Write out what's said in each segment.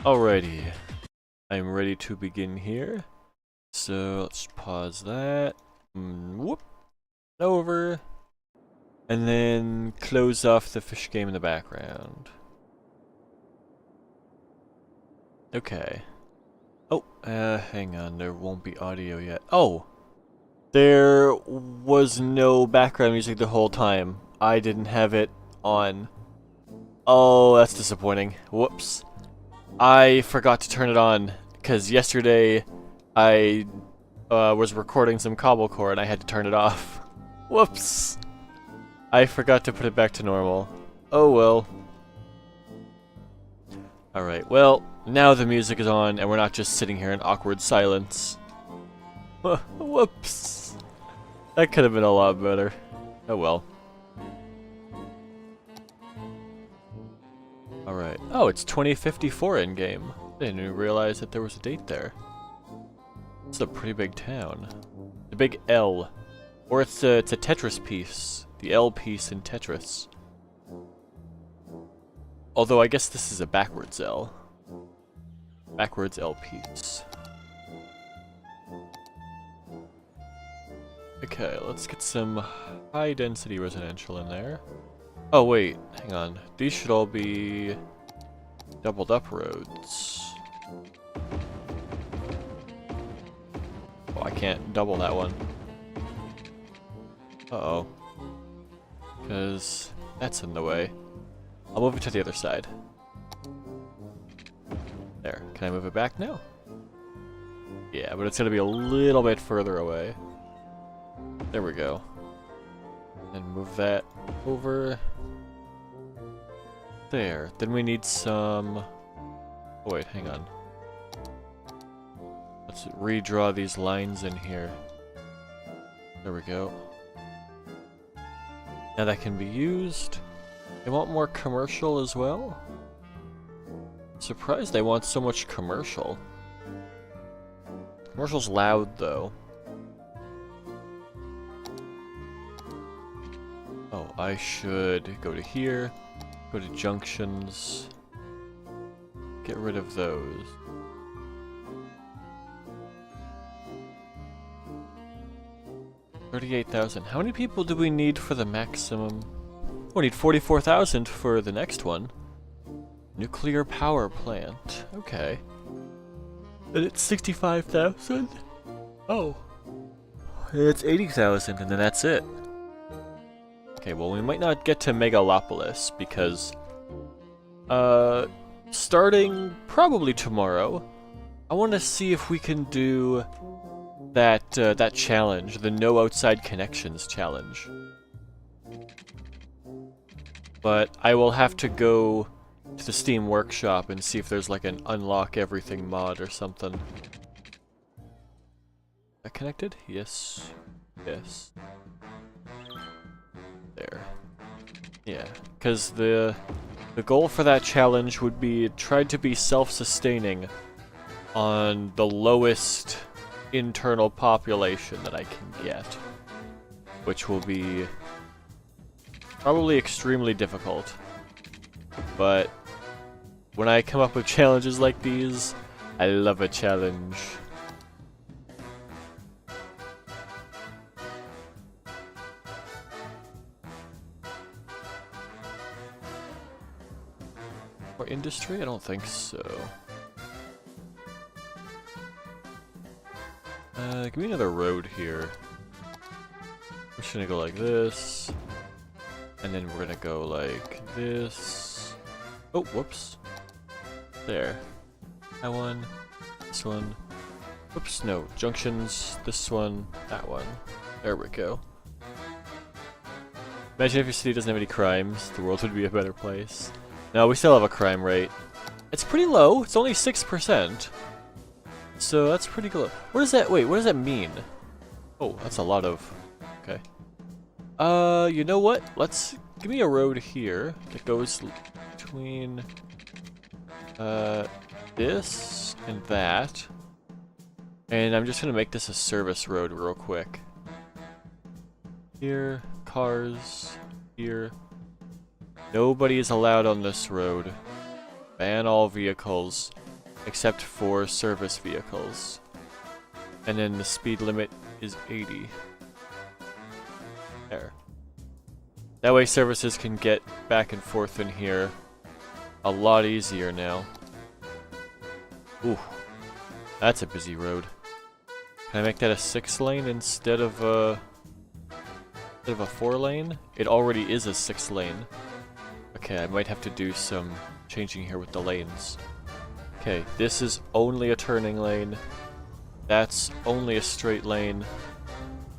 Alrighty, I'm ready to begin here. So let's pause that. Whoop. Over. And then close off the fish game in the background. Okay. Oh, hang on, there won't be audio yet. Oh! There was no background music the whole time. I didn't have it on. Oh, that's disappointing. Whoops. I forgot to turn it on, because yesterday I was recording some cobblecore and I had to turn it off. Whoops! I forgot to put it back to normal. Oh well. Alright, well, now the music is on and we're not just sitting here in awkward silence. Whoops! That could have been a lot better. Oh well. Alright. Oh, it's 2054 in-game. I didn't even realize that there was a date there. It's a pretty big town. The big L. Or it's a Tetris piece. The L piece in Tetris. Although I guess this is a backwards L. Backwards L piece. Okay, let's get some high density residential in there. Oh wait, hang on. These should all be doubled up roads. Oh, I can't double that one. Uh-oh. Because that's in the way. I'll move it to the other side. There. Can I move it back now? Yeah, but it's going to be a little bit further away. There we go. And move that over. There. Then we need some... Oh wait, hang on. Let's redraw these lines in here. There we go. Now that can be used. They want more commercial as well? Surprised they want so much commercial. Commercial's loud though. Oh, I should go to here, go to junctions, get rid of those. $38,000. How many people do we need for the maximum? Oh, we need 44,000 for the next one. Nuclear power plant. Okay. And it's 65,000? Oh. It's 80,000 and then that's it. Okay, well we might not get to Megalopolis because starting probably tomorrow, I want to see if we can do that challenge, the no outside connections challenge. But I will have to go to the Steam Workshop and see if there's like an unlock everything mod or something. That connected? Yes. Yes. There. Yeah, because the goal for that challenge would be try to be self-sustaining on the lowest internal population that I can get, which will be probably extremely difficult. But when I come up with challenges like these, I love a challenge. Or industry? I don't think so. Give me another road here. We're just gonna go like this. And then we're gonna go like this. Oh, whoops. There. That one. This one. Whoops, no. Junctions. This one. That one. There we go. Imagine if your city doesn't have any crimes. The world would be a better place. No, we still have a crime rate. It's pretty low. It's only 6%. So that's pretty good. What does that, wait, what does that mean? Oh, that's a lot of, okay. You know what? Let's, give me a road here that goes between, this and that. And I'm just gonna make this a service road real quick. Here, cars, here. Nobody is allowed on this road. Ban all vehicles. except for service vehicles. And then the speed limit is 80. There. That way services can get back and forth in here a lot easier now. Ooh, that's a busy road. Can I make that a 6-lane instead of a 4-lane? It already is a 6-lane. Okay, I might have to do some changing here with the lanes. Okay, this is only a turning lane. That's only a straight lane.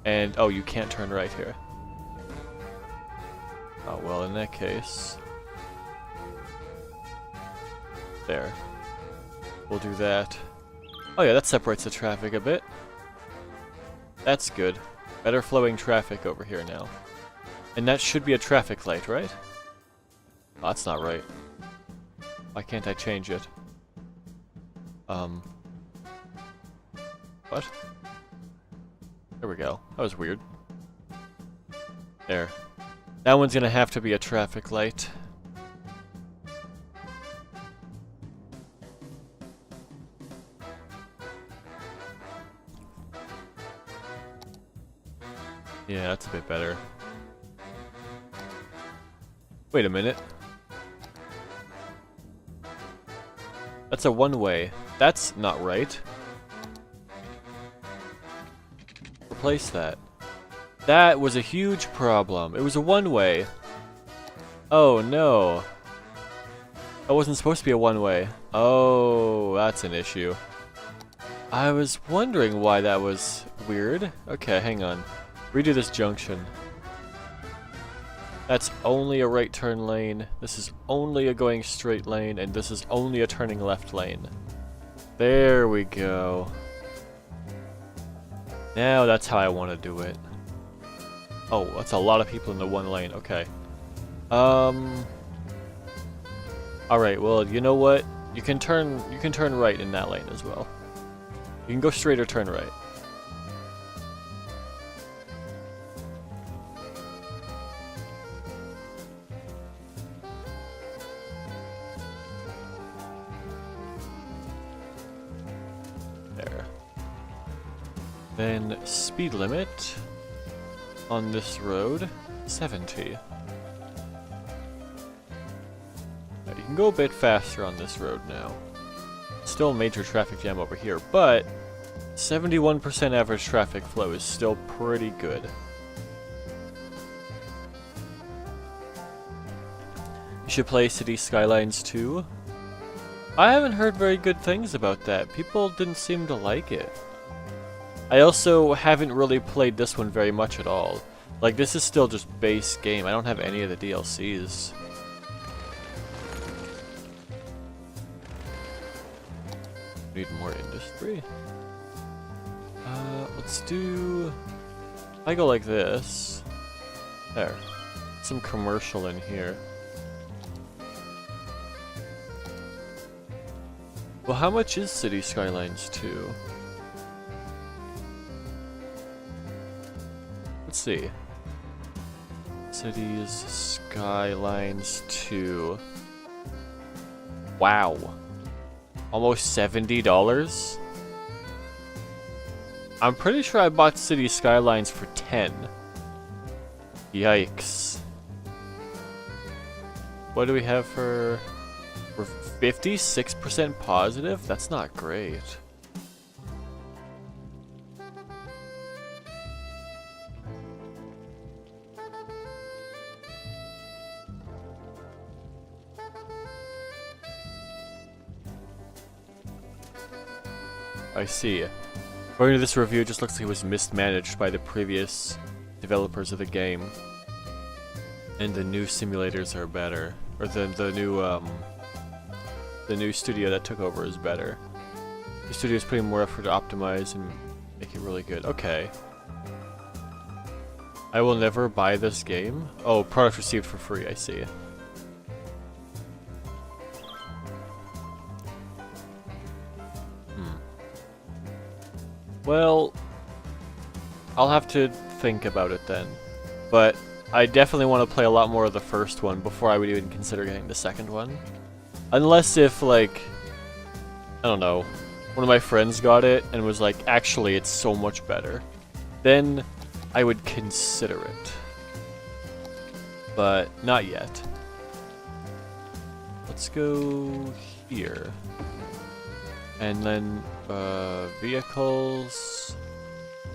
And, oh, you can't turn right here. Oh, well, in that case... There. We'll do that. Oh yeah, that separates the traffic a bit. That's good. Better flowing traffic over here now. And that should be a traffic light, right? Oh, that's not right. Why can't I change it? What? There we go. That was weird. There. That one's gonna have to be a traffic light. Yeah, that's a bit better. Wait a minute. That's a one-way. That's not right. Replace that. That was a huge problem. It was a one-way. Oh no. That wasn't supposed to be a one-way. Oh, that's an issue. I was wondering why that was weird. Okay, hang on. Redo this junction. That's only a right turn lane. This is only a going straight lane, and this is only a turning left lane. There we go. Now that's how I want to do it. Oh, that's a lot of people in the one lane. Okay. Alright, well, you know what? You can turn right in that lane as well. You can go straight or turn right. There. Then speed limit on this road, 70. Now, you can go a bit faster on this road now. Still a major traffic jam over here, but 71% average traffic flow is still pretty good. You should play City Skylines 2. I haven't heard very good things about that. People didn't seem to like it. I also haven't really played this one very much at all. Like, this is still just base game. I don't have any of the DLCs. Need more industry. Let's do... I go like this. There. Some commercial in here. Well, how much is City Skylines 2? Let's see. Cities Skylines 2. Wow. Almost $70? I'm pretty sure I bought City Skylines for 10. Yikes. What do we have for... We're 56% positive? That's not great. I see. According to this review, it just looks like it was mismanaged by the previous developers of the game. And the new simulators are better. Or the new studio that took over is better. The studio is putting more effort to optimize and make it really good. Okay. I will never buy this game. Oh, product received for free, I see. Well, I'll have to think about it then. But I definitely want to play a lot more of the first one before I would even consider getting the second one. Unless if, like, I don't know, one of my friends got it and was like, actually, it's so much better, then I would consider it. But not yet. Let's go here. And then vehicles.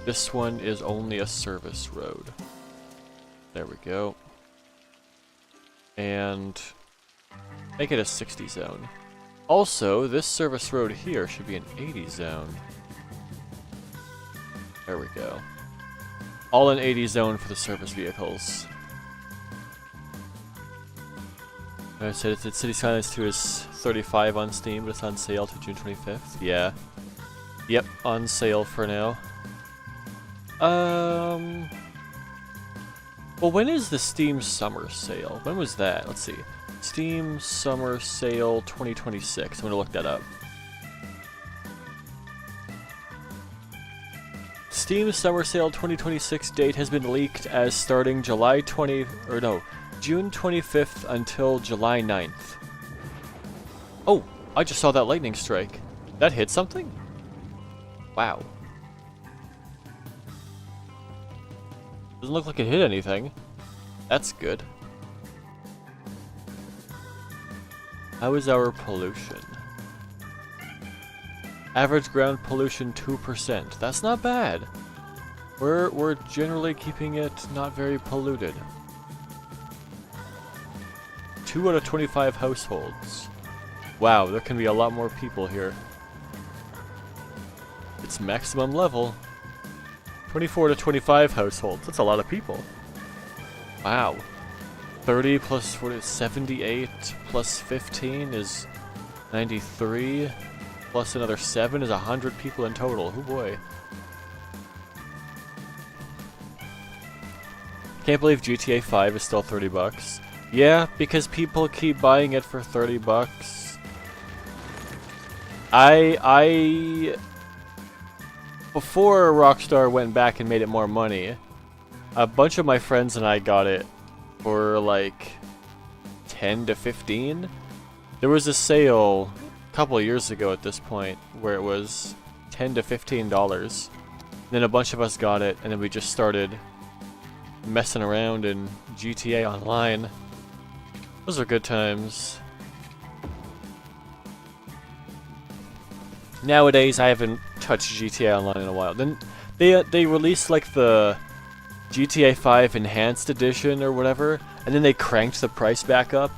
This one is only a service road. There we go. And make it a 60 zone. Also, this service road here should be an 80 zone. There we go. All in 80 zone for the service vehicles. I said it's City Skylines 2 is 35 on Steam, but it's on sale to June 25th. Yeah. Yep, on sale for now. Well, when is the Steam Summer Sale? When was that? Let's see. Steam Summer Sale 2026. I'm gonna look that up. Steam Summer Sale 2026 date has been leaked as starting June 25th until July 9th. Oh, I just saw that lightning strike. That hit something? Wow. Doesn't look like it hit anything. That's good. How is our pollution? Average ground pollution 2%. That's not bad. We're generally keeping it not very polluted. 2 out of 25 households. Wow, there can be a lot more people here. It's maximum level. 24 to 25 households. That's a lot of people. Wow. 30 plus 40, 78 plus 15 is 93. Plus another 7 is 100 people in total. Oh boy. Can't believe GTA 5 is still 30 bucks. Yeah, because people keep buying it for 30 bucks. Before Rockstar went back and made it more money, a bunch of my friends and I got it for like 10 to 15. There was a sale a couple of years ago at this point where it was $10 to $15. Then a bunch of us got it, and then we just started messing around in GTA Online. Those are good times. Nowadays, I haven't touched GTA Online in a while. Then they released like the GTA 5 Enhanced Edition or whatever, and then they cranked the price back up,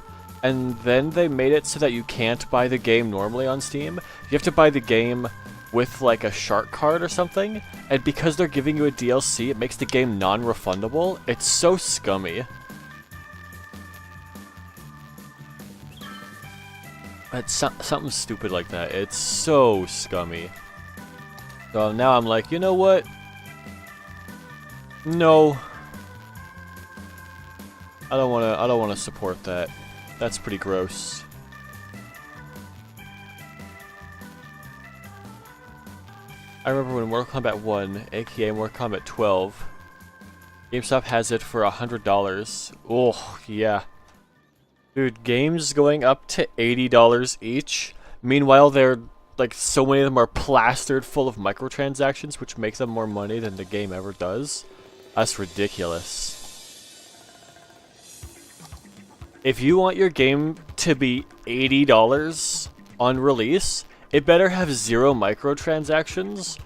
and then they made it so that you can't buy the game normally on Steam. You have to buy the game with like a shark card or something, and because they're giving you a DLC, it makes the game non-refundable. It's so scummy. It's something stupid like that. It's so scummy. So now I'm like, you know what? No. I don't wanna support that. That's pretty gross. I remember when Mortal Kombat 1, aka Mortal Kombat 12, GameStop has it for $100. Oh, yeah. Dude, games going up to $80 each. Meanwhile, they're like so many of them are plastered full of microtransactions, which make them more money than the game ever does. That's ridiculous. If you want your game to be $80 on release, it better have 0 microtransactions,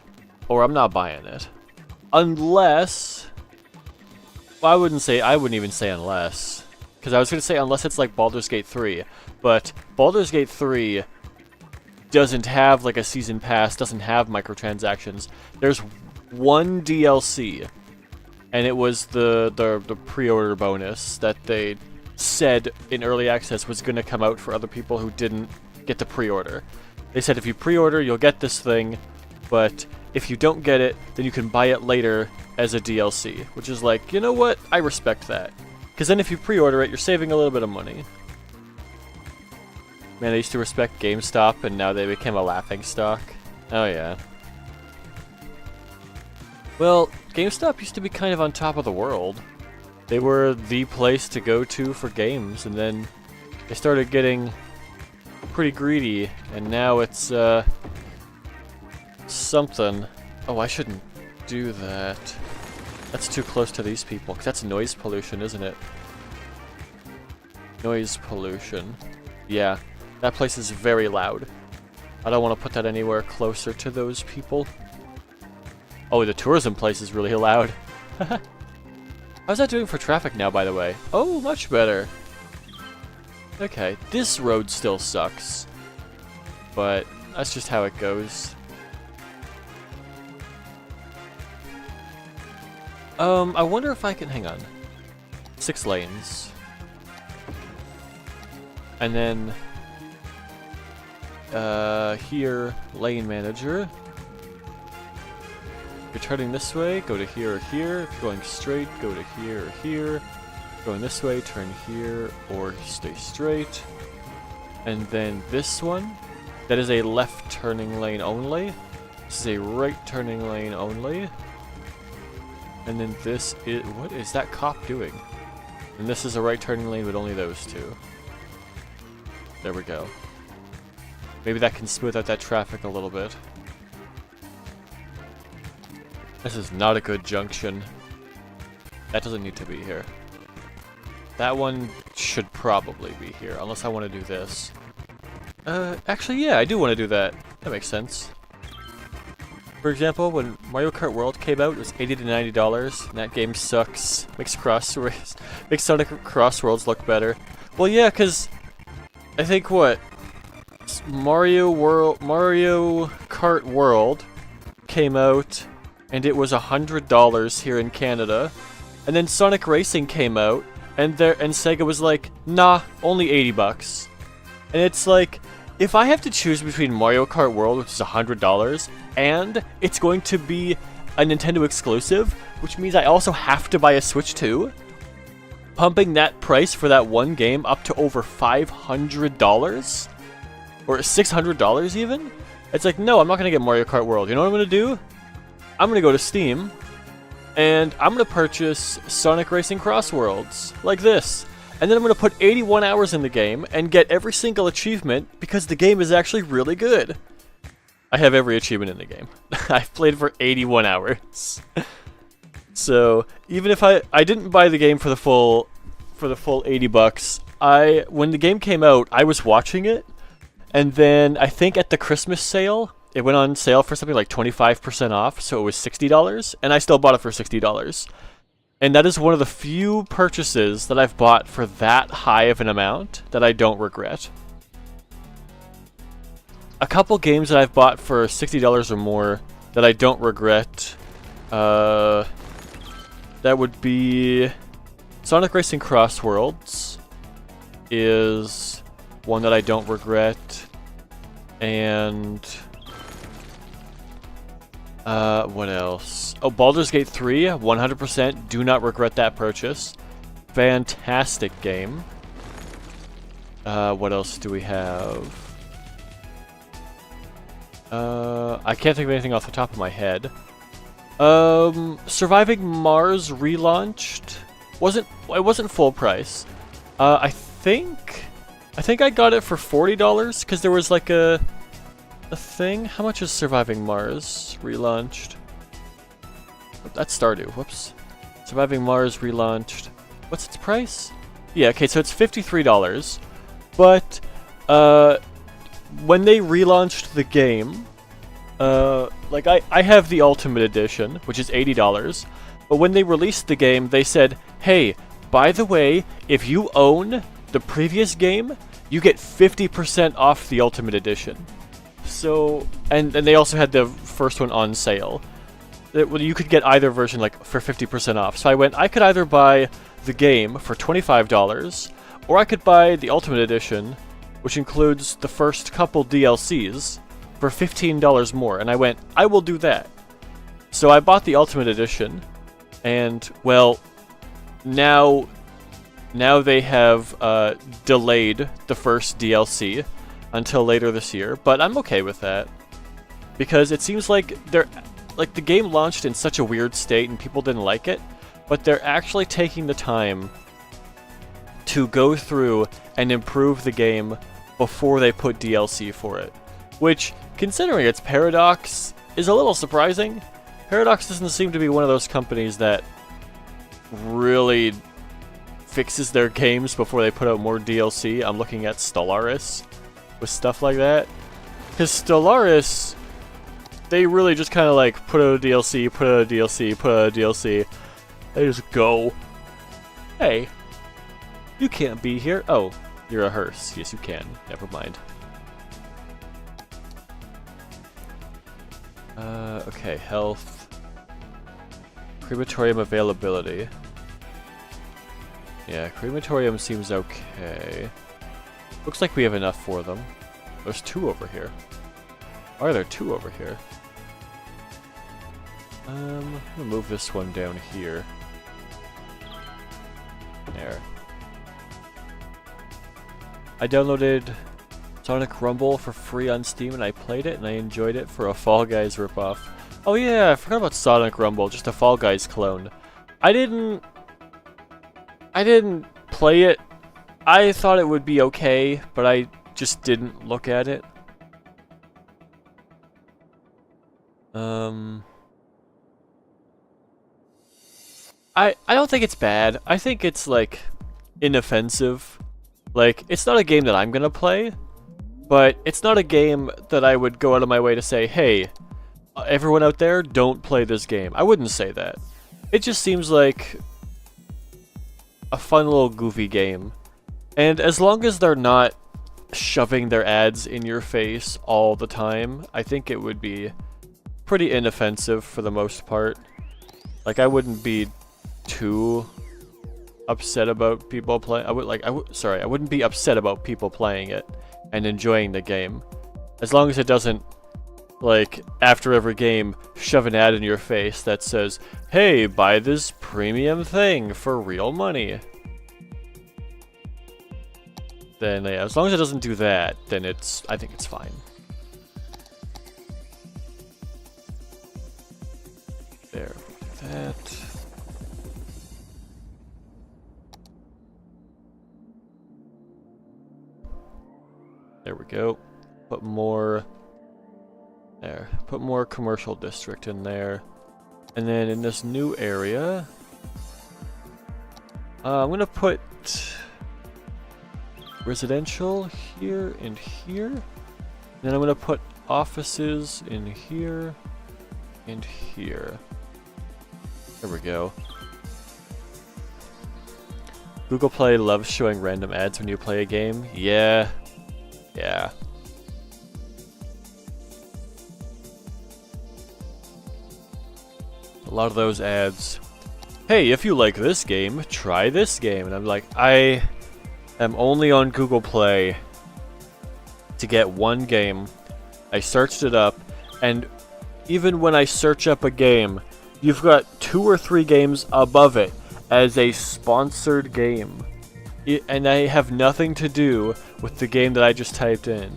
or I'm not buying it. Unless, well, I wouldn't even say unless. Because I was going to say unless it's like Baldur's Gate 3, but Baldur's Gate 3 doesn't have like a season pass, doesn't have microtransactions. There's one DLC, and it was the pre-order bonus that they said in early access was going to come out for other people who didn't get the pre-order. They said if you pre-order, you'll get this thing, but if you don't get it, then you can buy it later as a DLC, which is like, you know what? I respect that. Because then if you pre-order it, you're saving a little bit of money. Man, I used to respect GameStop, and now they became a laughingstock. Oh yeah. Well, GameStop used to be kind of on top of the world. They were the place to go to for games, and then they started getting pretty greedy, and now it's, something. Oh, I shouldn't do that. That's too close to these people, 'cause that's noise pollution, isn't it? Noise pollution. Yeah, that place is very loud. I don't want to put that anywhere closer to those people. Oh, the tourism place is really loud. How's that doing for traffic now, by the way? Oh, much better. Okay, this road still sucks. But that's just how it goes. I wonder if I can... hang on. 6 lanes. And then... here, lane manager. If you're turning this way, go to here or here. If you're going straight, go to here or here. Going this way, turn here or stay straight. And then this one, that is a left turning lane only. This is a right turning lane only. And then this is... what is that cop doing? And this is a right turning lane with only those two. There we go. Maybe that can smooth out that traffic a little bit. This is not a good junction. That doesn't need to be here. That one should probably be here, unless I want to do this. Actually, yeah, I do want to do that. That makes sense. For example, when Mario Kart World came out, it was $80 to $90, and that game sucks. Makes Sonic Cross Worlds look better. Well, yeah, because I think what Mario Kart World came out, and it was $100 here in Canada, and then Sonic Racing came out, and Sega was like, nah, only $80. And it's like, if I have to choose between Mario Kart World, which is $100, and it's going to be a Nintendo exclusive, which means I also have to buy a Switch too, pumping that price for that one game up to over $500? Or $600 even? It's like, no, I'm not going to get Mario Kart World. You know what I'm going to do? I'm going to go to Steam, and I'm going to purchase Sonic Racing Cross Worlds, like this. And then I'm going to put 81 hours in the game and get every single achievement because the game is actually really good. I have every achievement in the game. I've played for 81 hours. So, even if I didn't buy the game for the full $80, when the game came out, I was watching it, and then I think at the Christmas sale, it went on sale for something like 25% off, so it was $60, and I still bought it for $60. And that is one of the few purchases that I've bought for that high of an amount that I don't regret. A couple games that I've bought for $60 or more that I don't regret, that would be Sonic Racing Cross Worlds is one that I don't regret, and what else? Oh, Baldur's Gate 3, 100% do not regret that purchase. Fantastic game. What else do we have? I can't think of anything off the top of my head. Surviving Mars relaunched. It wasn't full price. I think I got it for $40 because there was like a thing. How much is Surviving Mars relaunched? That's Stardew. Whoops. Surviving Mars relaunched. What's its price? Yeah, okay, so it's $53. But when they relaunched the game, like I have the Ultimate Edition, which is $80. But when they released the game, they said, "Hey, by the way, if you own the previous game, you get 50% off the Ultimate Edition." So, and they also had the first one on sale. Well, you could get either version like for 50% off. So I could either buy the game for $25, or I could buy the Ultimate Edition, which includes the first couple DLCs, for $15 more. And I went, I will do that. So I bought the Ultimate Edition, and well, now they have delayed the first DLC until later this year, but I'm okay with that because it seems like the game launched in such a weird state and people didn't like it, but they're actually taking the time to go through and improve the game before they put DLC for it. Which, considering it's Paradox, is a little surprising. Paradox doesn't seem to be one of those companies that really fixes their games before they put out more DLC. I'm looking at Stellaris with stuff like that. Because Stellaris, they really just kind of like put out a DLC, put out a DLC, put out a DLC. They just go, hey, you can't be here. Oh, you're a hearse. Yes, you can. Never mind. Okay, health. Crematorium availability. Yeah, crematorium seems okay. Looks like we have enough for them. There's 2 over here. Why are there 2 over here? I'm gonna move this one down here. There. I downloaded Sonic Rumble for free on Steam and I played it and I enjoyed it for a Fall Guys ripoff. Oh yeah, I forgot about Sonic Rumble, just a Fall Guys clone. I didn't play it. I thought it would be okay, but I just didn't look at it. I don't think it's bad. I think it's like inoffensive. Like, it's not a game that I'm gonna play, but it's not a game that I would go out of my way to say, hey, everyone out there, don't play this game. I wouldn't say that. It just seems like a fun little goofy game. And as long as they're not shoving their ads in your face all the time, I think it would be pretty inoffensive for the most part. Like, I wouldn't be too upset about people playing. I wouldn't be upset about people playing it and enjoying the game, as long as it doesn't, like, after every game, shove an ad in your face that says, "Hey, buy this premium thing for real money." Then, yeah, as long as it doesn't do that, then I think it's fine. There, that. There we go. Put more there. Put more commercial district in there. And then in this new area, I'm gonna put residential here and here. And then I'm gonna put offices in here and here. There we go. Google Play loves showing random ads when you play a game. Yeah. Yeah. A lot of those ads. Hey, if you like this game, try this game. And I'm like, I am only on Google Play to get one game. I searched it up, and even when I search up a game, you've got 2 or 3 games above it as a sponsored game. And I have nothing to do with the game that I just typed in.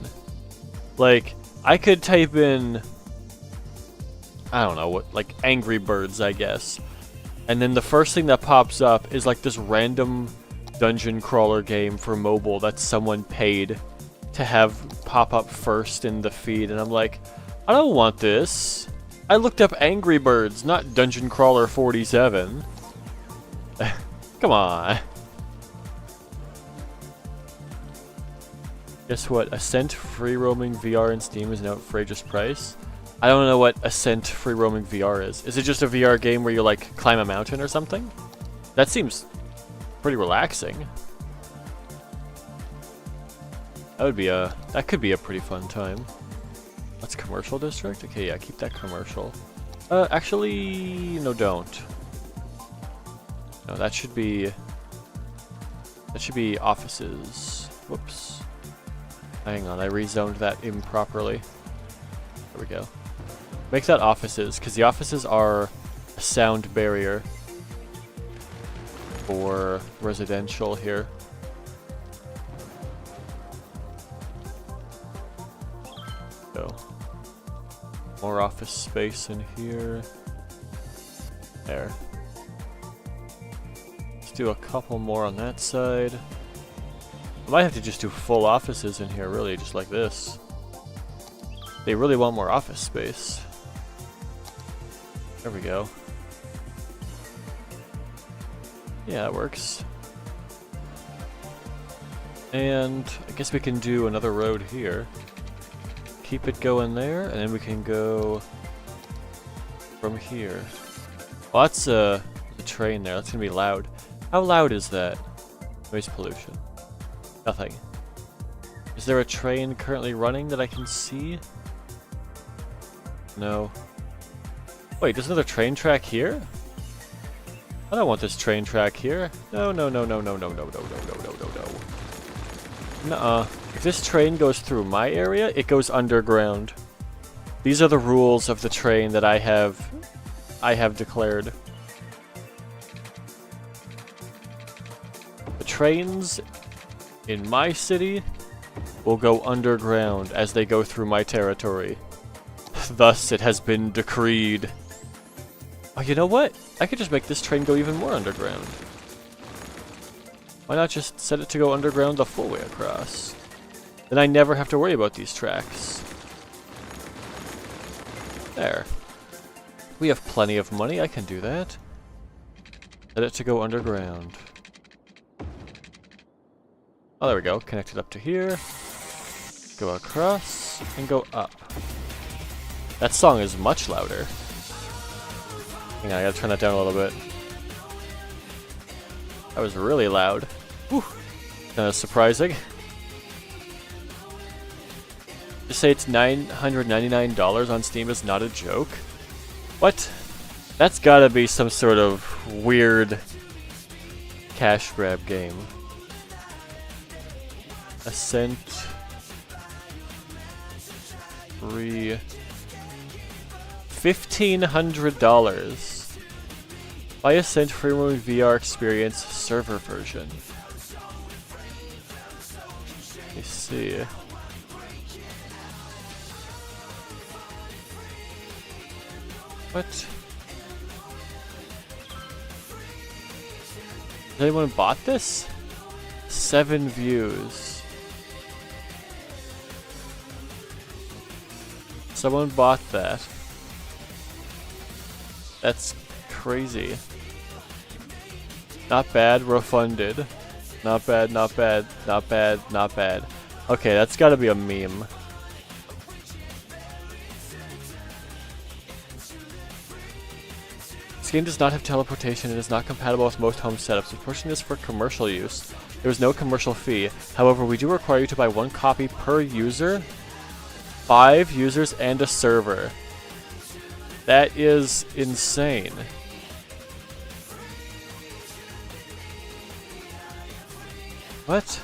Like, I could type in, I don't know, what, like Angry Birds, I guess. And then the first thing that pops up is like this random dungeon crawler game for mobile that someone paid to have pop up first in the feed. And I'm like, I don't want this. I looked up Angry Birds, not Dungeon Crawler 47. Come on. Guess what? Ascent free roaming VR in Steam is an outrageous price. I don't know what Ascent free roaming VR is. Is it just a VR game where you like climb a mountain or something? That seems pretty relaxing. That could be a pretty fun time. That's commercial district? Okay, yeah, keep that commercial. Actually, no, don't. No, that should be offices. Whoops. Hang on, I rezoned that improperly. There we go. Make that offices, because the offices are a sound barrier for residential here. Go. More office space in here. There. Let's do a couple more on that side. I might have to just do full offices in here, really, just like this. They really want more office space. There we go. Yeah, that works. And I guess we can do another road here. Keep it going there, and then we can go from here. Well, that's the train there. That's gonna be loud. How loud is that? Noise pollution. Nothing. Is there a train currently running that I can see? No. Wait, there's another train track here? I don't want this train track here. No, no, no, no, no, no, no, no, no, no, no, no, no. Nuh-uh. If this train goes through my area, it goes underground. These are the rules of the train that I have declared. The trains in my city will go underground as they go through my territory. Thus, it has been decreed. Oh, you know what? I could just make this train go even more underground. Why not just set it to go underground the full way across? Then I never have to worry about these tracks. There. We have plenty of money, I can do that. Set it to go underground. Oh, there we go. Connect it up to here. Go across, and go up. That song is much louder. Hang on, I gotta turn that down a little bit. That was really loud. Whew. Kinda surprising. To say it's $999 on Steam is not a joke. What? That's gotta be some sort of weird cash grab game. Ascent. Free. $1,500. Buy Ascent free roaming VR experience server version. Let me see. What? Has anyone bought this? 7 views. Someone bought that. That's crazy. Not bad, refunded. Not bad, not bad, not bad, not bad. Okay, that's gotta be a meme. This game does not have teleportation and is not compatible with most home setups. Unfortunately, this is for commercial use. There is no commercial fee. However, we do require you to buy 1 copy per user, 5 users, and a server. That is insane. What?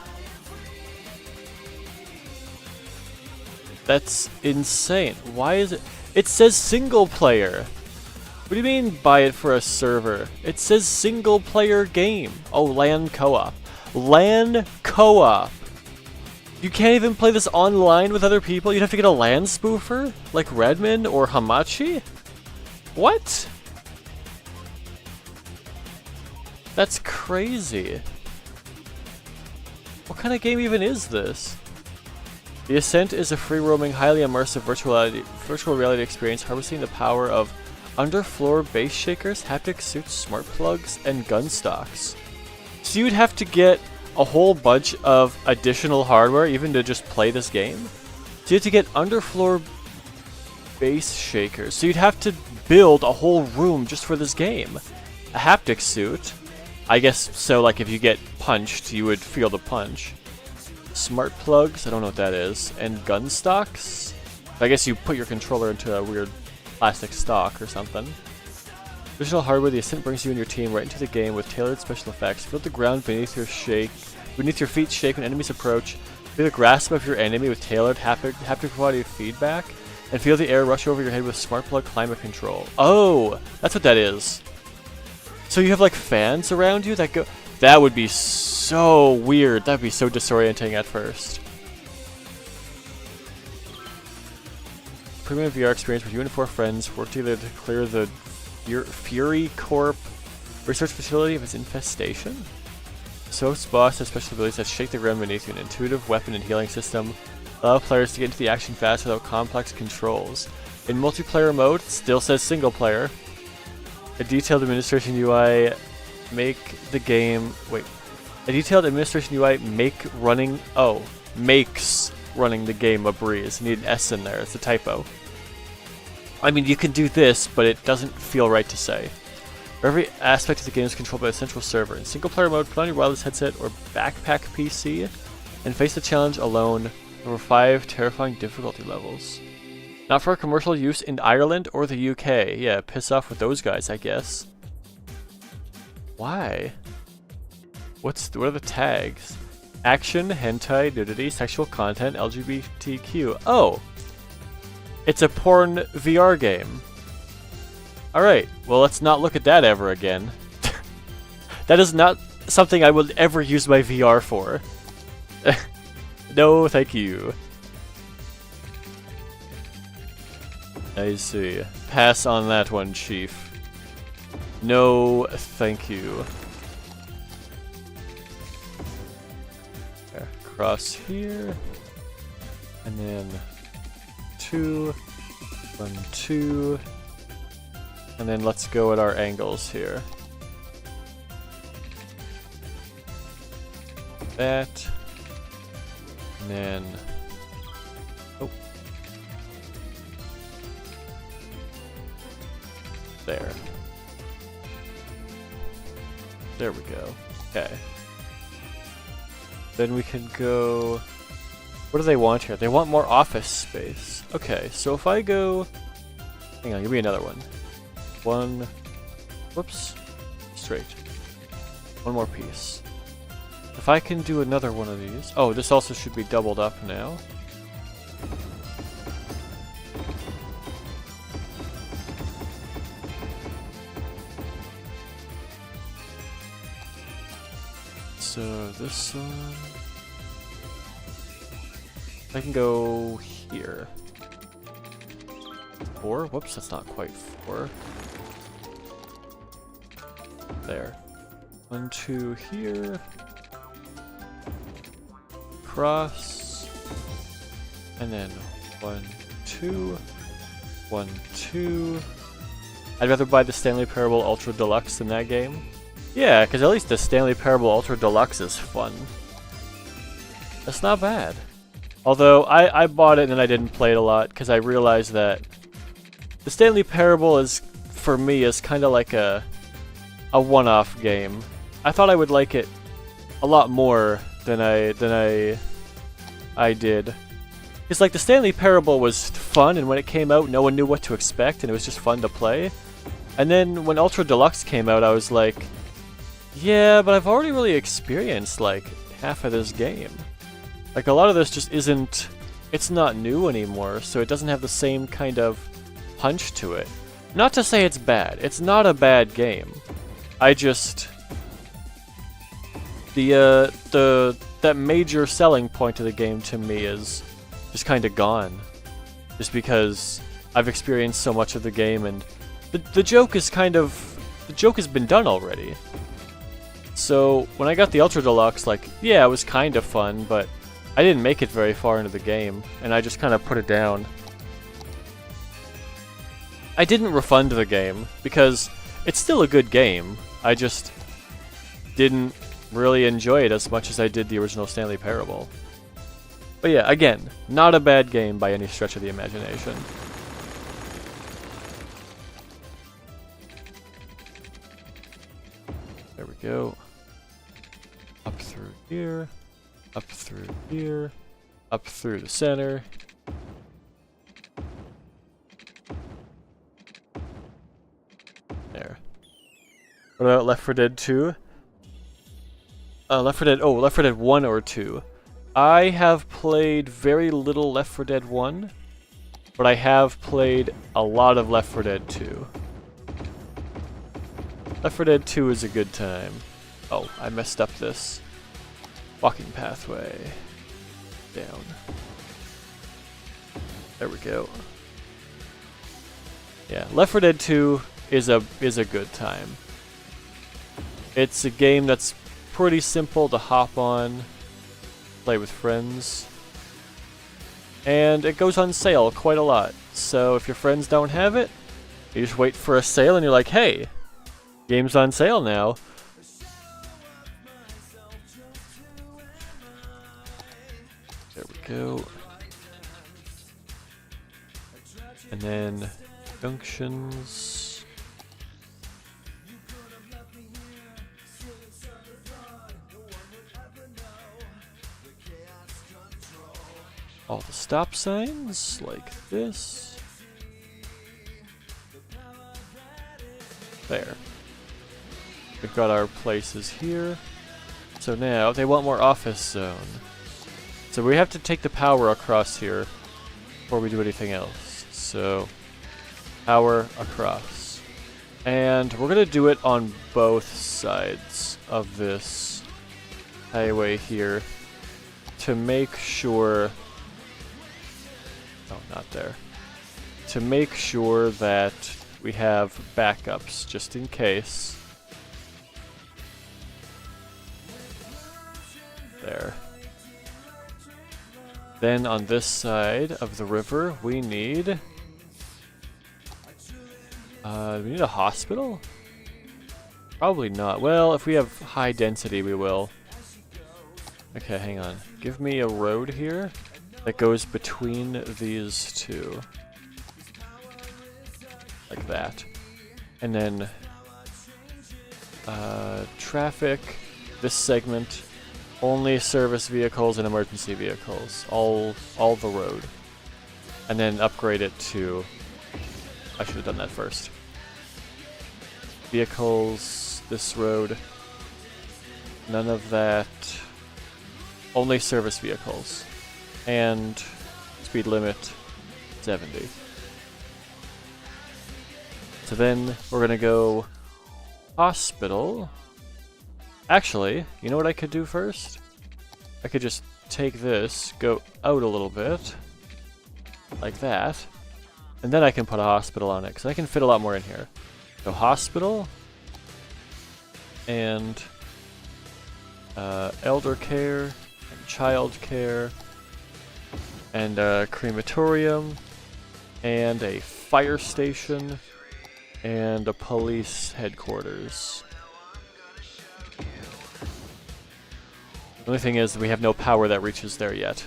That's insane. Why is it? It says single player. What do you mean buy it for a server? It says single player game. Oh, LAN co-op. LAN co-op. You can't even play this online with other people? You'd have to get a LAN spoofer? Like Redmond or Hamachi? What? That's crazy. What kind of game even is this? The Ascent is a free-roaming, highly immersive virtual reality experience harvesting the power of underfloor base shakers, haptic suits, smart plugs, and gun stocks. So you'd have to get a whole bunch of additional hardware even to just play this game? So you have to get underfloor base shakers. So you'd have to build a whole room just for this game. A haptic suit. I guess so, like if you get punched, you would feel the punch. Smart plugs, I don't know what that is. And gun stocks? I guess you put your controller into a weird plastic stock or something. Additional hardware, the Ascent brings you and your team right into the game with tailored special effects. Feel the ground beneath your feet shake when enemies approach. Feel the grasp of your enemy with tailored haptic quality feedback. And feel the air rush over your head with smart plug climate control. Oh, that's what that is. So you have like fans around you that go... That would be so weird. That would be so disorienting at first. Premium VR experience where you and 4 friends work together to clear the Fury Corp research facility of its infestation. Soap's boss has special abilities that shake the ground beneath you. An intuitive weapon and healing system allow players to get into the action fast without complex controls. In multiplayer mode, still says single player. A detailed administration UI make the game... Wait. A detailed administration UI makes running the game a breeze. Need an S in there. It's a typo. I mean, you can do this, but it doesn't feel right to say. Every aspect of the game is controlled by a central server. In single-player mode, put on your wireless headset or backpack PC and face the challenge alone over 5 terrifying difficulty levels. Not for commercial use in Ireland or the UK. Yeah, piss off with those guys, I guess. Why? What are the tags? Action, hentai, nudity, sexual content, LGBTQ. Oh! It's a porn VR game. Alright, well let's not look at that ever again. That is not something I would ever use my VR for. No, thank you. I see. Pass on that one, Chief. No, thank you. There, cross here. And then 2, 1, 2. And then let's go at our angles here. That. And then... Oh. There. There we go. Okay. Then we can go... What do they want here? They want more office space. Okay, so if I go... Hang on, give me another one. One... Whoops. Straight. One more piece. If I can do another one of these... Oh, this also should be doubled up now. So this one... I can go here. 4? Whoops, that's not quite 4. There. 1, 2 here. Cross. And then 1, 2. 1, 2. I'd rather buy the Stanley Parable Ultra Deluxe than that game. Yeah, because at least the Stanley Parable Ultra Deluxe is fun. That's not bad. Although, I bought it and then I didn't play it a lot, because I realized that the Stanley Parable is, for me, is kind of like a one-off game. I thought I would like it a lot more than I did. It's like the Stanley Parable was fun, and when it came out, no one knew what to expect, and it was just fun to play. And then when Ultra Deluxe came out, I was like, yeah, but I've already really experienced, like, half of this game. Like, a lot of this just isn't... It's not new anymore, so it doesn't have the same kind of punch to it. Not to say it's bad. It's not a bad game. I just... that major selling point of the game to me is just kind of gone. Just because I've experienced so much of the game, and the joke is kind of... The joke has been done already. So, when I got the Ultra Deluxe, like, yeah, it was kind of fun, but I didn't make it very far into the game, and I just kind of put it down. I didn't refund the game, because it's still a good game. I just didn't really enjoy it as much as I did the original Stanley Parable. But yeah, again, not a bad game by any stretch of the imagination. There we go. Up through here. Up through here. Up through the center. There. What about Left 4 Dead 2? Left 4 Dead 1 or 2. I have played very little Left 4 Dead 1, but I have played a lot of Left 4 Dead 2. Left 4 Dead 2 is a good time. Oh, I messed up this. Walking pathway. Down. There we go. Yeah, Left 4 Dead 2 is a good time. It's a game that's pretty simple to hop on, play with friends. And it goes on sale quite a lot. So if your friends don't have it, you just wait for a sale and you're like, hey, game's on sale now. There we go. And then junctions. All the stop signs like this. There. We've got our places here. So now they want more office zone. So we have to take the power across here before we do anything else. So power across. And we're gonna do it on both sides of this highway here to make sure, oh, not there, to make sure that we have backups just in case. There. Then on this side of the river, we need a hospital? Probably not. Well, if we have high density, we will. Okay, hang on. Give me a road here that goes between these two. Like that. And then traffic, this segment, only service vehicles and emergency vehicles. All the road. And then upgrade it to, I should have done that first. Vehicles, this road, none of that. Only service vehicles. And speed limit 70. So then we're gonna go hospital. Actually, you know what I could do first? I could just take this, go out a little bit, like that, and then I can put a hospital on it, because I can fit a lot more in here. So hospital, and elder care, and child care, and a crematorium, and a fire station, and a police headquarters. The only thing is we have no power that reaches there yet.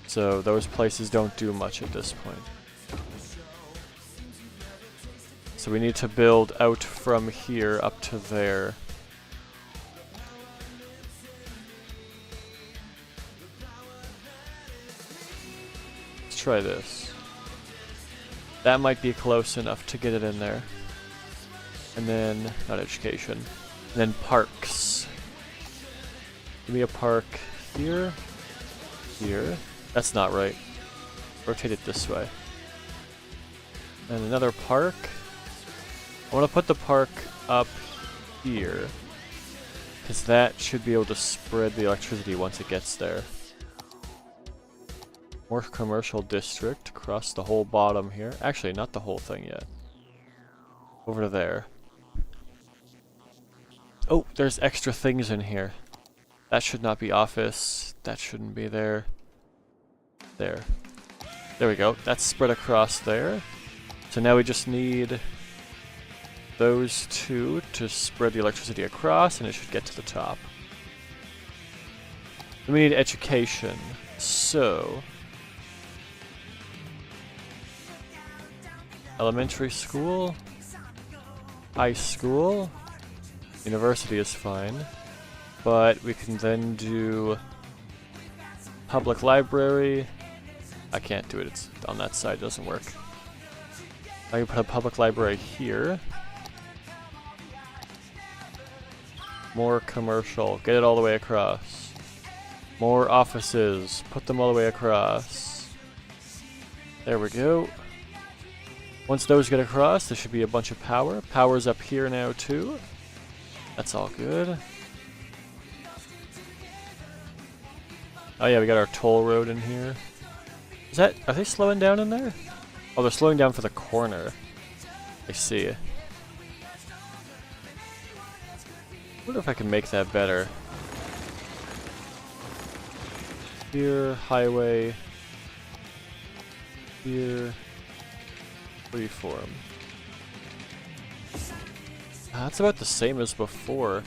So those places don't do much at this point. So we need to build out from here up to there. Let's try this. That might be close enough to get it in there. And then, not education. And then parks. Give me a park here. Here. That's not right. Rotate it this way. And another park. I want to put the park up here, because that should be able to spread the electricity once it gets there. More commercial district across the whole bottom here. Actually, not the whole thing yet. Over to there. Oh, there's extra things in here. That should not be office. That shouldn't be there. There. There we go. That's spread across there. So now we just need those two to spread the electricity across, and it should get to the top. We need education. So elementary school, high school, university is fine, but we can then do public library. I can't do it, it's on that side, it doesn't work. I can put a public library here. More commercial, get it all the way across. More offices, put them all the way across. There we go. Once those get across, there should be a bunch of power. Power's up here now too. That's all good. Oh yeah, we got our toll road in here. Is that, are they slowing down in there? Oh, they're slowing down for the corner. I see. wonder if I can make that better. Here, highway. Here, freeform. That's about the same as before.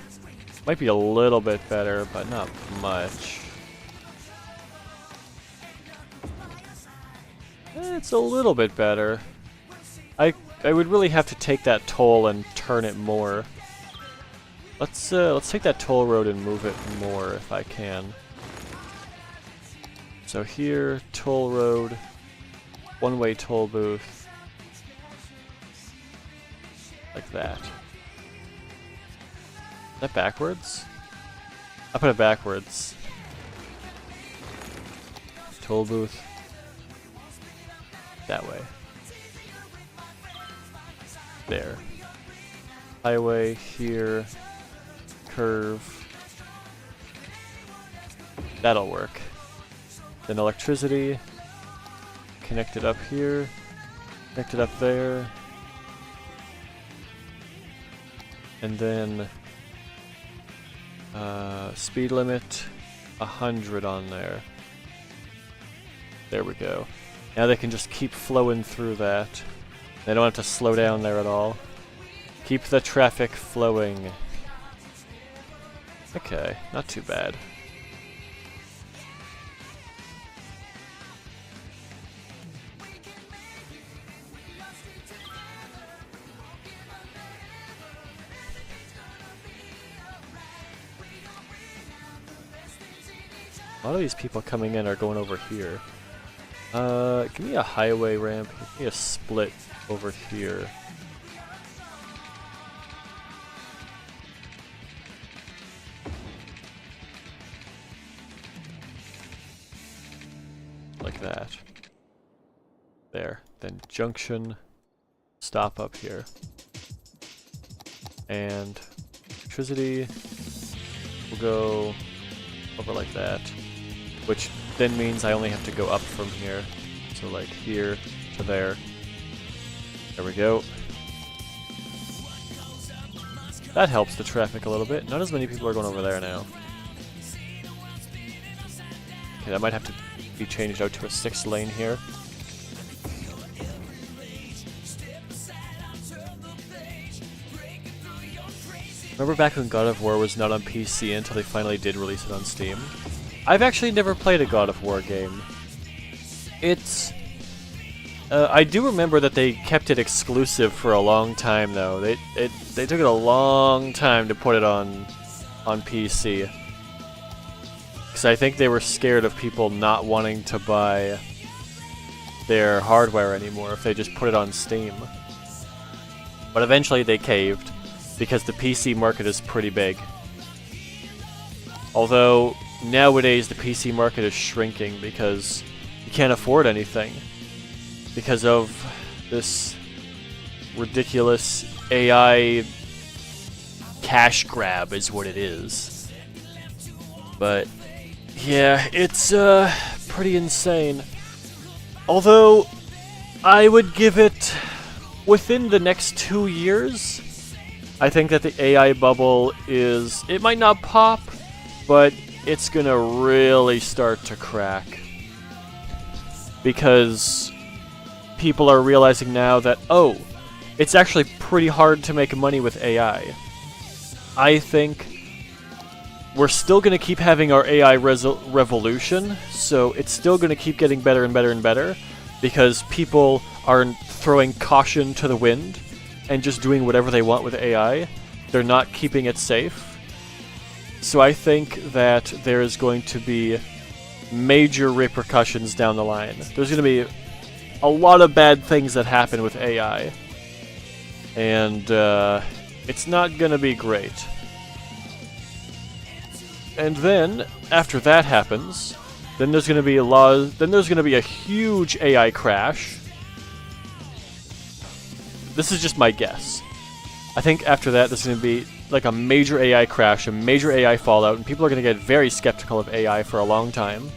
Might be a little bit better, but not much. It's a little bit better. I would really have to take that toll and turn it more. Let's take that toll road and move it more if I can. So here, toll road, one-way toll booth, like that. Is that backwards? I put it backwards. Toll booth. That way. There. Highway here. Curve. That'll work. Then electricity. Connect it up here. Connect it up there. And then speed limit 100 on there. There we go. Now they can just keep flowing through that. They don't have to slow down there at all. Keep the traffic flowing. Okay, not too bad. A lot of these people coming in are going over here. Give me a highway ramp. Give me a split over here. Like that. There. Then junction. Stop up here. And electricity will go over like that. Which then means I only have to go up from here. So like here to there. There we go. That helps the traffic a little bit. Not as many people are going over there now. Okay, that might have to be changed out to a 6th lane here. Remember back when God of War was not on PC until they finally did release it on Steam? I've actually never played a God of War game. It's... I do remember that they kept it exclusive for a long time, though. They took it a long time to put it on PC. Because I think they were scared of people not wanting to buy their hardware anymore if they just put it on Steam. But eventually they caved, because the PC market is pretty big. Although, nowadays the PC market is shrinking because you can't afford anything. Because of this ridiculous AI cash grab is what it is. But, yeah, it's pretty insane. Although, I would give it, within the next 2 years, I think that the AI bubble is, it might not pop, but it's gonna really start to crack. Because people are realizing now that, oh, it's actually pretty hard to make money with AI. I think we're still gonna keep having our AI revolution, so it's still gonna keep getting better and better and better, because people are throwing caution to the wind and just doing whatever they want with AI. They're not keeping it safe. So I think that there is going to be major repercussions down the line. There's going to be a lot of bad things that happen with AI. And it's not going to be great. And then, after that happens, then there's going to be a huge AI crash. This is just my guess. I think after that, there's going to be like a major AI crash, a major AI fallout, and people are going to get very skeptical of AI for a long time.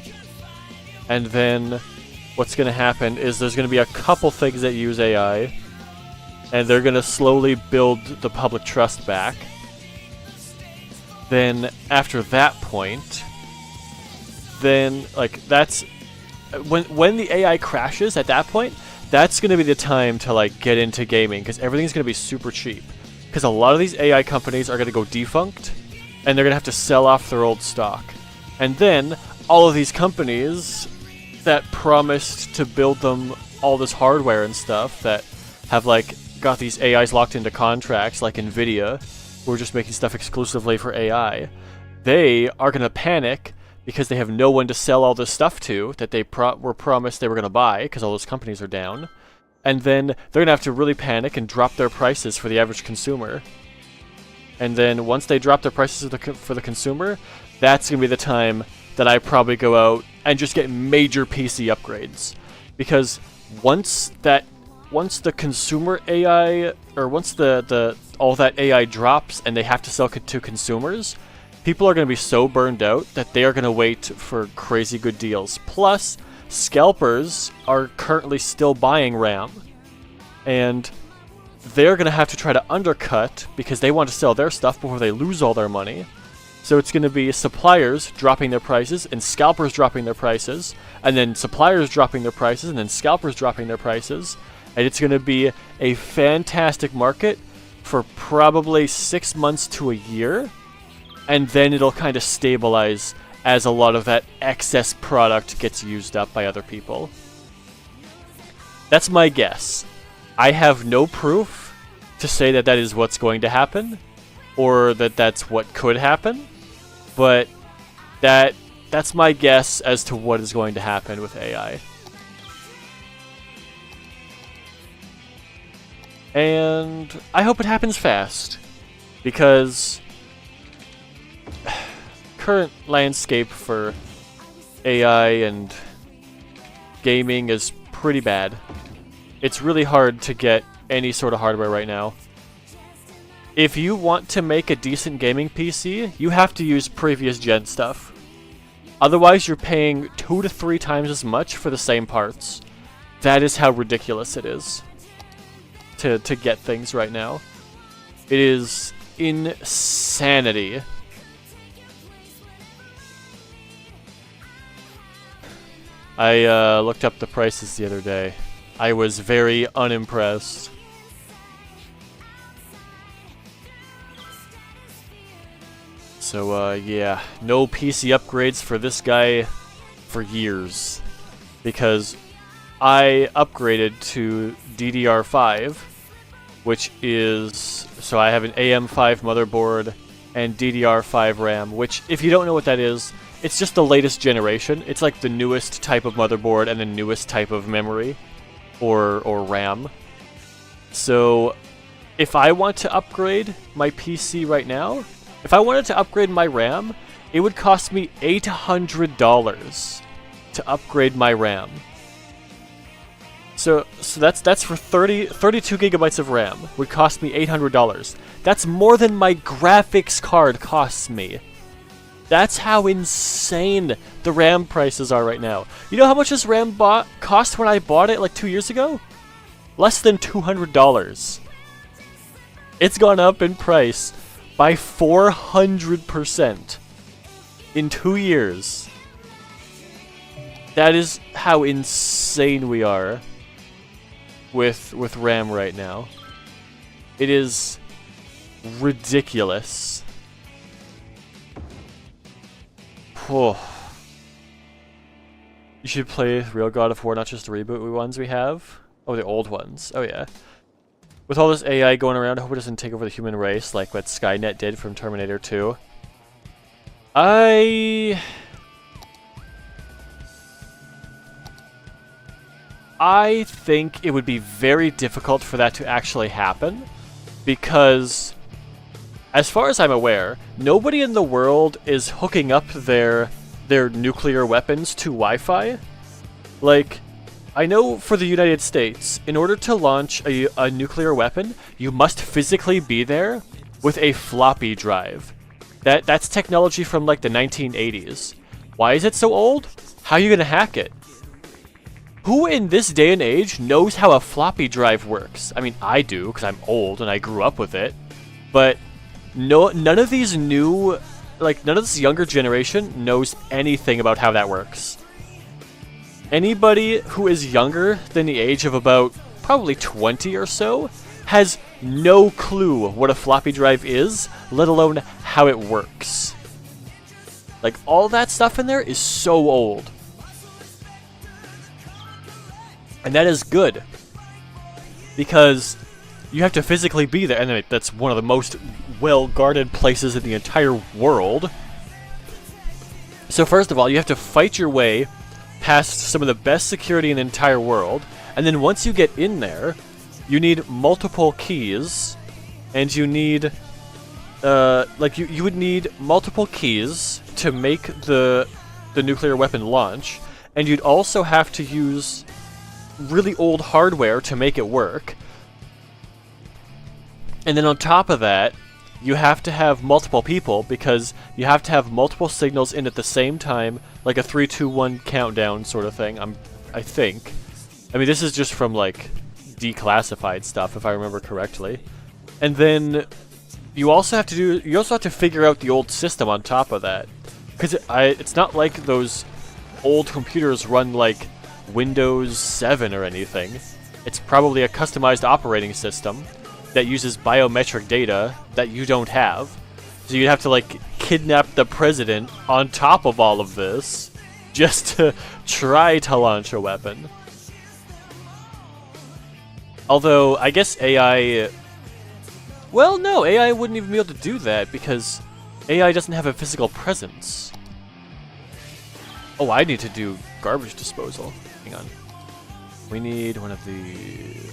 And then what's going to happen is there's going to be a couple things that use AI, and they're going to slowly build the public trust back. then after that point, then like that's when the AI crashes at that point, that's going to be the time to like get into gaming because everything's going to be super cheap. Because a lot of these AI companies are going to go defunct, and they're going to have to sell off their old stock. And then all of these companies that promised to build them all this hardware and stuff that have like got these AIs locked into contracts, like Nvidia, who are just making stuff exclusively for AI, they are going to panic because they have no one to sell all this stuff to that they were promised they were going to buy because all those companies are down. And then they're going to have to really panic and drop their prices for the average consumer. And then once they drop their prices for the consumer, that's going to be the time that I probably go out and just get major PC upgrades. Because once the consumer AI, or once all that AI drops and they have to sell to consumers, people are going to be so burned out that they are going to wait for crazy good deals. Plus, scalpers are currently still buying RAM, and they're going to have to try to undercut because they want to sell their stuff before they lose all their money. So it's going to be suppliers dropping their prices and scalpers dropping their prices, and then suppliers dropping their prices and then scalpers dropping their prices, and it's going to be a fantastic market for probably 6 months to a year, and then it'll kind of stabilize as a lot of that excess product gets used up by other people. That's my guess. I have no proof to say that that is what's going to happen, or that that's what could happen, but that's my guess as to what is going to happen with AI. And I hope it happens fast, because current landscape for AI and gaming is pretty bad. It's really hard to get any sort of hardware right now. If you want to make a decent gaming PC, you have to use previous gen stuff. Otherwise, you're paying 2 to 3 times as much for the same parts. That is how ridiculous it is to get things right now. It is insanity. I looked up the prices the other day. I was very unimpressed. So, yeah, no PC upgrades for this guy for years. Because I upgraded to DDR5, which is... So I have an AM5 motherboard and DDR5 RAM, which, if you don't know what that is, it's just the latest generation. It's like the newest type of motherboard and the newest type of memory, or RAM. So, if I want to upgrade my PC right now, if I wanted to upgrade my RAM, it would cost me $800 to upgrade my RAM. So that's for 32 gigabytes of RAM. Would cost me $800. That's more than my graphics card costs me. That's how insane the RAM prices are right now. You know how much this RAM cost when I bought it like 2 years ago? Less than $200. It's gone up in price by 400% in 2 years. That is how insane we are with RAM right now. It is ridiculous. Oh. You should play real God of War, not just the reboot ones we have. Oh, the old ones. Oh yeah. With all this AI going around, I hope it doesn't take over the human race like what Skynet did from Terminator 2. I think it would be very difficult for that to actually happen, because as far as I'm aware, nobody in the world is hooking up their nuclear weapons to Wi-Fi. Like, I know for the United States, in order to launch a nuclear weapon, you must physically be there with a floppy drive. That's technology from like the 1980s. Why is it so old? How are you gonna hack it? Who in this day and age knows how a floppy drive works? I mean, I do, because I'm old and I grew up with it. But none of these new like, none of this younger generation knows anything about how that works. Anybody who is younger than the age of about probably 20 or so has no clue what a floppy drive is, let alone how it works. Like, all that stuff in there is so old. And that is good. Because you have to physically be there, and that's one of the most well-guarded places in the entire world. So first of all, you have to fight your way past some of the best security in the entire world, and then once you get in there, you need multiple keys, and you need, you would need multiple keys to make the nuclear weapon launch, and you'd also have to use really old hardware to make it work. And then on top of that, you have to have multiple people, because you have to have multiple signals in at the same time, like a 3, 2, 1 countdown sort of thing, I think. I mean, this is just from, like, declassified stuff, if I remember correctly. And then you also have to figure out the old system on top of that. Because it's not like those old computers run, like, Windows 7 or anything. It's probably a customized operating system that uses biometric data that you don't have. So you'd have to, like, kidnap the president on top of all of this just to try to launch a weapon. Although, I guess AI... Well, no, AI wouldn't even be able to do that because AI doesn't have a physical presence. Oh, I need to do garbage disposal. Hang on. We need one of these.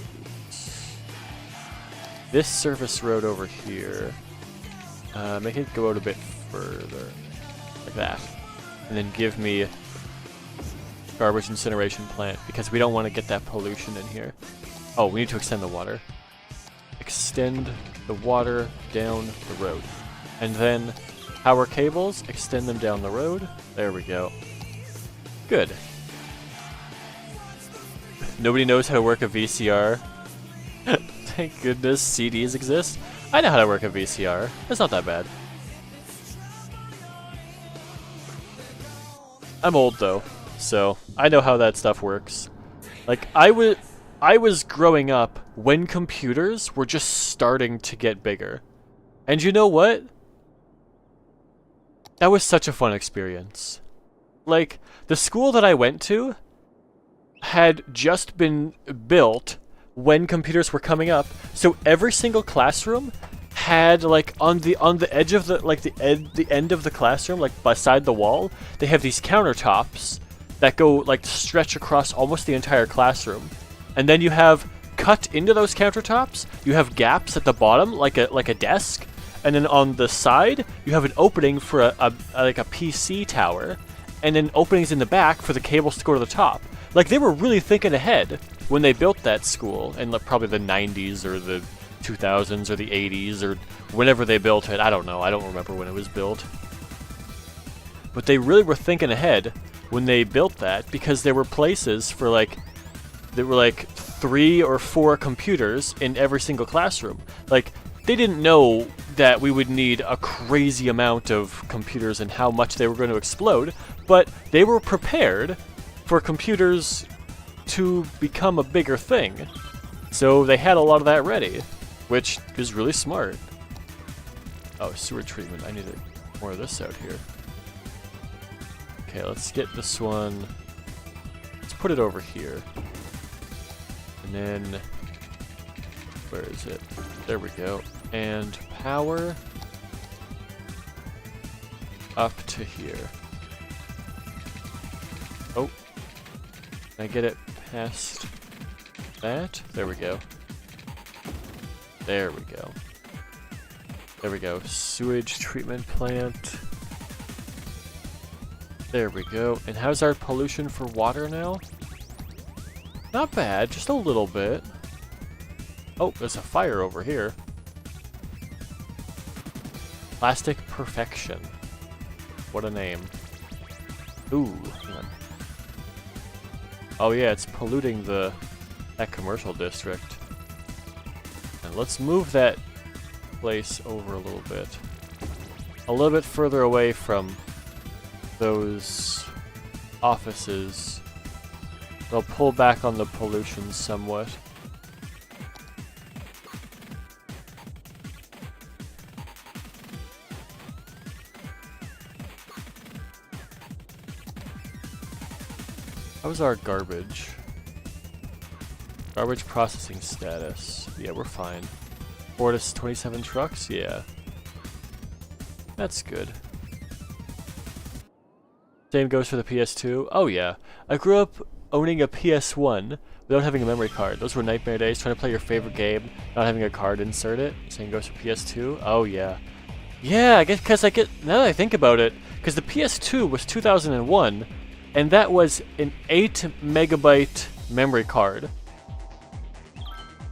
This surface road over here. Make it go out a bit further. Like that. And then give me garbage incineration plant, because we don't want to get that pollution in here. Oh, we need to extend the water. Extend the water down the road. And then power cables, extend them down the road. There we go. Good. Nobody knows how to work a VCR. Thank goodness CDs exist. I know how to work a VCR. It's not that bad. I'm old though, so I know how that stuff works. Like, I was growing up when computers were just starting to get bigger. And you know what? That was such a fun experience. Like, the school that I went to had just been built when computers were coming up, so every single classroom had, like, on the edge of the, like, the end of the classroom, like beside the wall, they have these countertops that go, like, stretch across almost the entire classroom. And then you have, cut into those countertops, you have gaps at the bottom, like a desk, and then on the side, you have an opening for a PC tower, and then openings in the back for the cables to go to the top. Like, they were really thinking ahead when they built that school in, like, probably the 90s or the 2000s or the 80s or whenever they built it. I don't know. I don't remember when it was built. But they really were thinking ahead when they built that, because there were places for, like, there were, like, 3 or 4 computers in every single classroom. Like, they didn't know that we would need a crazy amount of computers and how much they were going to explode, but they were prepared for computers to become a bigger thing. So they had a lot of that ready, which is really smart. Oh, sewer treatment. I need more of this out here. Okay, let's get this one. Let's put it over here. And then, where is it? There we go. And power up to here. Oh, can I get it past that? There we go. There we go. There we go. Sewage treatment plant. There we go. And how's our pollution for water now? Not bad, just a little bit. Oh, there's a fire over here. Plastic Perfection. What a name. Ooh, hang on. Oh yeah, it's polluting that commercial district. And let's move that place over a little bit. a little bit further away from those offices. They'll pull back on the pollution somewhat. How's our garbage? Garbage processing status. Yeah, we're fine. 4 to 27 trucks? Yeah. That's good. Same goes for the PS2. Oh yeah. I grew up owning a PS1 without having a memory card. Those were nightmare days, trying to play your favorite game, not having a card insert it. Same goes for PS2. Oh yeah. Yeah, I guess because now that I think about it, because the PS2 was 2001, and that was an 8 megabyte memory card.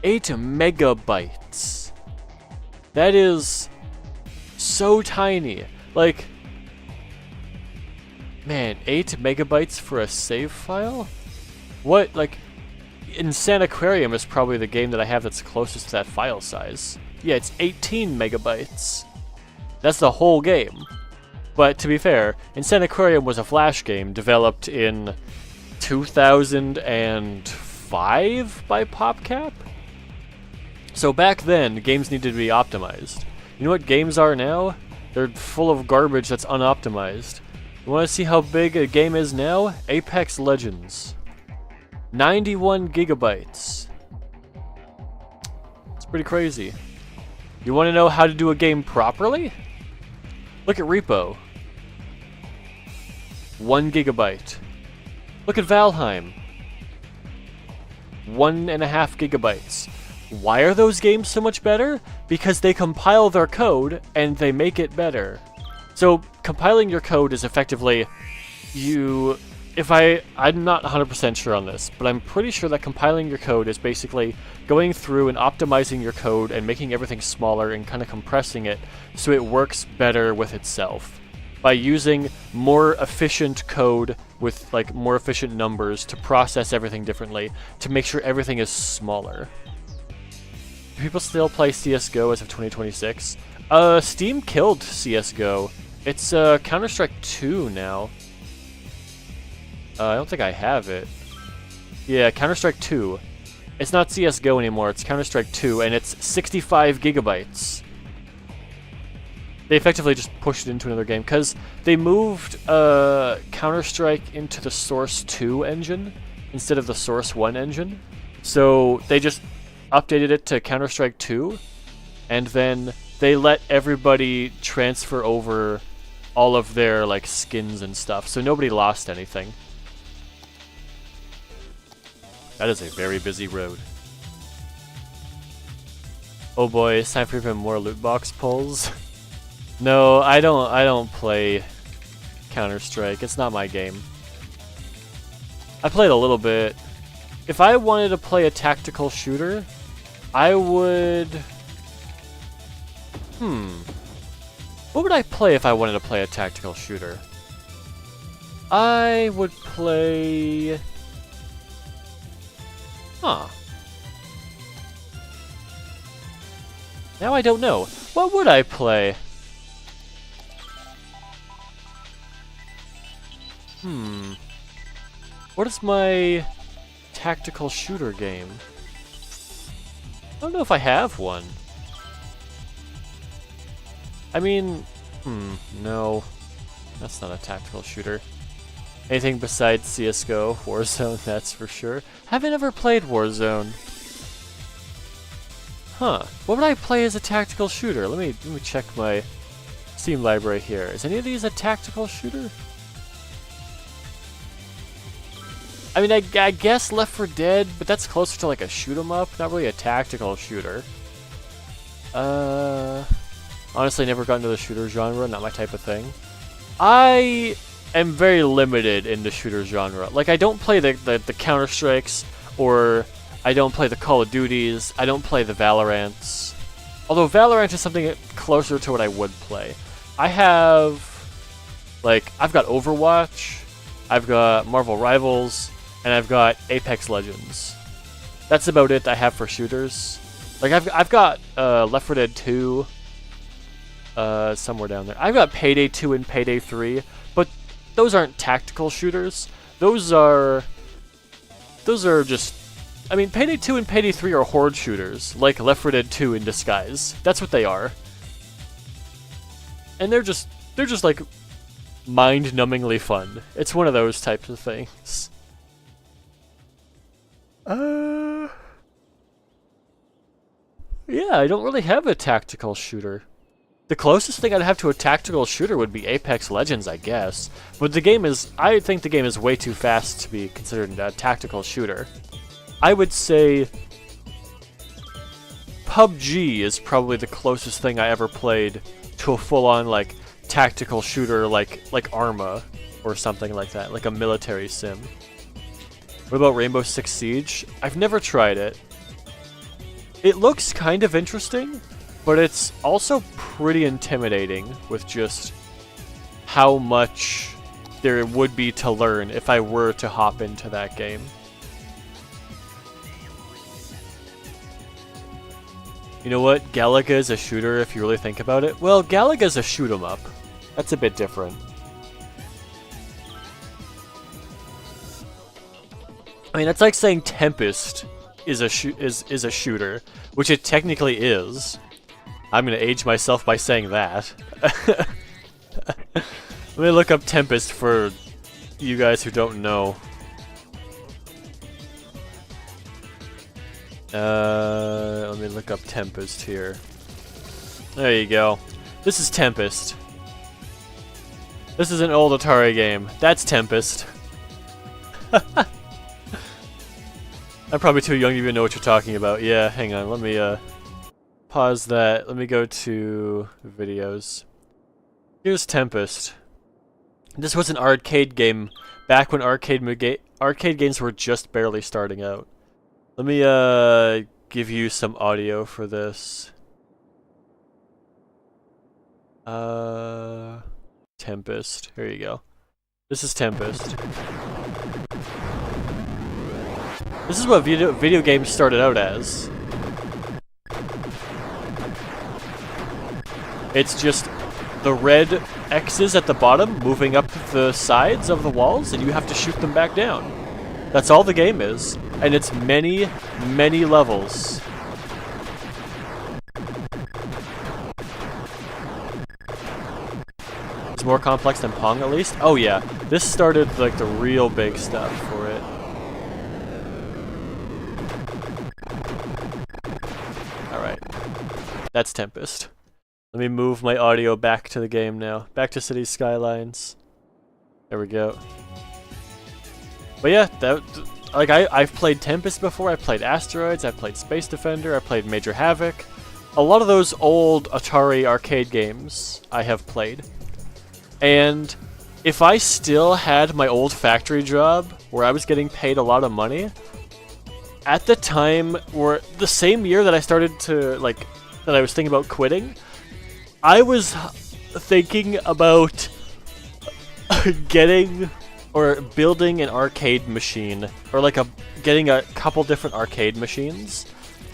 8 megabytes. That is so tiny. Like, man, 8 megabytes for a save file? What, like, Aquarium is probably the game that I have that's closest to that file size. Yeah, it's 18 megabytes. That's the whole game. But to be fair, Aquarium was a Flash game developed in 2005 by PopCap? So back then, games needed to be optimized. You know what games are now? They're full of garbage that's unoptimized. You want to see how big a game is now? Apex Legends. 91 gigabytes. It's pretty crazy. You want to know how to do a game properly? Look at Repo. 1 gigabyte. Look at Valheim. 1.5 gigabytes. Why are those games so much better? Because they compile their code and they make it better. So compiling your code is effectively I'm not 100% sure on this, but I'm pretty sure that compiling your code is basically going through and optimizing your code and making everything smaller and kind of compressing it so it works better with itself by using more efficient code with like more efficient numbers to process everything differently to make sure everything is smaller. Do people still play CSGO as of 2026? Steam killed CSGO. It's Counter-Strike 2 now. I don't think I have it. Yeah, Counter-Strike 2. It's not CSGO anymore, it's Counter-Strike 2, and it's 65 gigabytes. They effectively just pushed it into another game, because they moved Counter-Strike into the Source 2 engine instead of the Source 1 engine. So they just updated it to Counter-Strike 2, and then they let everybody transfer over all of their like skins and stuff, so nobody lost anything. That is a very busy road. Oh boy, it's time for even more loot box pulls. No, I don't play Counter-Strike. It's not my game. I played a little bit. If I wanted to play a tactical shooter, I would... What would I play if I wanted to play a tactical shooter? I would play... Now I don't know. What would I play? What is my tactical shooter game? I don't know if I have one. I mean, no. That's not a tactical shooter. Anything besides CSGO, Warzone, that's for sure. Haven't ever played Warzone. Huh. What would I play as a tactical shooter? Let me check my Steam library here. Is any of these a tactical shooter? I mean, I guess Left 4 Dead, but that's closer to like a shoot 'em up, not really a tactical shooter. Honestly, never got into the shooter genre, not my type of thing. I am very limited in the shooter genre. Like, I don't play the Counter-Strikes, or I don't play the Call of Duties, I don't play the Valorants. Although Valorant is something closer to what I would play. I have, like, I've got Overwatch, I've got Marvel Rivals, and I've got Apex Legends. That's about it I have for shooters. Like, I've got Left 4 Dead 2, somewhere down there. I've got Payday 2 and Payday 3, but those aren't tactical shooters. Those are just... I mean, Payday 2 and Payday 3 are horde shooters, like Left 4 Dead 2 in disguise. That's what they are. And they're just like mind-numbingly fun. It's one of those types of things. Yeah, I don't really have a tactical shooter. The closest thing I'd have to a tactical shooter would be Apex Legends, I guess. But the game is... I think the game is way too fast to be considered a tactical shooter. I would say... PUBG is probably the closest thing I ever played to a full-on, like, tactical shooter like Arma or something like that, like a military sim. What about Rainbow Six Siege? I've never tried it. It looks kind of interesting, but it's also pretty intimidating with just how much there would be to learn if I were to hop into that game. You know what? Galaga is a shooter if you really think about it. Well, Galaga's a shoot 'em up. That's a bit different. I mean, that's like saying Tempest is a shooter, which it technically is. I'm gonna age myself by saying that. Let me look up Tempest for you guys who don't know. Let me look up Tempest here. There you go. This is Tempest. This is an old Atari game. That's Tempest. I'm probably too young to even know what you're talking about. Yeah, hang on. Let me pause that. Let me go to videos. Here's Tempest. This was an arcade game back when arcade games were just barely starting out. Let me give you some audio for this. Tempest. Here you go. This is Tempest. This is what video games started out as. It's just the red X's at the bottom moving up the sides of the walls, and you have to shoot them back down. That's all the game is, and it's many, many levels. It's more complex than Pong, at least? Oh yeah, this started like the real big stuff for it. Alright. That's Tempest. Let me move my audio back to the game now. Back to Cities Skylines. There we go. But yeah, I've played Tempest before, I've played Asteroids, I've played Space Defender, I've played Major Havoc. A lot of those old Atari arcade games I have played. And if I still had my old factory job, where I was getting paid a lot of money, at the time, or the same year that I started to, that I was thinking about quitting, I was thinking about getting or building an arcade machine, or getting a couple different arcade machines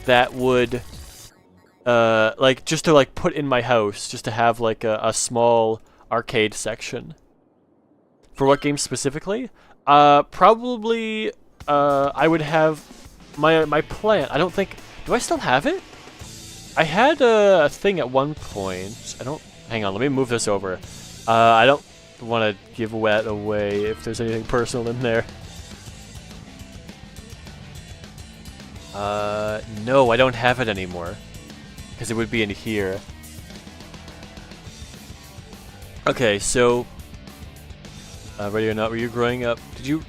that would just to put in my house, just to have a small arcade section. For what game specifically? Probably I would have my plan. I don't think, do I still have it? I had a thing at one point. Hang on, let me move this over. I don't want to give that away if there's anything personal in there. No, I don't have it anymore. Because it would be in here. Okay, so... ready or not, were you growing up... Did you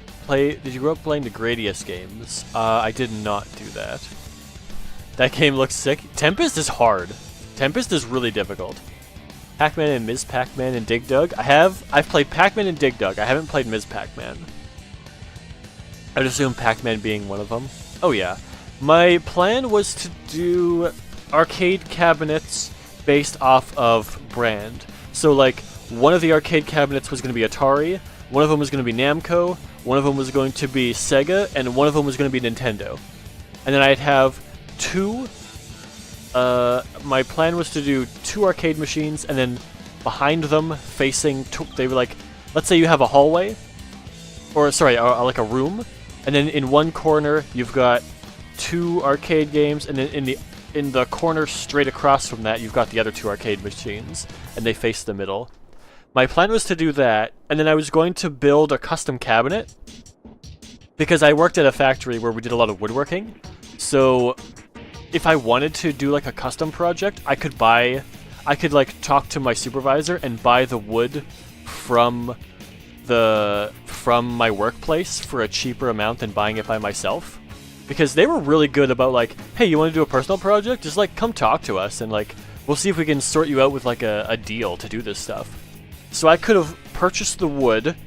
grow up playing the Gradius games? I did not do that. That game looks sick. Tempest is hard. Tempest is really difficult. Pac-Man and Ms. Pac-Man and Dig Dug. I've played Pac-Man and Dig Dug. I haven't played Ms. Pac-Man. I would assume Pac-Man being one of them. Oh yeah. My plan was to do arcade cabinets based off of brand. So one of the arcade cabinets was going to be Atari, one of them was going to be Namco, one of them was going to be Sega, and one of them was going to be Nintendo. And then I'd have two my plan was to do 2 arcade machines, and then behind them, facing, they were like, let's say you have a hallway, or sorry, like a room, and then in one corner you've got 2 arcade games, and then in the corner straight across from that you've got the other 2 arcade machines, and they face the middle. My plan was to do that, and then I was going to build a custom cabinet, because I worked at a factory where we did a lot of woodworking, so if I wanted to do like a custom project, I could like talk to my supervisor and buy the wood from my workplace for a cheaper amount than buying it by myself. Because they were really good about like, hey, you want to do a personal project? Just like come talk to us and like we'll see if we can sort you out with like a deal to do this stuff. So I could have purchased the wood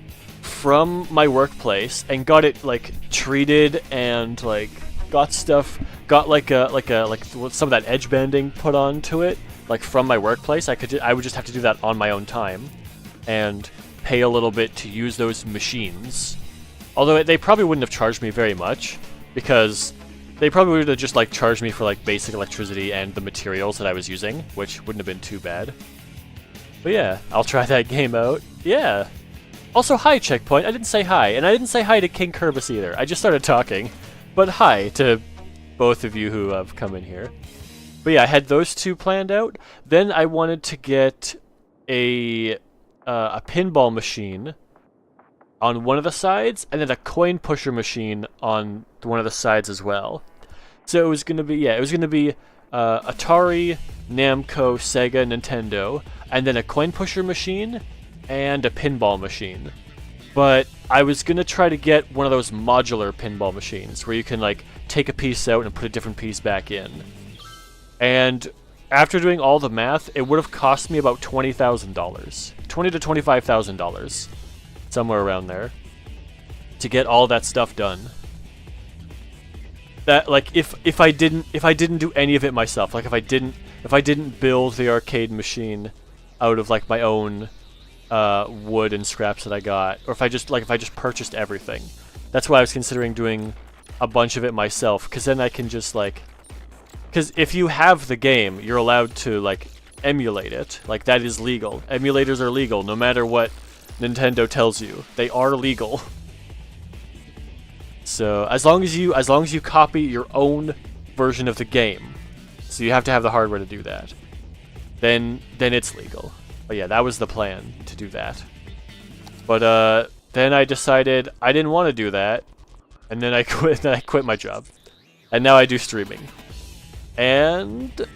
from my workplace and got it like treated and like got like some of that edge banding put onto it like from my workplace. I would just have to do that on my own time and pay a little bit to use those machines. Although they probably wouldn't have charged me very much, because they probably would have just like charged me for like basic electricity and the materials that I was using, which wouldn't have been too bad. But yeah, I'll try that game out. Yeah. Also, hi, Checkpoint. I didn't say hi, and I didn't say hi to King Kerbis either. I just started talking. But hi to both of you who have come in here. But yeah, I had those 2 planned out. Then I wanted to get a pinball machine on one of the sides, and then a coin pusher machine on one of the sides as well. So it was gonna be Atari, Namco, Sega, Nintendo, and then a coin pusher machine and a pinball machine. But I was gonna try to get one of those modular pinball machines where you can like take a piece out and put a different piece back in. And after doing all the math, it would have cost me about $20,000, $20,000 to $25,000, somewhere around there, to get all that stuff done. That like if I didn't do any of it myself, like if I didn't build the arcade machine out of like my own wood and scraps that I got, or if I just purchased everything. That's why I was considering doing a bunch of it myself, because then I can just like, because if you have the game, you're allowed to like emulate it. Like that is legal. Emulators are legal no matter what Nintendo tells you. They are legal. So as long as you copy your own version of the game, so you have to have the hardware to do that, then it's legal. But yeah, that was the plan, to do that. But then I decided I didn't want to do that, and then I quit. Then I quit my job, and now I do streaming. And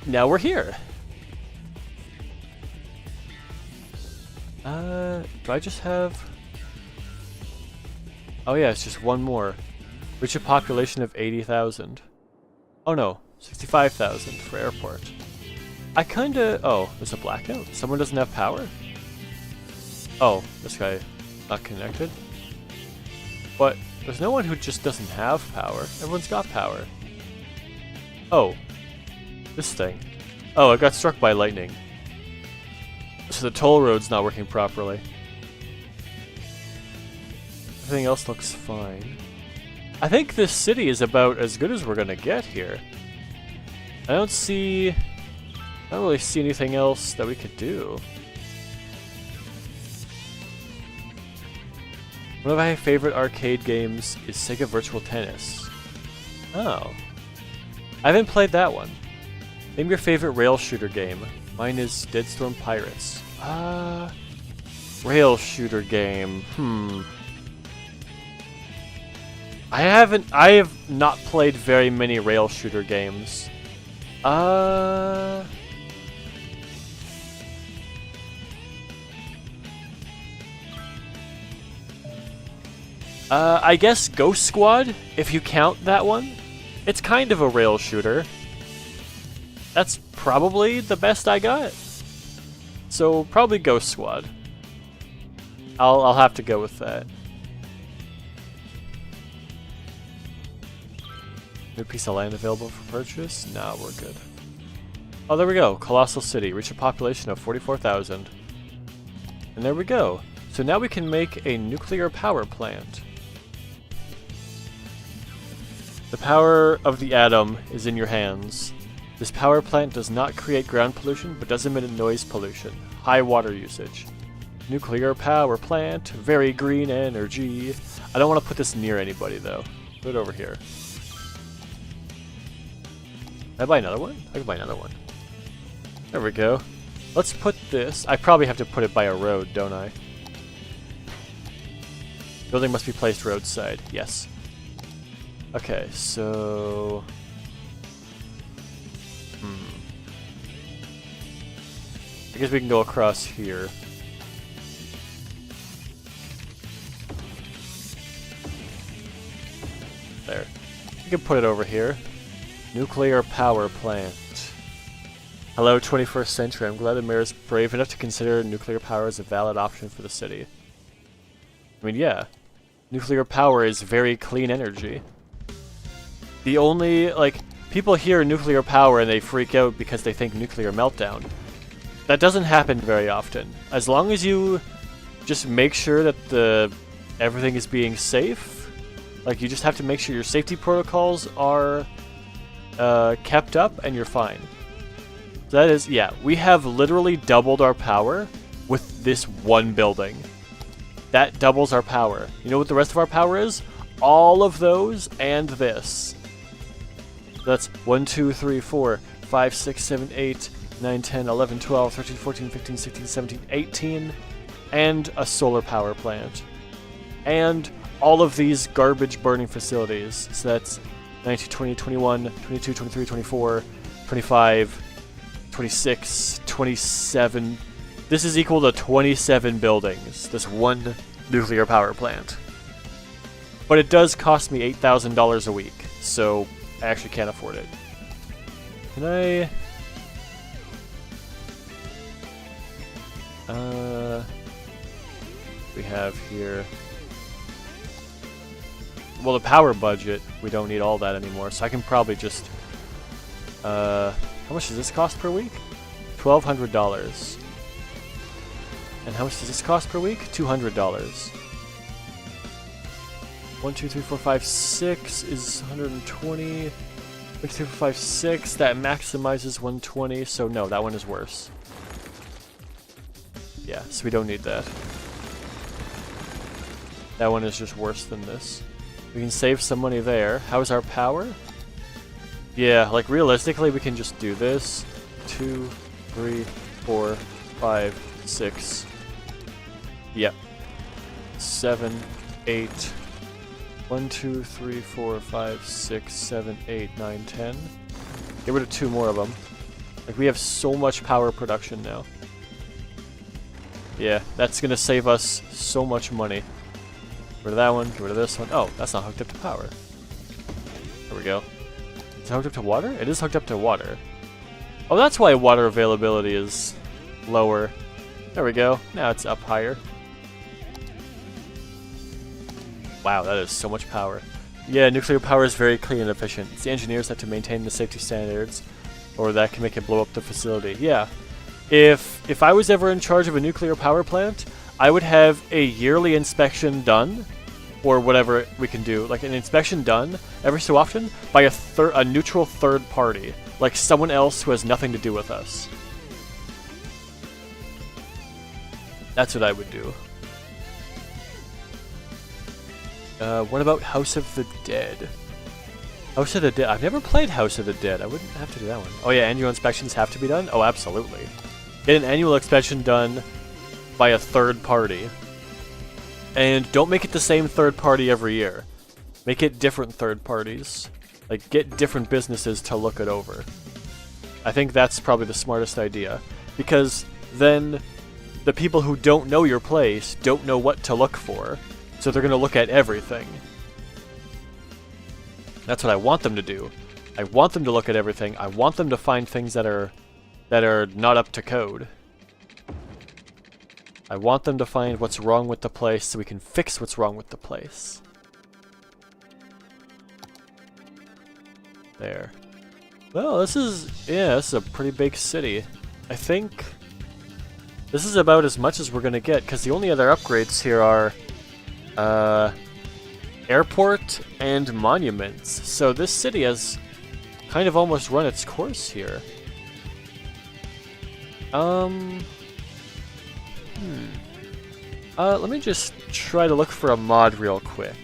now we're here. Do I just have... Oh yeah, it's just one more. Reach a population of 80,000. Oh no, 65,000 for airport. I kinda... Oh, there's a blackout. Someone doesn't have power? Oh, this guy not connected? But there's no one who just doesn't have power. Everyone's got power. Oh, this thing. Oh, it got struck by lightning. So the toll road's not working properly. Everything else looks fine. I think this city is about as good as we're gonna get here. I don't really see anything else that we could do. One of my favorite arcade games is Sega Virtual Tennis. Oh. I haven't played that one. Name your favorite rail shooter game. Mine is Dead Storm Pirates. Rail shooter game. I have not played very many rail shooter games. I guess Ghost Squad, if you count that one. It's kind of a rail shooter. That's probably the best I got. So probably Ghost Squad. I'll have to go with that. New piece of land available for purchase? Nah, we're good. Oh, there we go. Colossal City. Reach a population of 44,000. And there we go. So now we can make a nuclear power plant. The power of the atom is in your hands. This power plant does not create ground pollution, but does emit noise pollution. High water usage. Nuclear power plant, very green energy. I don't want to put this near anybody though. Put it over here. Can I buy another one? I can buy another one. There we go. Let's put this... I probably have to put it by a road, don't I? Building must be placed roadside. Yes. Okay, so... I guess we can go across here. There. We can put it over here. Nuclear power plant. Hello, 21st century. I'm glad the mayor is brave enough to consider nuclear power as a valid option for the city. I mean, yeah. Nuclear power is very clean energy. The only, like, people hear nuclear power and they freak out because they think nuclear meltdown. That doesn't happen very often. As long as you just make sure that everything is being safe, like, you just have to make sure your safety protocols are kept up and you're fine. So that is, yeah, we have literally doubled our power with this one building. That doubles our power. You know what the rest of our power is? All of those and this. That's 1, 2, 3, 4, 5, 6, 7, 8, 9, 10, 11, 12, 13, 14, 15, 16, 17, 18, and a solar power plant. And all of these garbage burning facilities. So that's 19, 20, 21, 22, 23, 24, 25, 26, 27. This is equal to 27 buildings, this one nuclear power plant. But it does cost me $8,000 a week, so I actually can't afford it. Can I... we have here... Well, the power budget, we don't need all that anymore, so I can probably just... how much does this cost per week? $1,200. And how much does this cost per week? $200. 1, 2, 3, 4, 5, 6 is 120. 1, 2, 3, 4, 5, 6. That maximizes 120, so no, that one is worse. Yeah, so we don't need that. That one is just worse than this. We can save some money there. How's our power? Yeah, like realistically, we can just do this. 2, 3, 4, 5, 6. Yep. 7, 8. 1, 2, 3, 4, 5, 6, 7, 8, 9, 10. Get rid of 2 more of them. Like, we have so much power production now. Yeah, that's gonna save us so much money. Get rid of that one, get rid of this one. Oh, that's not hooked up to power. There we go. Is it hooked up to water? It is hooked up to water. Oh, that's why water availability is lower. There we go. Now it's up higher. Wow, that is so much power. Yeah, nuclear power is very clean and efficient. It's the engineers that have to maintain the safety standards, or that can make it blow up the facility. Yeah. If I was ever in charge of a nuclear power plant, I would have a yearly inspection done, or whatever we can do, like an inspection done every so often by a neutral third party, like someone else who has nothing to do with us. That's what I would do. What about House of the Dead? House of the Dead. I've never played House of the Dead. I wouldn't have to do that one. Oh yeah, annual inspections have to be done? Oh, absolutely. Get an annual inspection done by a third party. And don't make it the same third party every year. Make it different third parties. Like, get different businesses to look it over. I think that's probably the smartest idea. Because then the people who don't know your place don't know what to look for. So they're going to look at everything. That's what I want them to do. I want them to look at everything. I want them to find things that are not up to code. I want them to find what's wrong with the place so we can fix what's wrong with the place. There. Well, this is a pretty big city. I think this is about as much as we're gonna get, because the only other upgrades here are airport and monuments. So this city has kind of almost run its course here. Let me just try to look for a mod real quick.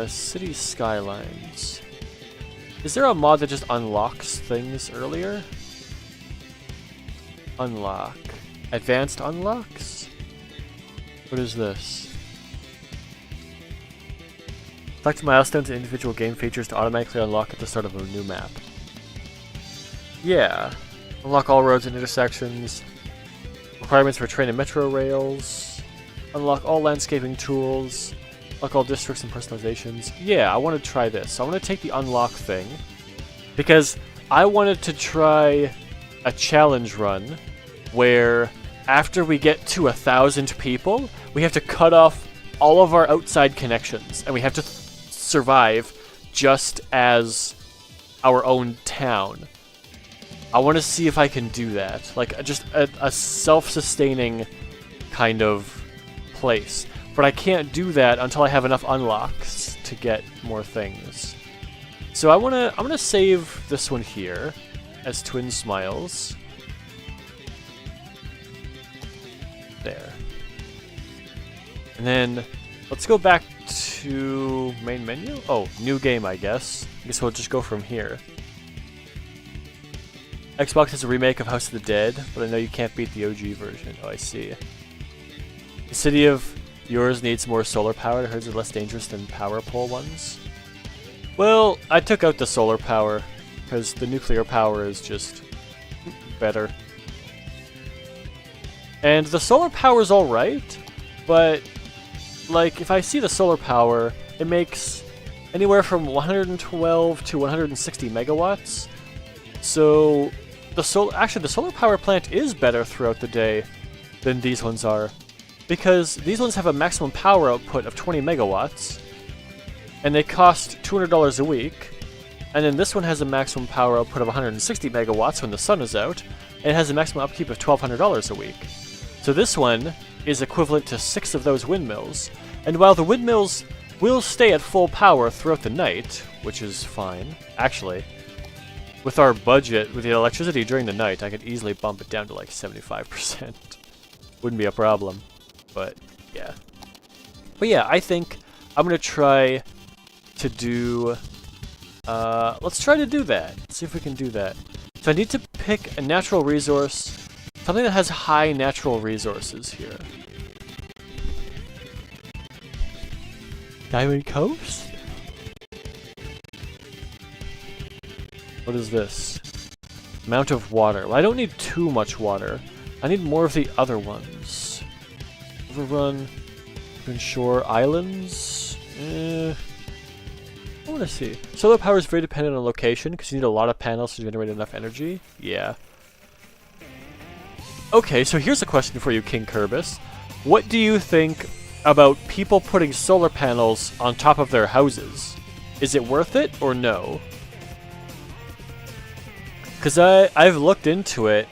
City Skylines. Is there a mod that just unlocks things earlier? Unlock. Advanced unlocks? What is this? Select milestones and individual game features to automatically unlock at the start of a new map. Yeah. Unlock all roads and intersections. Requirements for train and metro rails. Unlock all landscaping tools. Unlock all districts and personalizations. Yeah, I want to try this. I want to take the unlock thing. Because I wanted to try a challenge run where after we get to 1,000 people, we have to cut off all of our outside connections. And we have to survive just as our own town. I want to see if I can do that. Like, just a self-sustaining kind of place. But I can't do that until I have enough unlocks to get more things. So I'm gonna save this one here as Twin Smiles. There. And then let's go back to main menu. Oh, new game, I guess. I guess we'll just go from here. Xbox has a remake of House of the Dead, but I know you can't beat the OG version. Oh, I see. The city of yours needs more solar power. Hers are less dangerous than power pole ones. Well, I took out the solar power, because the nuclear power is just better. And the solar power is alright, but like, if I see the solar power, it makes anywhere from 112 to 160 megawatts. So the solar power plant is better throughout the day than these ones are, because these ones have a maximum power output of 20 megawatts, and they cost $200 a week. And then this one has a maximum power output of 160 megawatts when the sun is out, and it has a maximum upkeep of $1,200 a week. So this one is equivalent to 6 of those windmills, and while the windmills will stay at full power throughout the night, which is fine, actually, with our budget, with the electricity during the night, I could easily bump it down to like 75%. Wouldn't be a problem, but yeah. But yeah, I think I'm gonna try to do, let's try to do that. See if we can do that. So I need to pick a natural resource, something that has high natural resources here. Diamond Coast? What is this? Amount of water. Well, I don't need too much water. I need more of the other ones. Overrun, Open Shore Islands? I want to see. Solar power is very dependent on location, because you need a lot of panels to generate enough energy. Yeah. Okay, so here's a question for you, King Kerbis. What do you think about people putting solar panels on top of their houses? Is it worth it or no? Because I've looked into it,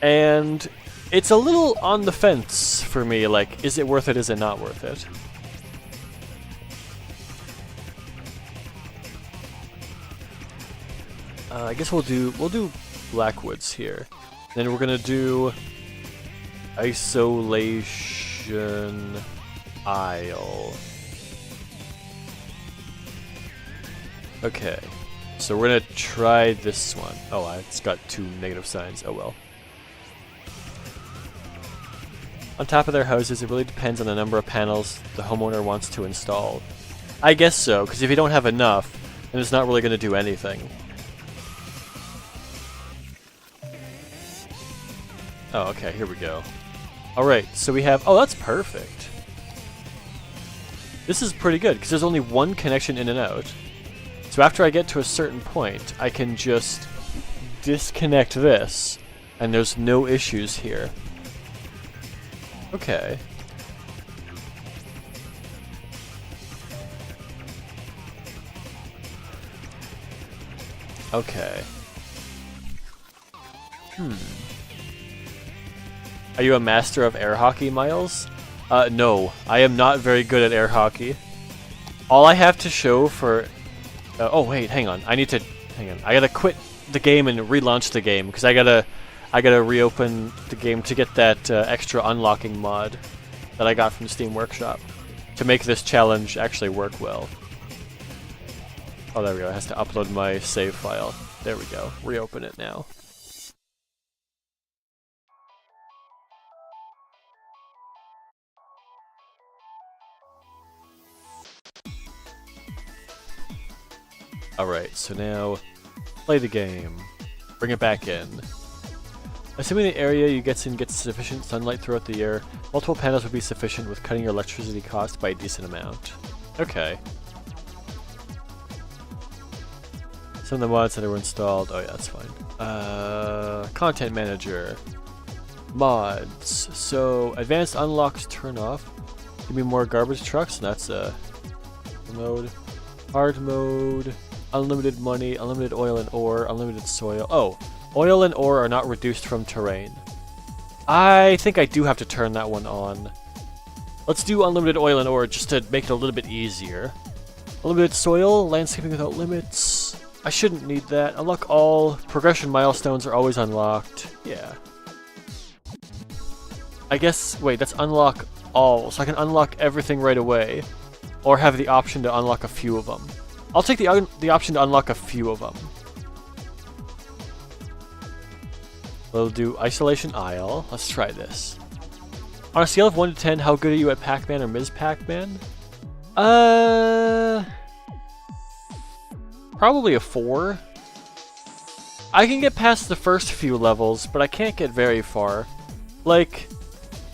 and it's a little on the fence for me. Like, is it worth it? Is it not worth it? I guess we'll do Blackwoods here. Then we're gonna do Isolation Isle. Okay, so we're gonna try this one. Oh, it's got 2 negative signs. Oh well. On top of their houses, it really depends on the number of panels the homeowner wants to install. I guess so, because if you don't have enough, then it's not really gonna do anything. Oh, okay, here we go. Alright, so we have... Oh, that's perfect. This is pretty good, because there's only one connection in and out. So after I get to a certain point, I can just disconnect this, and there's no issues here. Okay. Okay. Are you a master of air hockey, Miles? No, I am not very good at air hockey. All I have to show for... oh, wait, hang on. Hang on. I gotta quit the game and relaunch the game, because I gotta reopen the game to get that extra unlocking mod that I got from Steam Workshop to make this challenge actually work well. Oh, there we go. It has to upload my save file. There we go. Reopen it now. Alright, so now play the game. Bring it back in. Assuming the area you get in gets sufficient sunlight throughout the year, multiple panels would be sufficient with cutting your electricity cost by a decent amount. Okay. Some of the mods that were installed, oh yeah, that's fine. Content manager. Mods. So, advanced unlocks turn off. Give me more garbage trucks, and that's mode. Hard mode. Unlimited money, unlimited oil and ore, unlimited soil. Oh, oil and ore are not reduced from terrain. I think I do have to turn that one on. Let's do unlimited oil and ore just to make it a little bit easier. Unlimited soil, landscaping without limits. I shouldn't need that. Unlock all. Progression milestones are always unlocked. Yeah. I guess, wait, that's unlock all. So I can unlock everything right away. Or have the option to unlock a few of them. I'll take the option to unlock a few of them. We'll do Isolation Isle. Let's try this. On a scale of 1 to 10, how good are you at Pac-Man or Ms. Pac-Man? Probably a 4. I can get past the first few levels, but I can't get very far. Like,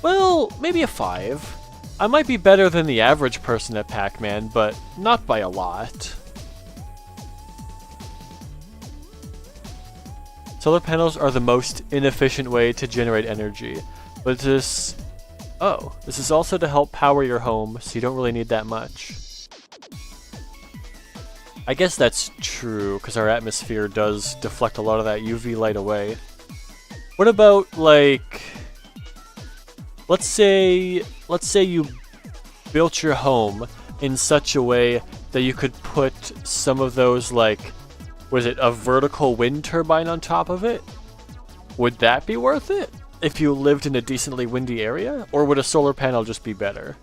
well, maybe a 5. I might be better than the average person at Pac-Man, but not by a lot. Solar panels are the most inefficient way to generate energy, but this is also to help power your home, so you don't really need that much. I guess that's true, because our atmosphere does deflect a lot of that UV light away. What about, like, let's say you built your home in such a way that you could put some of those, like, was it a vertical wind turbine on top of it? Would that be worth it if you lived in a decently windy area? Or would a solar panel just be better?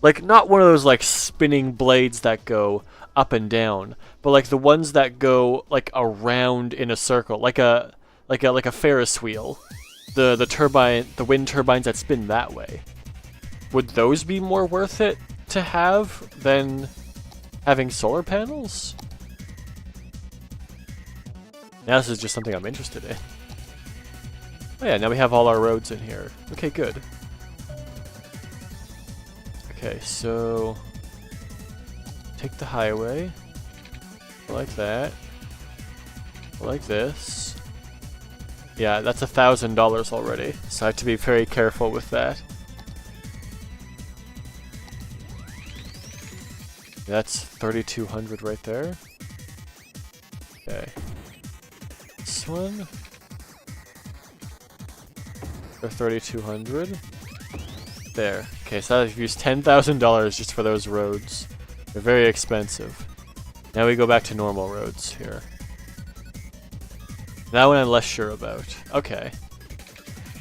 Like, not one of those, like, spinning blades that go up and down, but like the ones that go, like, around in a circle, like a Ferris wheel. The wind turbines that spin that way. Would those be more worth it to have than having solar panels? Now this is just something I'm interested in. Oh yeah, now we have all our roads in here. Okay, good. Okay, so take the highway. Like that. Like this. Yeah, that's $1,000 already, so I have to be very careful with that. That's 3,200 right there. Okay. This one. For 3,200. There. Okay, so I've used $10,000 just for those roads. They're very expensive. Now we go back to normal roads here. That one I'm less sure about. Okay.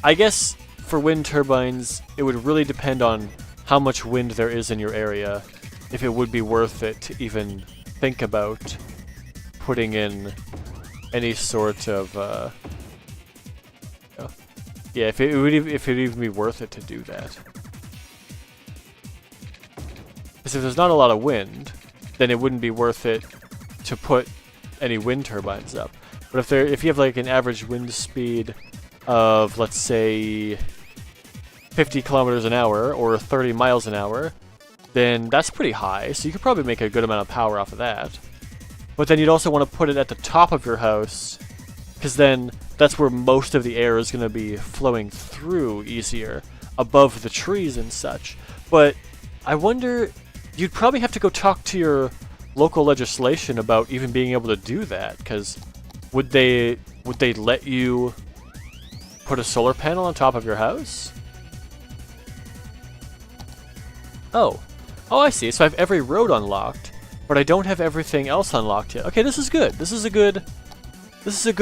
I guess for wind turbines, it would really depend on how much wind there is in your area, if it would be worth it to even think about putting in any sort of, yeah, if it would even be worth it to do that. Because if there's not a lot of wind, then it wouldn't be worth it to put any wind turbines up. But if you have like an average wind speed of, let's say, 50 kilometers an hour or 30 miles an hour, then that's pretty high, so you could probably make a good amount of power off of that. But then you'd also want to put it at the top of your house, because then that's where most of the air is going to be flowing through easier, above the trees and such. But I wonder, you'd probably have to go talk to your local legislation about even being able to do that, because would they let you put a solar panel on top of your house? Oh, Oh, I see. So I have every road unlocked, but I don't have everything else unlocked yet. Okay, this is good. This is a good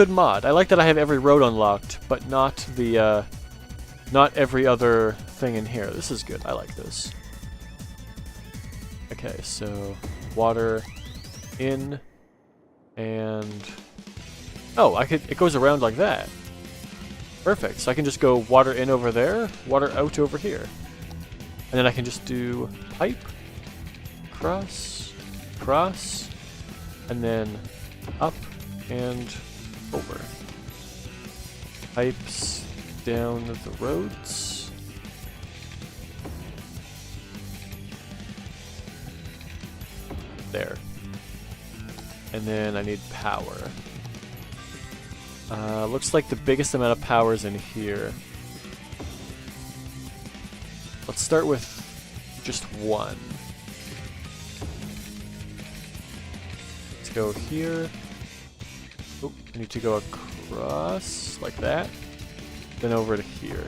mod. I like that I have every road unlocked, but not the not every other thing in here. This is good. I like this. Okay, so water in and oh, it goes around like that. Perfect. So I can just go water in over there, water out over here. And then I can just do pipe, cross, cross, and then up and over. Pipes down the roads. There. And then I need power. Looks like the biggest amount of power is in here. Let's start with just one. Let's go here. Oh, I need to go across like that. Then over to here.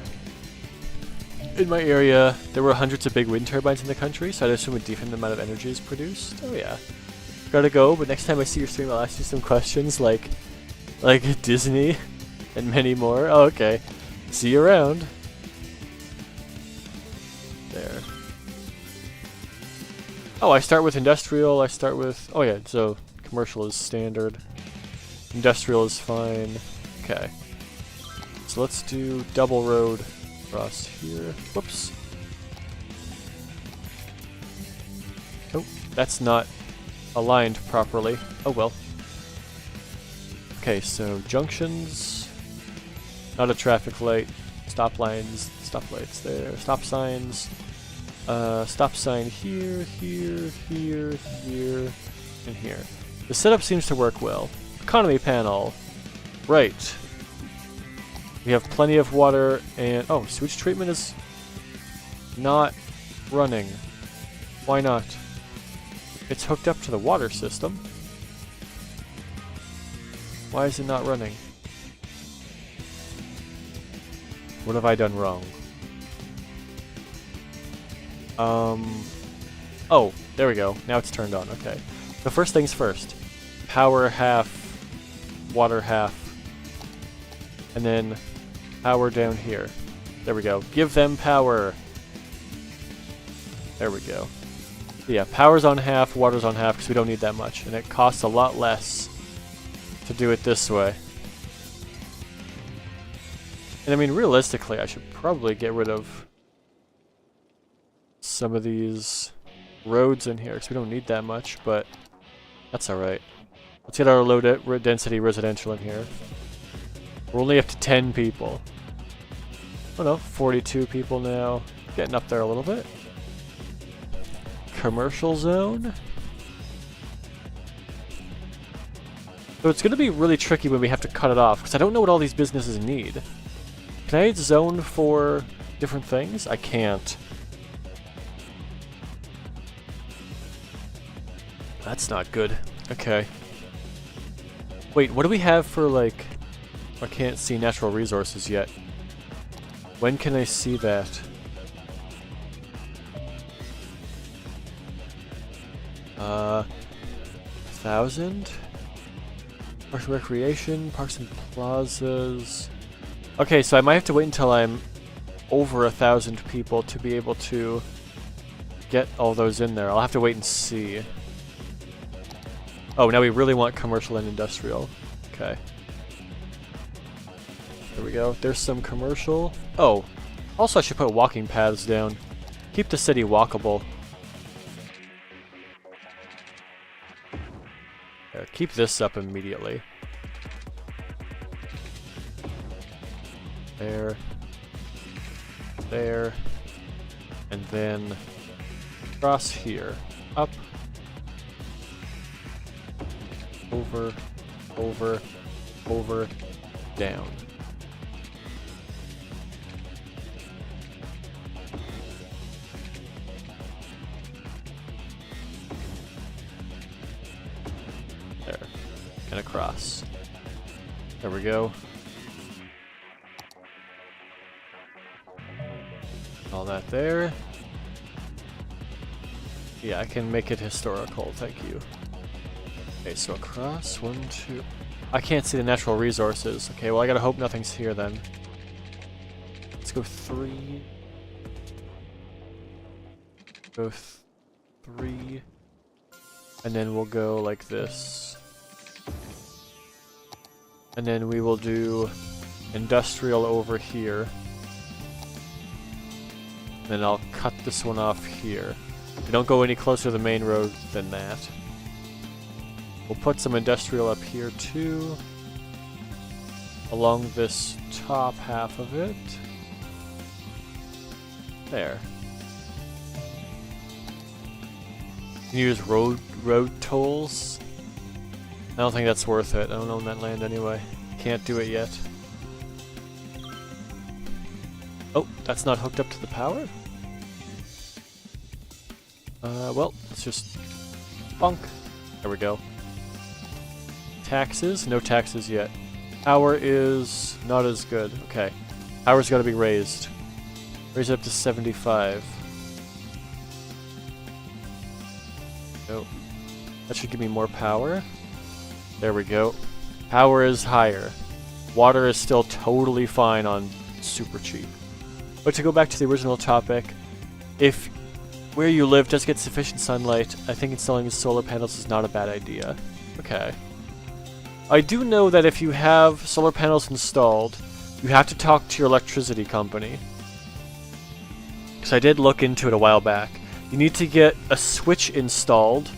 In my area, there were hundreds of big wind turbines in the country, so I'd assume a decent amount of energy is produced. Oh yeah. Gotta go, but next time I see your stream, I'll ask you some questions like Disney and many more. Oh, okay. See you around. There. Oh, I start with industrial, I start with... Oh yeah, so commercial is standard. Industrial is fine. Okay. So let's do double road across here. Whoops. Oh, that's not aligned properly. Oh well. Okay, so junctions, not a traffic light, stop lines, stop lights there, stop signs, stop sign here, here, here, here, and here. The setup seems to work well. Economy panel, right. We have plenty of water and, oh, sewage treatment is not running. Why not? It's hooked up to the water system. Why is it not running? What have I done wrong? Oh, there we go. Now it's turned on. Okay. So first things first. Power half, water half, and then power down here. There we go. Give them power. There we go. Yeah, power's on half, water's on half, because we don't need that much, and it costs a lot less to do it this way. And I mean, realistically, I should probably get rid of some of these roads in here, because we don't need that much, but that's alright. Let's get our low density residential in here. We're only up to 10 people. Oh no, 42 people now. Getting up there a little bit. Commercial zone. So it's going to be really tricky when we have to cut it off, because I don't know what all these businesses need. Can I zone for different things? I can't. That's not good. Okay. Wait, what do we have for, like... I can't see natural resources yet. When can I see that? $1,000? Parks and Recreation, Parks and Plazas... Okay, so I might have to wait until I'm over 1,000 people to be able to get all those in there. I'll have to wait and see. Oh, now we really want commercial and industrial. Okay. There we go. There's some commercial. Oh, also I should put walking paths down. Keep the city walkable. There, keep this up immediately. There. There. And then cross here. Up. Over. Over. Over. Down. There. And across. There we go. All that there. Yeah, I can make it historical, thank you. Okay, so across, 1, 2... I can't see the natural resources. Okay, well I gotta hope nothing's here then. Let's go 3. Go 3. And then we'll go like this. And then we will do industrial over here. And then I'll cut this one off here. We don't go any closer to the main road than that. We'll put some industrial up here too. Along this top half of it. There. You can use road tolls. I don't think that's worth it. I don't own that land anyway. Can't do it yet. Oh, that's not hooked up to the power? Well, let's just bonk. There we go. Taxes? No taxes yet. Power is not as good. Okay. Power's gotta be raised. Raise it up to 75. Nope. That should give me more power. There we go. Power is higher. Water is still totally fine on super cheap. But to go back to the original topic, if where you live does get sufficient sunlight, I think installing solar panels is not a bad idea. Okay. I do know that if you have solar panels installed, you have to talk to your electricity company. Because I did look into it a while back. You need to get a switch installed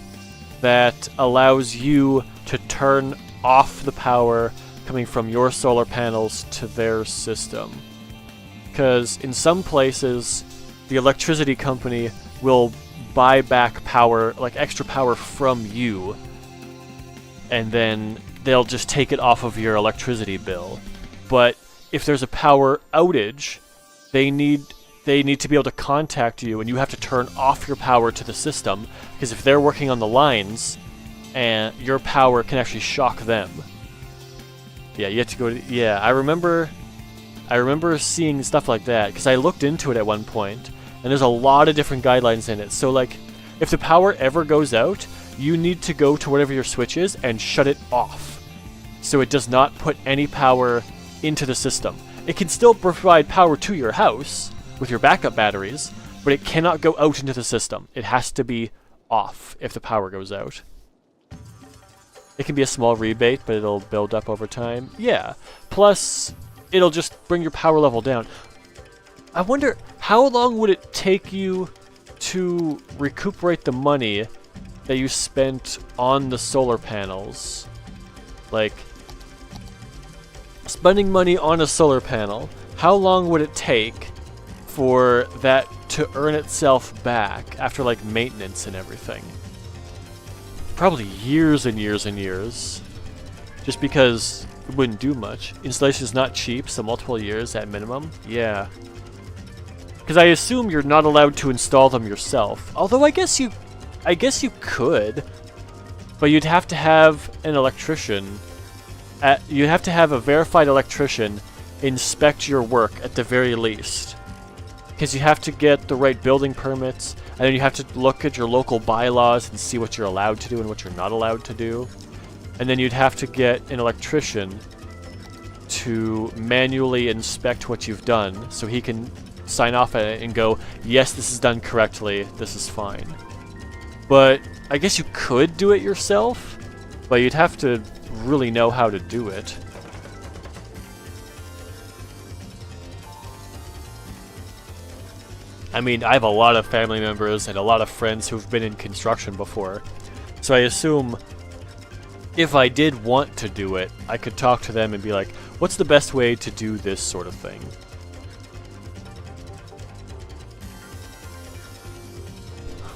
that allows you to turn off the power coming from your solar panels to their system. Because in some places, the electricity company will buy back power, like extra power from you, and then they'll just take it off of your electricity bill. But if there's a power outage, they need to be able to contact you, and you have to turn off your power to the system, because if they're working on the lines, and your power can actually shock them. Yeah, you have to go to... Yeah, I remember seeing stuff like that, because I looked into it at one point, and there's a lot of different guidelines in it. So, like, if the power ever goes out, you need to go to whatever your switch is and shut it off, so it does not put any power into the system. It can still provide power to your house with your backup batteries, but it cannot go out into the system. It has to be off if the power goes out. It can be a small rebate, but it'll build up over time. Yeah. Plus, it'll just bring your power level down. I wonder, how long would it take you to recuperate the money that you spent on the solar panels? Like, spending money on a solar panel, how long would it take for that to earn itself back after, like, maintenance and everything? Probably years and years and years. Just because it wouldn't do much. Installation is not cheap, so multiple years at minimum. Yeah. Because I assume you're not allowed to install them yourself. Although I guess you could. But you'd have to have an electrician. You'd have to have a verified electrician inspect your work at the very least. Because you have to get the right building permits, and then you have to look at your local bylaws and see what you're allowed to do and what you're not allowed to do. And then you'd have to get an electrician to manually inspect what you've done, so he can sign off at it and go, yes, this is done correctly, this is fine. But I guess you could do it yourself, but you'd have to really know how to do it. I mean, I have a lot of family members and a lot of friends who've been in construction before, so I assume if I did want to do it, I could talk to them and be like, what's the best way to do this sort of thing?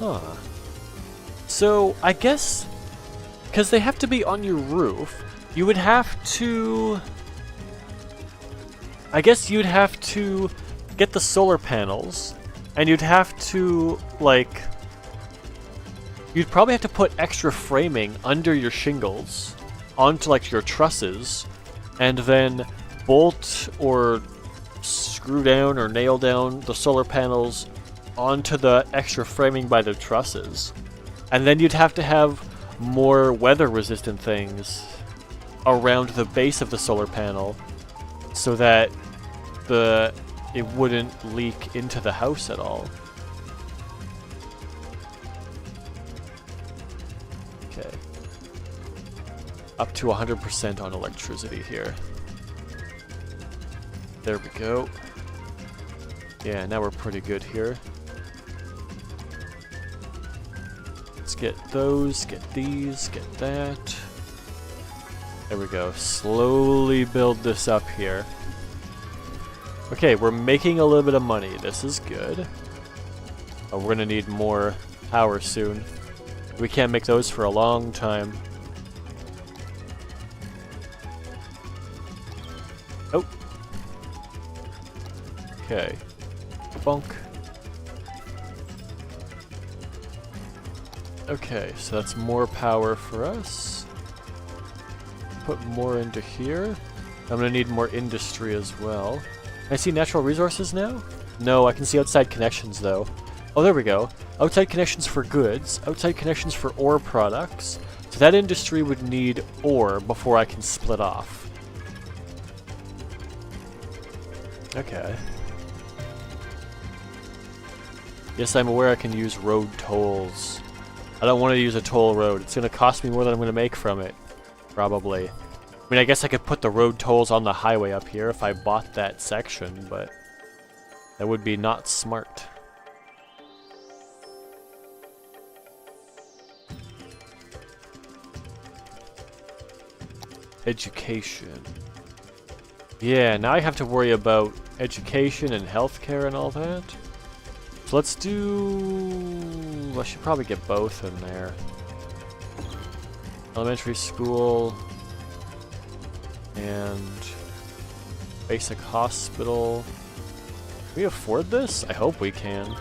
Huh. So, I guess, because they have to be on your roof, you would have to... I guess you'd have to get the solar panels, and you'd have to, like... You'd probably have to put extra framing under your shingles, onto, like, your trusses, and then bolt or screw down or nail down the solar panels onto the extra framing by the trusses. And then you'd have to have more weather-resistant things around the base of the solar panel so that it wouldn't leak into the house at all. Okay. Up to 100% on electricity here. There we go. Yeah, now we're pretty good here. Let's get those, get these, get that. There we go. Slowly build this up here. Okay, we're making a little bit of money. This is good. Oh, we're gonna need more power soon. We can't make those for a long time. Oh. Okay. Bonk. Okay, so that's more power for us. Put more into here. I'm gonna need more industry as well. Can I see natural resources now? No, I can see outside connections though. Oh, there we go. Outside connections for goods, outside connections for ore products. So that industry would need ore before I can split off. Okay. Yes, I'm aware I can use road tolls. I don't want to use a toll road. It's going to cost me more than I'm going to make from it. Probably. I mean, I guess I could put the road tolls on the highway up here if I bought that section, but that would be not smart. Education. Yeah, now I have to worry about education and healthcare and all that. So let's do... I should probably get both in there. Elementary school and basic hospital. Can we afford this? I hope we can.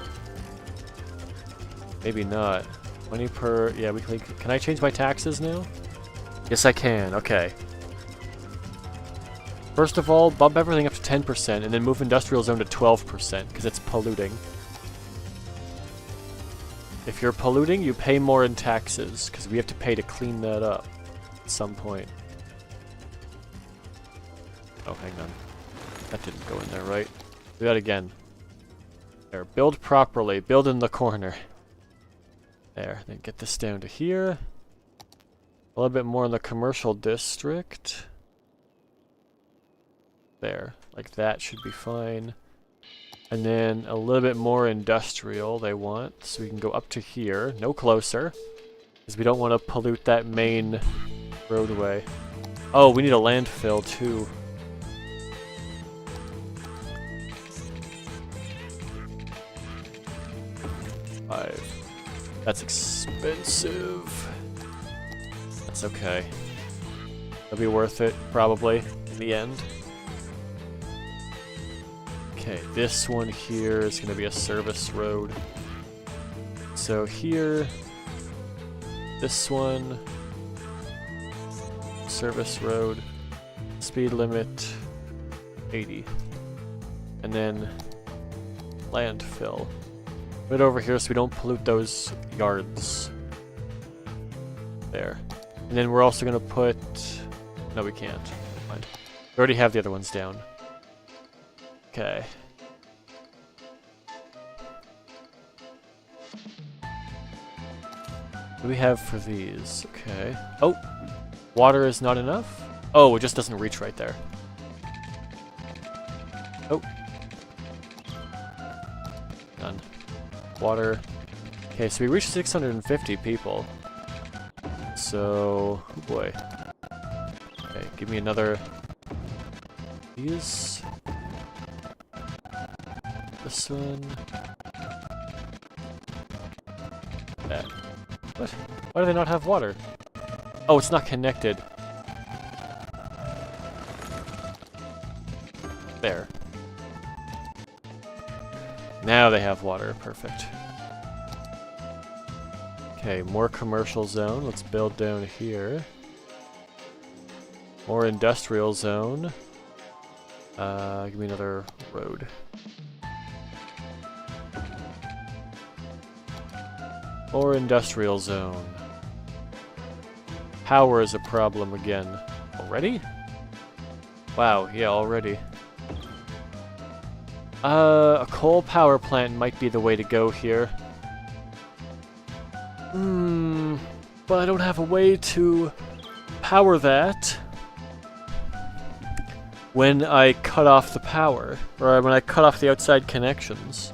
Maybe not. 20 per... Yeah, we can I change my taxes now? Yes, I can. Okay. First of all, bump everything up to 10% and then move industrial zone to 12% because it's polluting. If you're polluting, you pay more in taxes because we have to pay to clean that up at some point. Oh, hang on. That didn't go in there, right? Do that again. There, build properly. Build in the corner. There, then get this down to here. A little bit more in the commercial district. There, like that should be fine. And then a little bit more industrial they want, so we can go up to here, no closer, because we don't want to pollute that main roadway. Oh, we need a landfill too. That's expensive. That's okay. It'll be worth it, probably, in the end. Okay, this one here is going to be a service road. So here, this one, service road, speed limit 80. And then landfill. Put it over here so we don't pollute those yards. There. And then we're also going to put... No, we can't. Never mind. We already have the other ones down. Okay. What do we have for these? Okay. Oh! Water is not enough? Oh, it just doesn't reach right there. Oh. Done. Water. Okay, so we reached 650 people. So... Oh boy. Okay, give me another... These... This one... That. What? Why do they not have water? Oh, it's not connected. There. Now they have water. Perfect. Okay, more commercial zone. Let's build down here. More industrial zone. Give me another road. Or industrial zone. Power is a problem again. Already? Wow, yeah, already. A coal power plant might be the way to go here. But I don't have a way to power that when I cut off the power, or when I cut off the outside connections.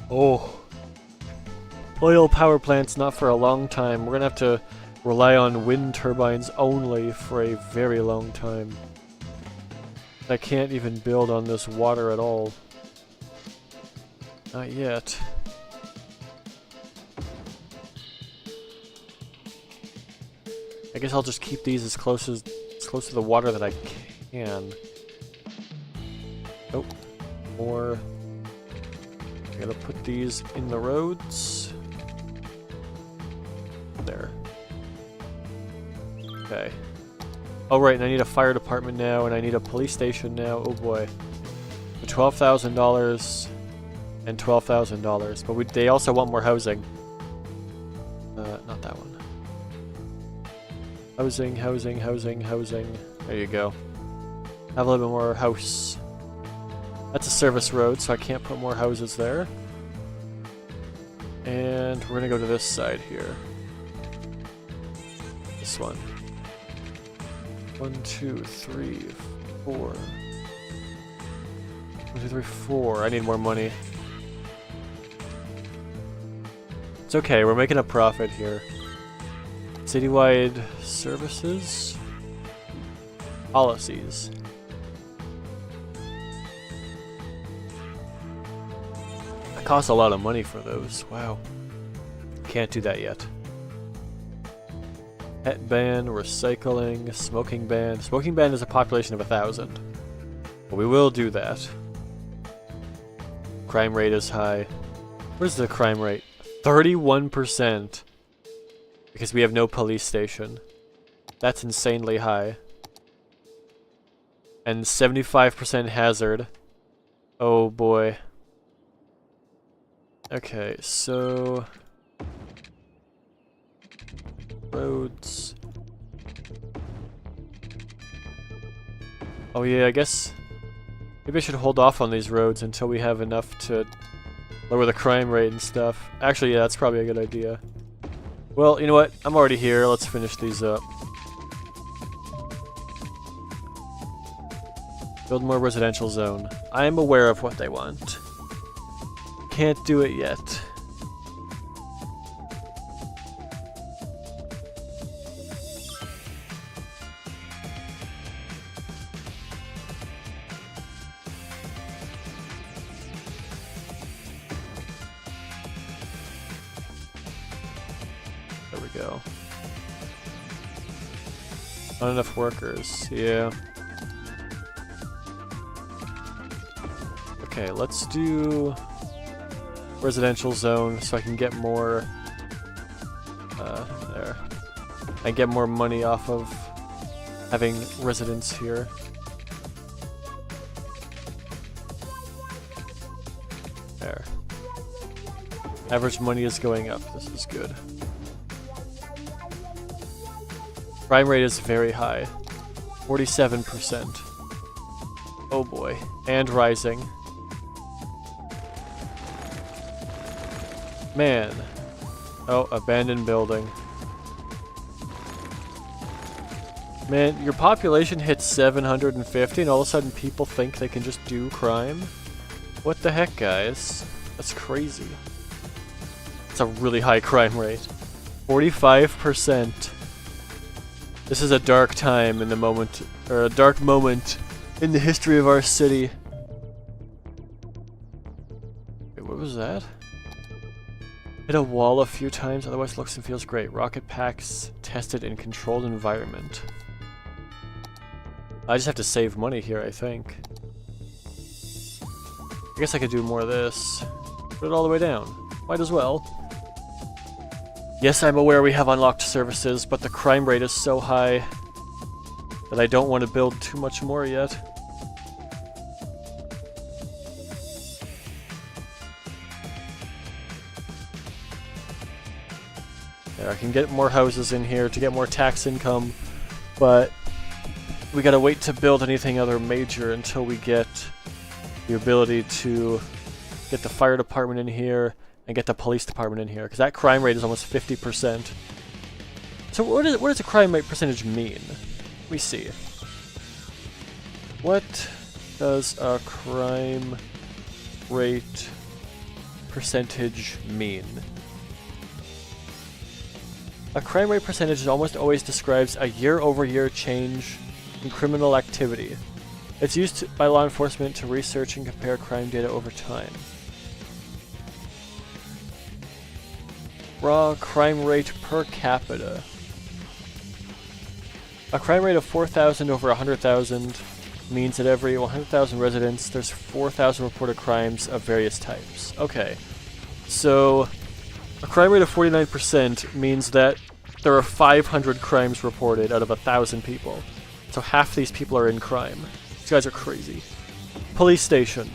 Oh. Oil power plants not for a long time. We're gonna have to rely on wind turbines only for a very long time. I can't even build on this water at all. Not yet. I guess I'll just keep these as close to the water that I can. Nope. More. I gotta put these in the roads. There. Okay. Oh right, and I need a fire department now, and I need a police station now. Oh boy. For $12,000 and $12,000. But they also want more housing. Not that one. Housing, housing, housing, housing. There you go. Have a little bit more house. That's a service road, so I can't put more houses there. And we're gonna go to this side here. This one. 1, 2, 3, 4. 1, 2, 3, 4. I need more money. It's okay, we're making a profit here. Citywide services? Policies. That costs a lot of money for those. Wow. Can't do that yet. Pet ban, recycling, smoking ban. Smoking ban is a population of 1,000. But we will do that. Crime rate is high. What is the crime rate? 31%. Because we have no police station. That's insanely high. And 75% hazard. Oh boy. Okay, so... roads. Oh yeah, I guess... maybe I should hold off on these roads until we have enough to lower the crime rate and stuff. Actually, yeah, that's probably a good idea. Well, you know what? I'm already here. Let's finish these up. Build more residential zone. I am aware of what they want. Can't do it yet. There we go. Not enough workers, yeah. Okay, let's do residential zone so I can get more there. I get more money off of having residents here. There. Average money is going up. This is good. Crime rate is very high. 47%. Oh boy. And rising. Man. Oh, abandoned building. Man, your population hits 750 and all of a sudden people think they can just do crime? What the heck, guys? That's crazy. It's a really high crime rate. 45%. This is a dark time in the moment, or a dark moment in the history of our city. Wait, what was that? Hit a wall a few times, otherwise looks and feels great. Rocket packs tested in controlled environment. I just have to save money here, I think. I guess I could do more of this. Put it all the way down. Might as well. Yes, I'm aware we have unlocked services, but the crime rate is so high that I don't want to build too much more yet. There, I can get more houses in here to get more tax income, but we gotta wait to build anything other major until we get the ability to get the fire department in here and get the police department in here, because that crime rate is almost 50%. So what does a crime rate percentage mean? Let me see. What does a crime rate percentage mean? A crime rate percentage almost always describes a year-over-year change in criminal activity. It's used by law enforcement to research and compare crime data over time. Raw crime rate per capita. A crime rate of 4,000 over 100,000 means that every 100,000 residents, there's 4,000 reported crimes of various types. Okay, so a crime rate of 49% means that there are 500 crimes reported out of 1,000 people. So half these people are in crime. These guys are crazy. Police station.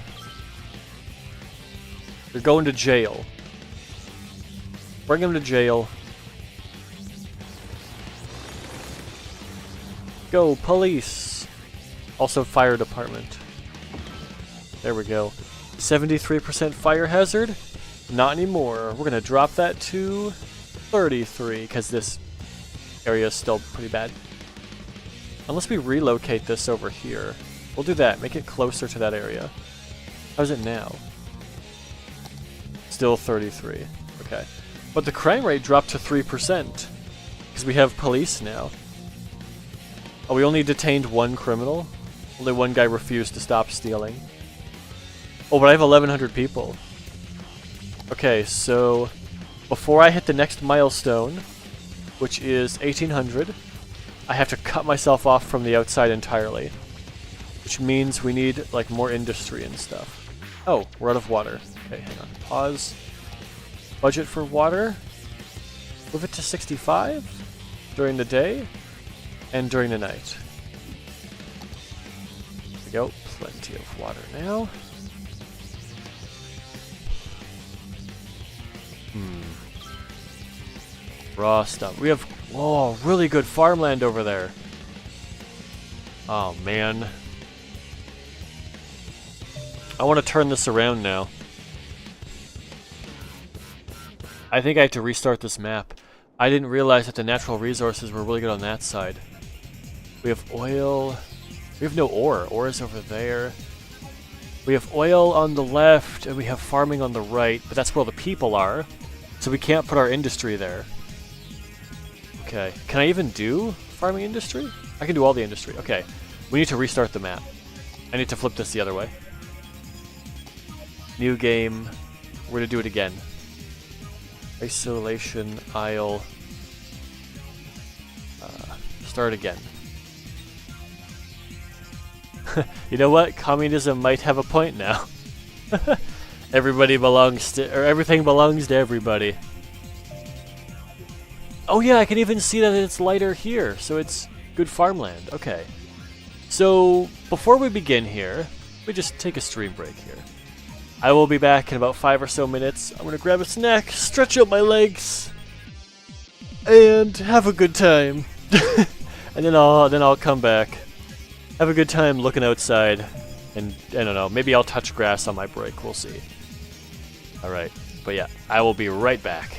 They're going to jail. Bring them to jail. Go, police! Also fire department. There we go. 73% fire hazard? Not anymore. We're gonna drop that to 33, because this area is still pretty bad. Unless we relocate this over here. We'll do that, make it closer to that area. How's it now? Still 33. Okay. But the crime rate dropped to 3%, because we have police now. Oh, we only detained one criminal? Only one guy refused to stop stealing. Oh, but I have 1,100 people. Okay, so before I hit the next milestone, which is 1,800, I have to cut myself off from the outside entirely. Which means we need, like, more industry and stuff. Oh, we're out of water. Okay, hang on. Pause. Budget for water. Move it to 65 during the day and during the night. There we go. Plenty of water now. Raw stuff. We have, whoa, really good farmland over there. Oh, man. I want to turn this around now. I think I have to restart this map. I didn't realize that the natural resources were really good on that side. We have oil. We have no ore. Ore is over there. We have oil on the left, and we have farming on the right, but that's where all the people are, so we can't put our industry there. Okay. Can I even do farming industry? I can do all the industry. Okay. We need to restart the map. I need to flip this the other way. New game. We're going to do it again. Isolation, aisle. Start again. You know what? Communism might have a point now. Everybody belongs to, or everything belongs to everybody. Oh yeah, I can even see that it's lighter here, so it's good farmland. Okay. So, before we begin here, we just take a stream break here. I will be back in about 5 or so minutes. I'm gonna grab a snack, stretch out my legs, and have a good time. And then I'll come back. Have a good time looking outside, and I don't know, maybe I'll touch grass on my break. We'll see. All right, but yeah, I will be right back.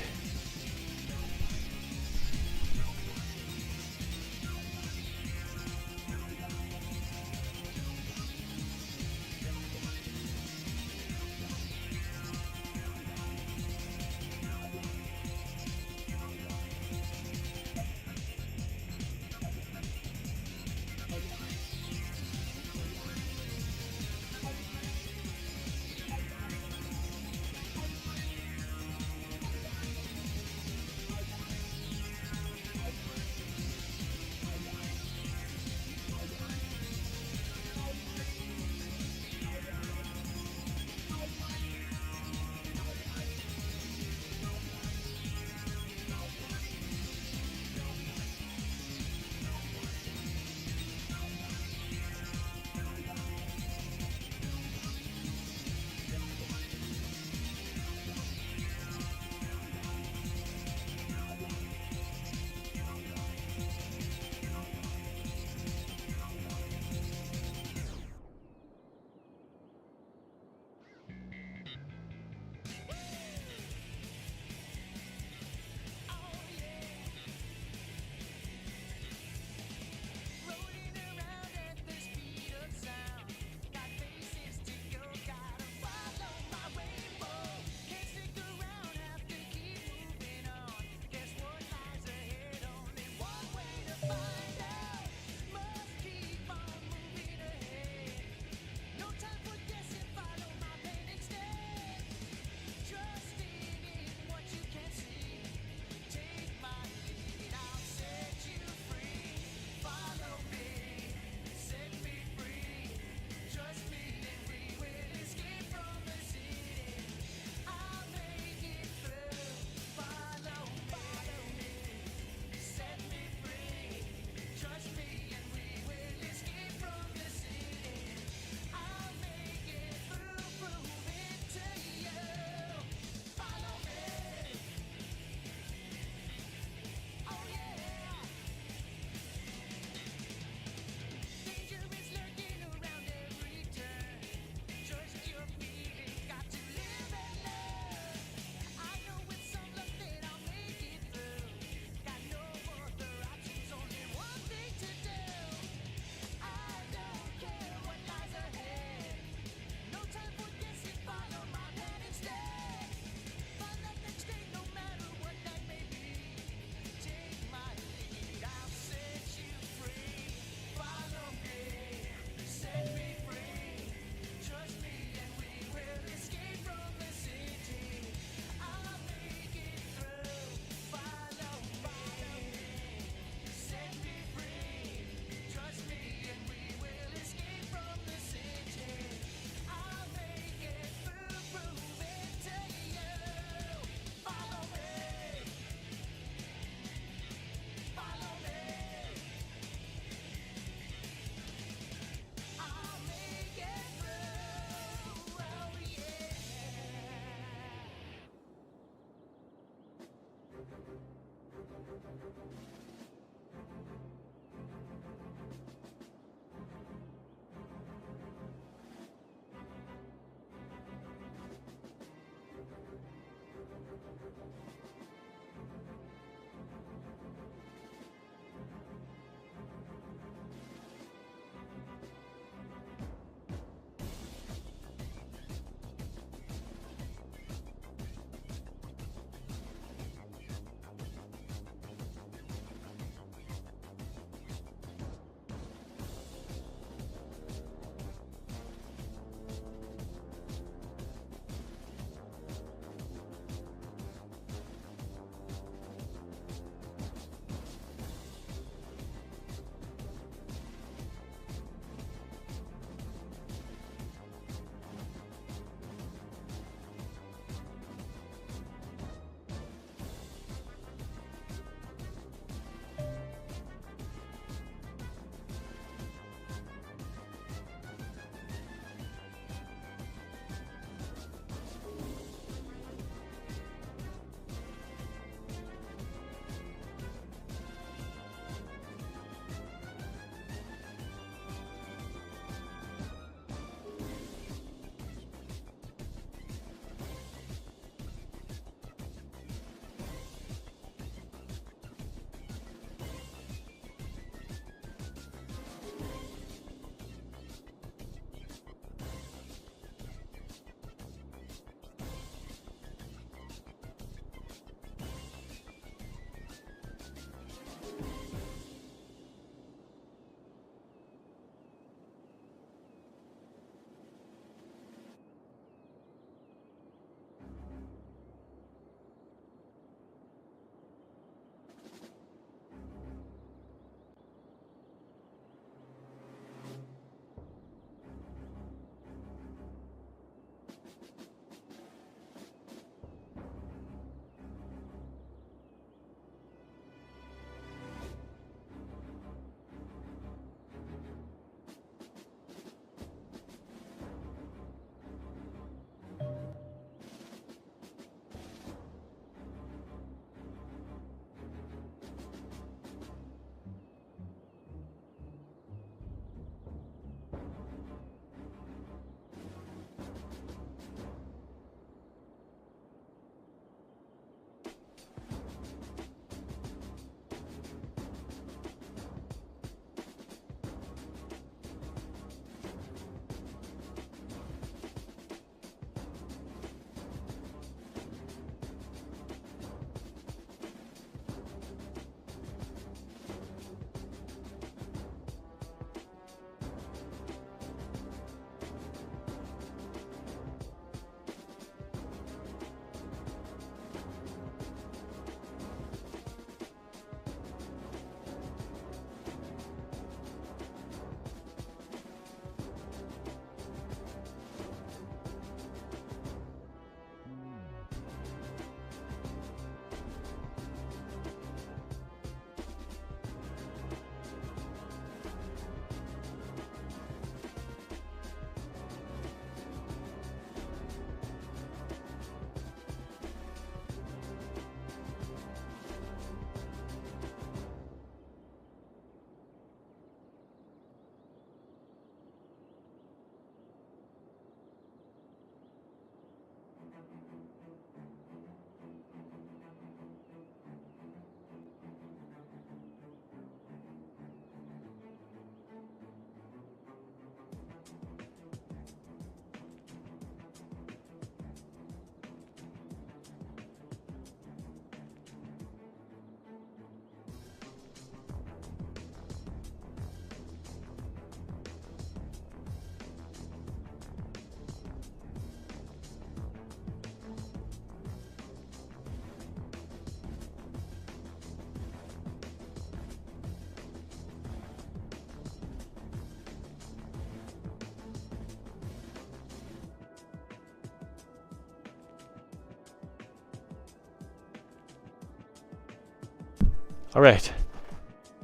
Alright.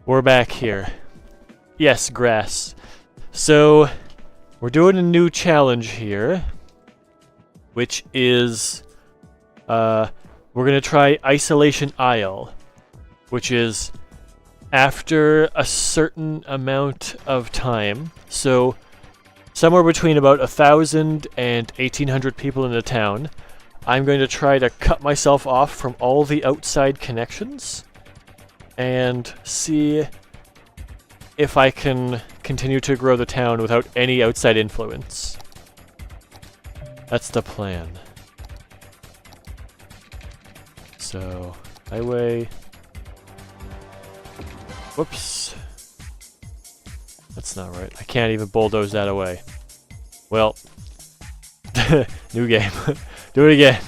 We're back here. Yes, grass. So, we're doing a new challenge here. Which is... we're gonna try Isolation Isle. Which is... after a certain amount of time. So, somewhere between about 1,000 and 1,800 people in the town. I'm going to try to cut myself off from all the outside connections. And see if I can continue to grow the town without any outside influence. That's the plan. So, highway. Whoops. That's not right. I can't even bulldoze that away. Well, new game. Do it again.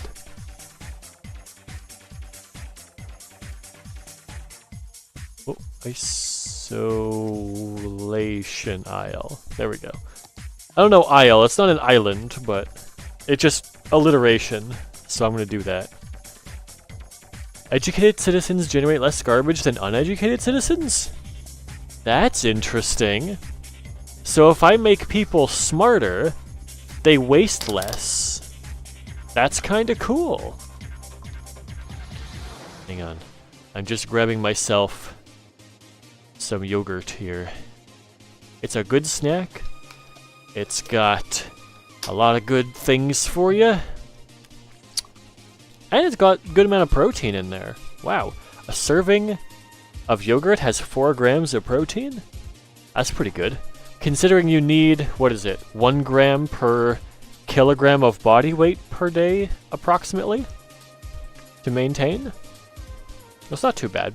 Oh, Isolation Isle. There we go. I don't know isle. It's not an island, but it's just alliteration. So I'm going to do that. Educated citizens generate less garbage than uneducated citizens? That's interesting. So if I make people smarter, they waste less. That's kinda cool. Hang on. I'm just grabbing myself some yogurt here. It's a good snack. It's got a lot of good things for you. And it's got a good amount of protein in there. Wow. A serving of yogurt has 4 grams of protein? That's pretty good. Considering you need, what is it, 1 gram per kilogram of body weight per day, approximately, to maintain? That's not too bad.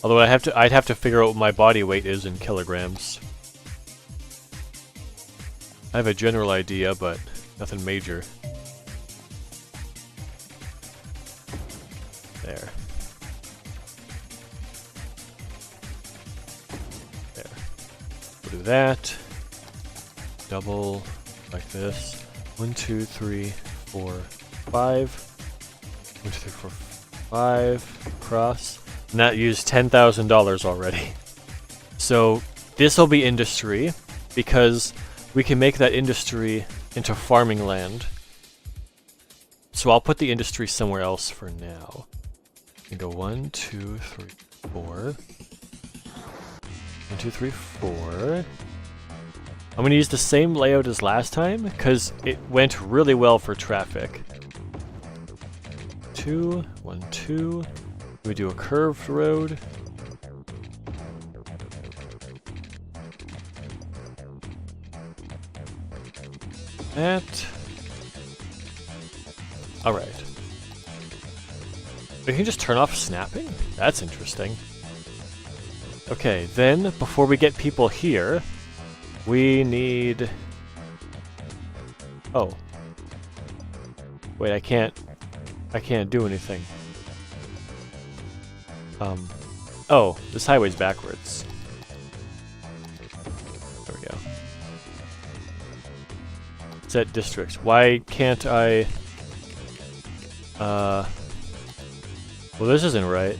Although I'd have to figure out what my body weight is in kilograms. I have a general idea, but nothing major. There. There. We'll do that. Double, like this. 1, 2, 3, 4, 5. 1, 2, 3, 4, 5. Cross. And that used $10,000 already. So this will be industry, because we can make that industry into farming land. So I'll put the industry somewhere else for now. And go 1, 2, 3, 4. 1, 2, 3, 4. I'm going to use the same layout as last time, because it went really well for traffic. 2, 1, 2. We do a curved road. That. Alright. We can just turn off snapping? That's interesting. Okay, then, before we get people here, we need... Oh. Wait, I can't do anything. Oh, this highway's backwards. There we go. Set districts. Why can't I... Well, this isn't right.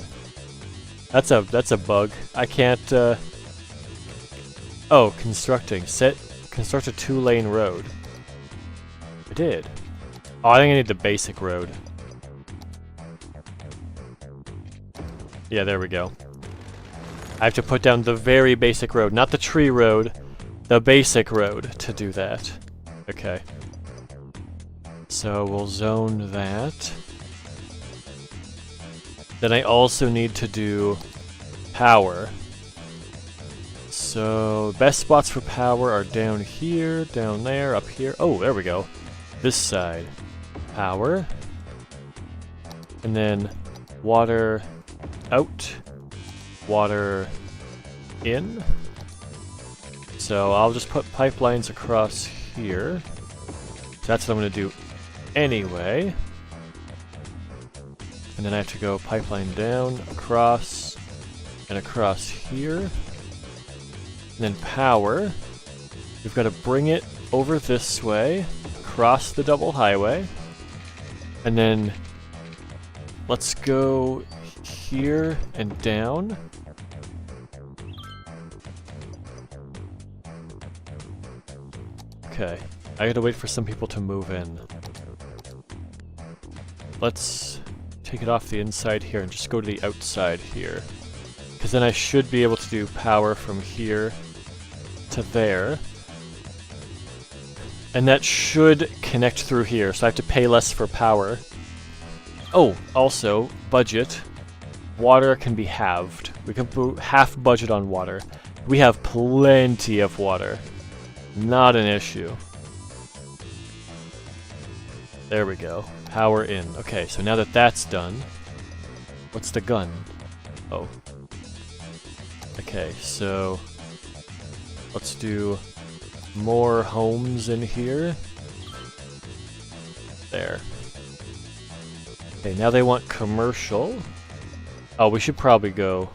That's a bug. I can't, Oh, constructing. Construct a 2-lane road. I did. Oh, I think I need the basic road. Yeah, there we go. I have to put down the very basic road, not the tree road, the basic road to do that. Okay. So we'll zone that. Then I also need to do power. So best spots for power are down here, down there, up here. Oh, there we go. This side. Power. And then water out, water in. So I'll just put pipelines across here. So that's what I'm going to do anyway. And then I have to go pipeline down, across, and across here. And then power. We've got to bring it over this way, across the double highway. And then let's go here and down. Okay, I gotta wait for some people to move in. Let's take it off the inside here and just go to the outside here. Because then I should be able to do power from here to there. And that should connect through here, so I have to pay less for power. Oh, also, budget. Water can be halved. We can put half budget on water. We have plenty of water. Not an issue. There we go. Power in. Okay, so now that that's done, what's the gun? Oh. Okay, so let's do more homes in here. There. Okay, now they want commercial. Oh, we should probably go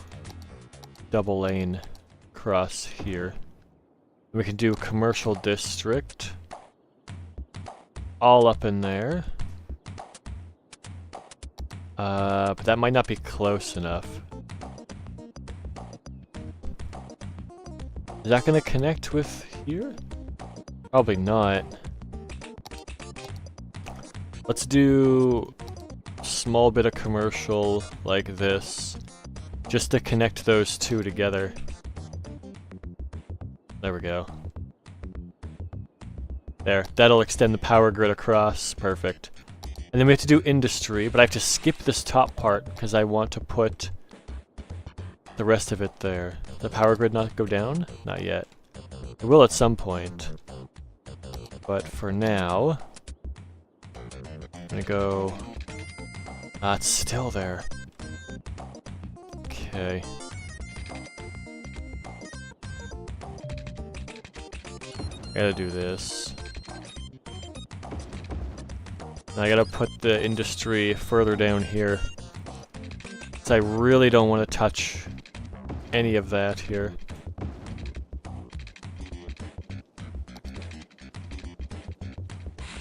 double lane across here. We can do commercial district. All up in there. But that might not be close enough. Is that gonna connect with here? Probably not. Let's do a small bit of commercial like this, just to connect those two together. There we go. There, that'll extend the power grid across. Perfect. And then we have to do industry, but I have to skip this top part because I want to put the rest of it there. The power grid not go down? Not yet. It will at some point. But for now, I'm gonna go... Ah, it's still there. Okay. I gotta do this. And I gotta put the industry further down here. Because I really don't want to touch any of that here.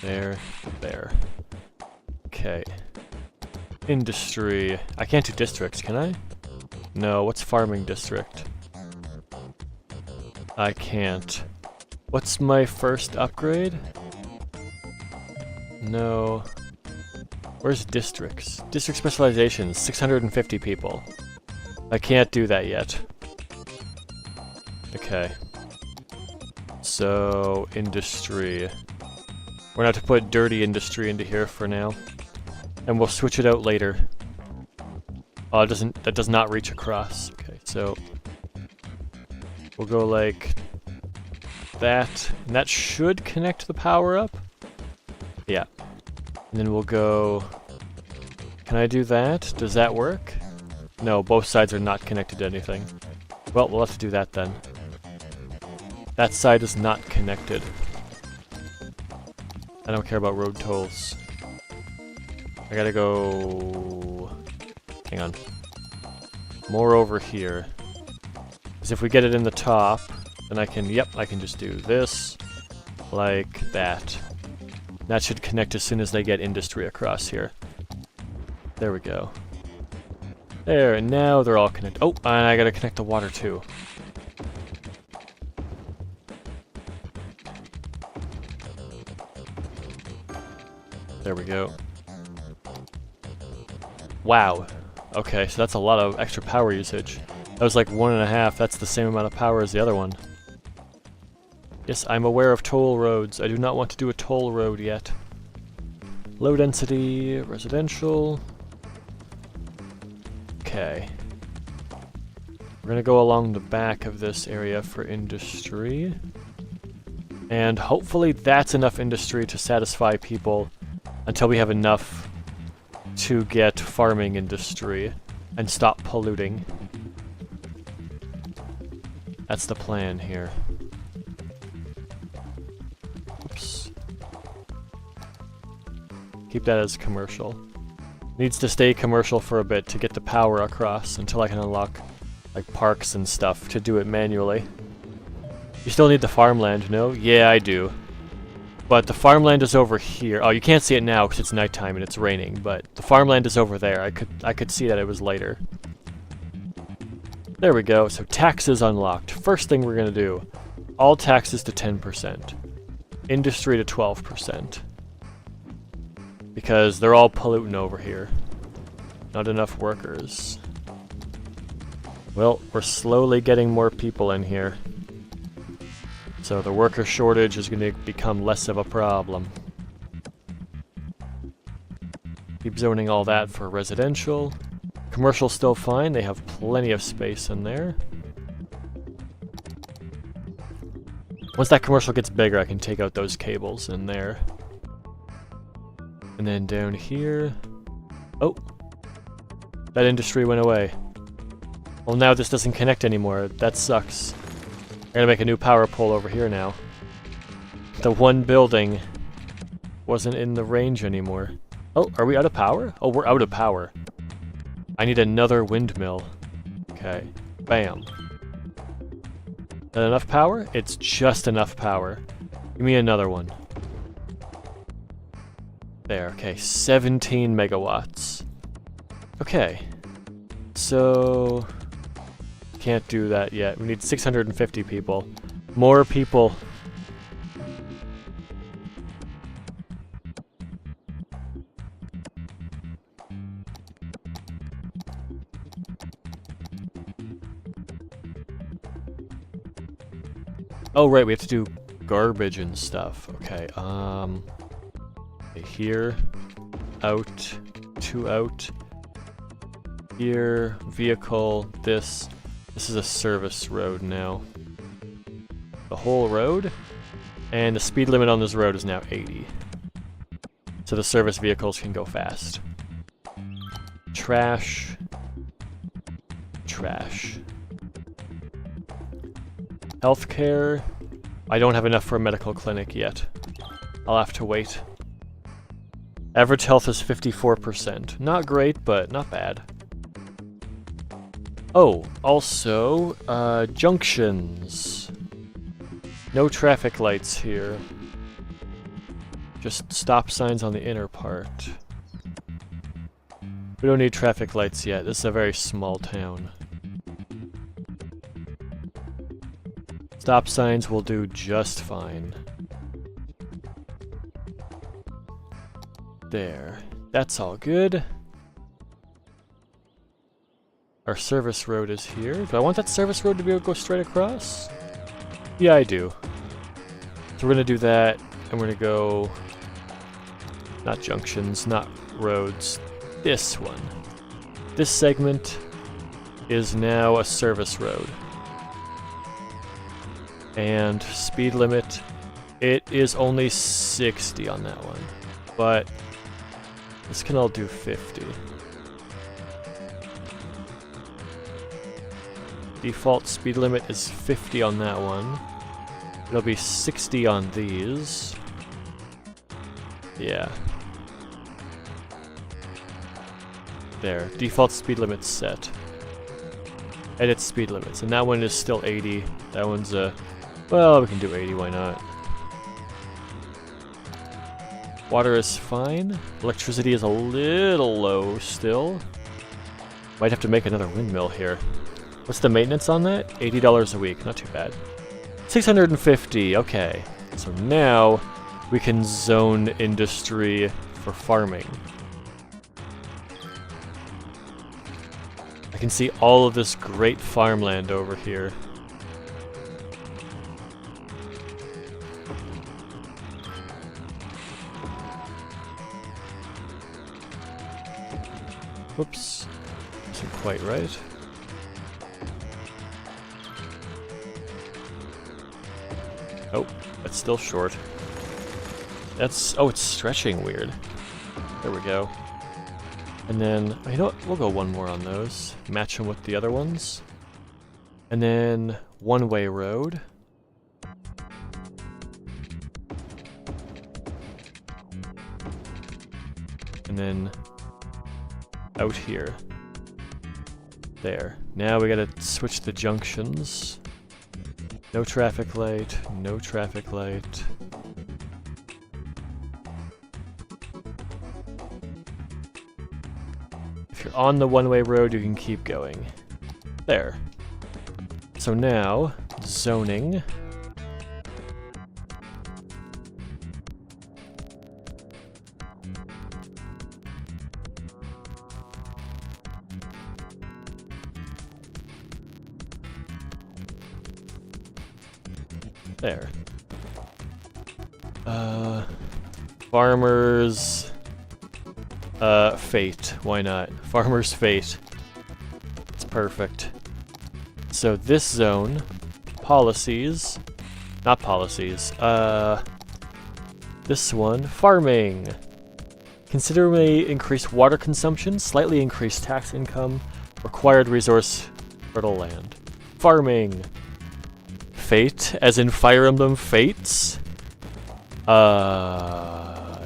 There, there. Okay. Industry. I can't do districts, can I? No, what's farming district? I can't. What's my first upgrade? No. Where's districts? District specializations, 650 people. I can't do that yet. Okay. So, industry. We're gonna have to put dirty industry into here for now. And we'll switch it out later. Oh, that does not reach across. Okay, so we'll go like that. And that should connect the power up. Yeah. And then we'll go... Can I do that? Does that work? No, both sides are not connected to anything. Well, we'll have to do that then. That side is not connected. I don't care about road tolls. I gotta go... Hang on. More over here. Because if we get it in the top, then I can just do this. Like that. That should connect as soon as they get industry across here. There we go. There, and now they're all connected. Oh, and I gotta connect the water too. There we go. Wow. Okay, so that's a lot of extra power usage. That was like 1.5. That's the same amount of power as the other one. Yes, I'm aware of toll roads. I do not want to do a toll road yet. Low density, residential. Okay. We're gonna go along the back of this area for industry. And hopefully that's enough industry to satisfy people until we have enough to get farming industry and stop polluting. That's the plan here. Oops. Keep that as commercial. Needs to stay commercial for a bit to get the power across until I can unlock like parks and stuff to do it manually. You still need the farmland, no? Yeah, I do. But the farmland is over here. Oh, you can't see it now because it's nighttime and it's raining, but the farmland is over there. I could see that it was later. There we go. So taxes unlocked. First thing we're going to do, all taxes to 10%. Industry to 12%. Because they're all polluting over here. Not enough workers. Well, we're slowly getting more people in here. So the worker shortage is going to become less of a problem. Keep zoning all that for residential. Commercial's still fine, they have plenty of space in there. Once that commercial gets bigger, I can take out those cables in there. And then down here... Oh! That industry went away. Well, now this doesn't connect anymore. That sucks. I gotta make a new power pole over here now. The one building wasn't in the range anymore. Oh, are we out of power? Oh, we're out of power. I need another windmill. Okay. Bam. Is that enough power? It's just enough power. Give me another one. There, okay. 17 megawatts. Okay. So... Can't do that yet. We need 650 people. More people. Oh right, we have to do garbage and stuff. Okay, here, out, 2 out. Here, vehicle, this. This is a service road now. The whole road? And the speed limit on this road is now 80. So the service vehicles can go fast. Trash. Trash. Healthcare. I don't have enough for a medical clinic yet. I'll have to wait. Average health is 54%. Not great, but not bad. Oh, also, junctions. No traffic lights here. Just stop signs on the inner part. We don't need traffic lights yet. This is a very small town. Stop signs will do just fine. There. That's all good. Our service road is here. Do I want that service road to be able to go straight across? Yeah, I do. So we're gonna do that, and we're gonna go... Not junctions, not roads. This one. This segment is now a service road. And speed limit, it is only 60 on that one. But this can all do 50. Default speed limit is 50 on that one. It'll be 60 on these. Yeah. There. Default speed limit's set. Edit speed limits. And that one is still 80. That one's well, we can do 80, why not? Water is fine. Electricity is a little low still. Might have to make another windmill here. What's the maintenance on that? $80 a week, not too bad. 650, okay. So now we can zone industry for farming. I can see all of this great farmland over here. Whoops. Isn't quite right. Oh, that's still short. That's... oh, it's stretching weird. There we go. And then, you know what? We'll go one more on those. Match them with the other ones. And then, one-way road. And then, out here. There. Now we gotta switch the junctions. No traffic light, no traffic light. on the one-way road, you can keep going. There. So now, zoning. There. Farmer's Fate. Why not? Farmer's Fate. It's perfect. So this zone, policies, not policies, this one, farming. Considerably increased water consumption, slightly increased tax income, required resource, fertile land. Farming. Fate, as in Fire Emblem Fates?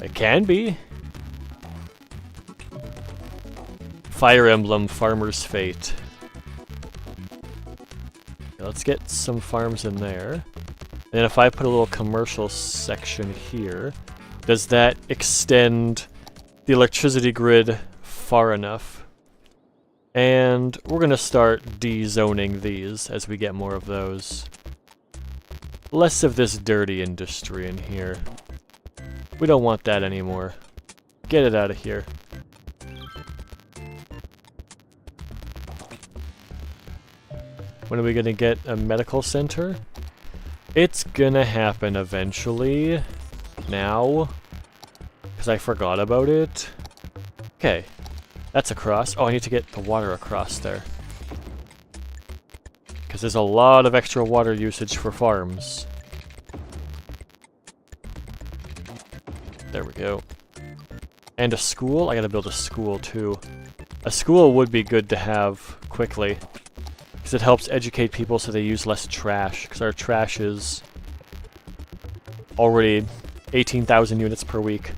It can be. Fire Emblem Farmer's Fate. Okay, let's get some farms in there. And then if I put a little commercial section here, does that extend the electricity grid far enough? And we're gonna start de-zoning these as we get more of those. Less of this dirty industry in here. We don't want that anymore. Get it out of here. When are we gonna get a medical center? It's gonna happen eventually. Now. Because I forgot about it. Okay. That's across. Oh, I need to get the water across there. Because there's a lot of extra water usage for farms. There we go. And a school? I gotta build a school too. A school would be good to have quickly. Because it helps educate people so they use less trash. Because our trash is already 18,000 units per week.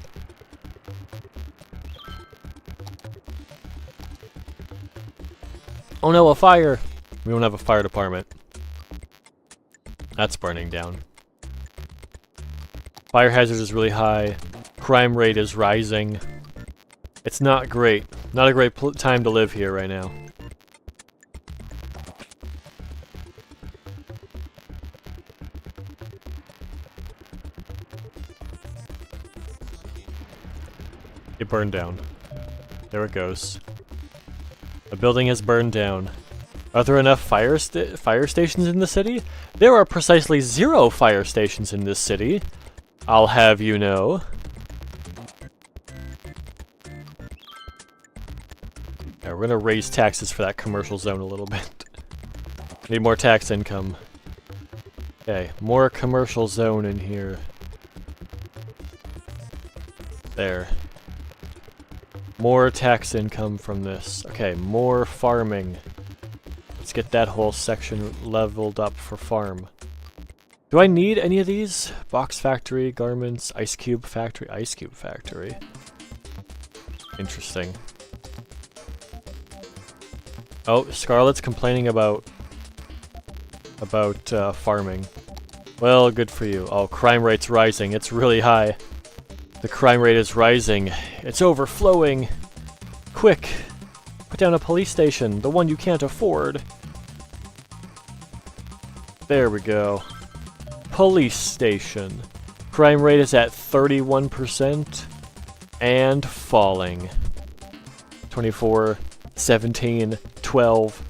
Oh no, a fire! We don't have a fire department. That's burning down. Fire hazard is really high. Crime rate is rising. It's not great. Not a great time to live here right now. It burned down. There it goes. The building has burned down. Are there enough fire stations in the city? There are precisely 0 fire stations in this city. I'll have you know. Yeah, we're gonna raise taxes for that commercial zone a little bit. Need more tax income. Okay, more commercial zone in here. There. More tax income from this. Okay, more farming. Let's get that whole section leveled up for farm. Do I need any of these? Box factory, garments, ice cube factory, ice cube factory. Interesting. Oh, Scarlet's complaining about farming. Well, good for you. Oh, crime rate's rising. It's really high. The crime rate is rising. It's overflowing. Quick! Put down a police station, the one you can't afford. There we go. Police station. Crime rate is at 31% and falling. 24, 17, 12,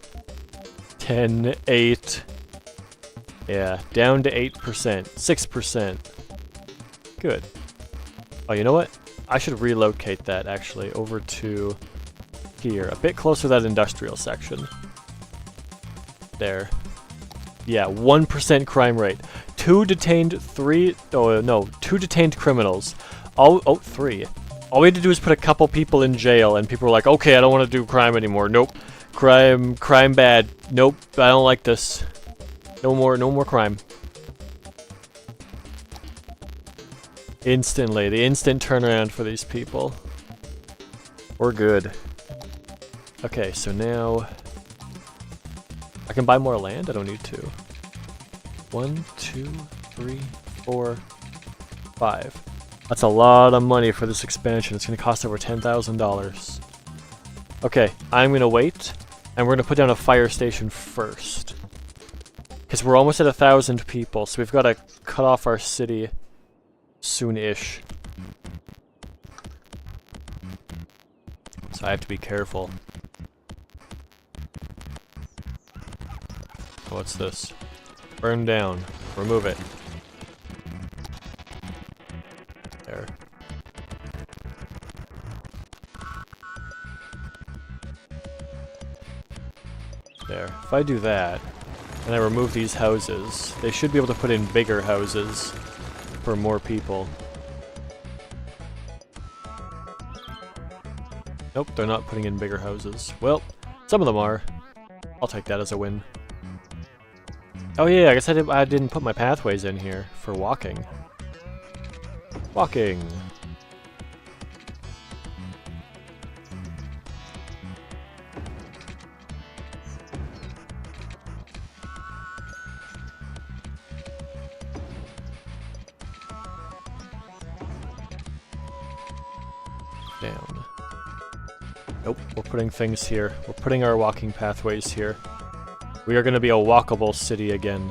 10, 8. Yeah, down to 8%, 6%. Good. Oh, you know what? I should relocate that, actually, over to here. A bit closer to that industrial section. There. Yeah, 1% crime rate. 2 detained criminals. Oh, 3. All we had to do is put a couple people in jail, and people were like, okay, I don't want to do crime anymore. Nope. Crime bad. Nope, I don't like this. No more crime. Instantly, the instant turnaround for these people. We're good. Okay, so now I can buy more land? I don't need to. 1, 2, 3, 4, 5. That's a lot of money for this expansion. It's gonna cost over $10,000. Okay, I'm gonna wait, and we're gonna put down a fire station first. Because we're almost at 1,000 people, so we've got to cut off our city soon-ish. So I have to be careful. What's this? Burn down. Remove it. There. There. If I do that, and I remove these houses, they should be able to put in bigger houses for more people. Nope, they're not putting in bigger houses. Well, some of them are. I'll take that as a win. Oh yeah, I guess I didn't put my pathways in here for walking. Walking. Down. Nope, we're putting things here. We're putting our walking pathways here. We are going to be a walkable city again.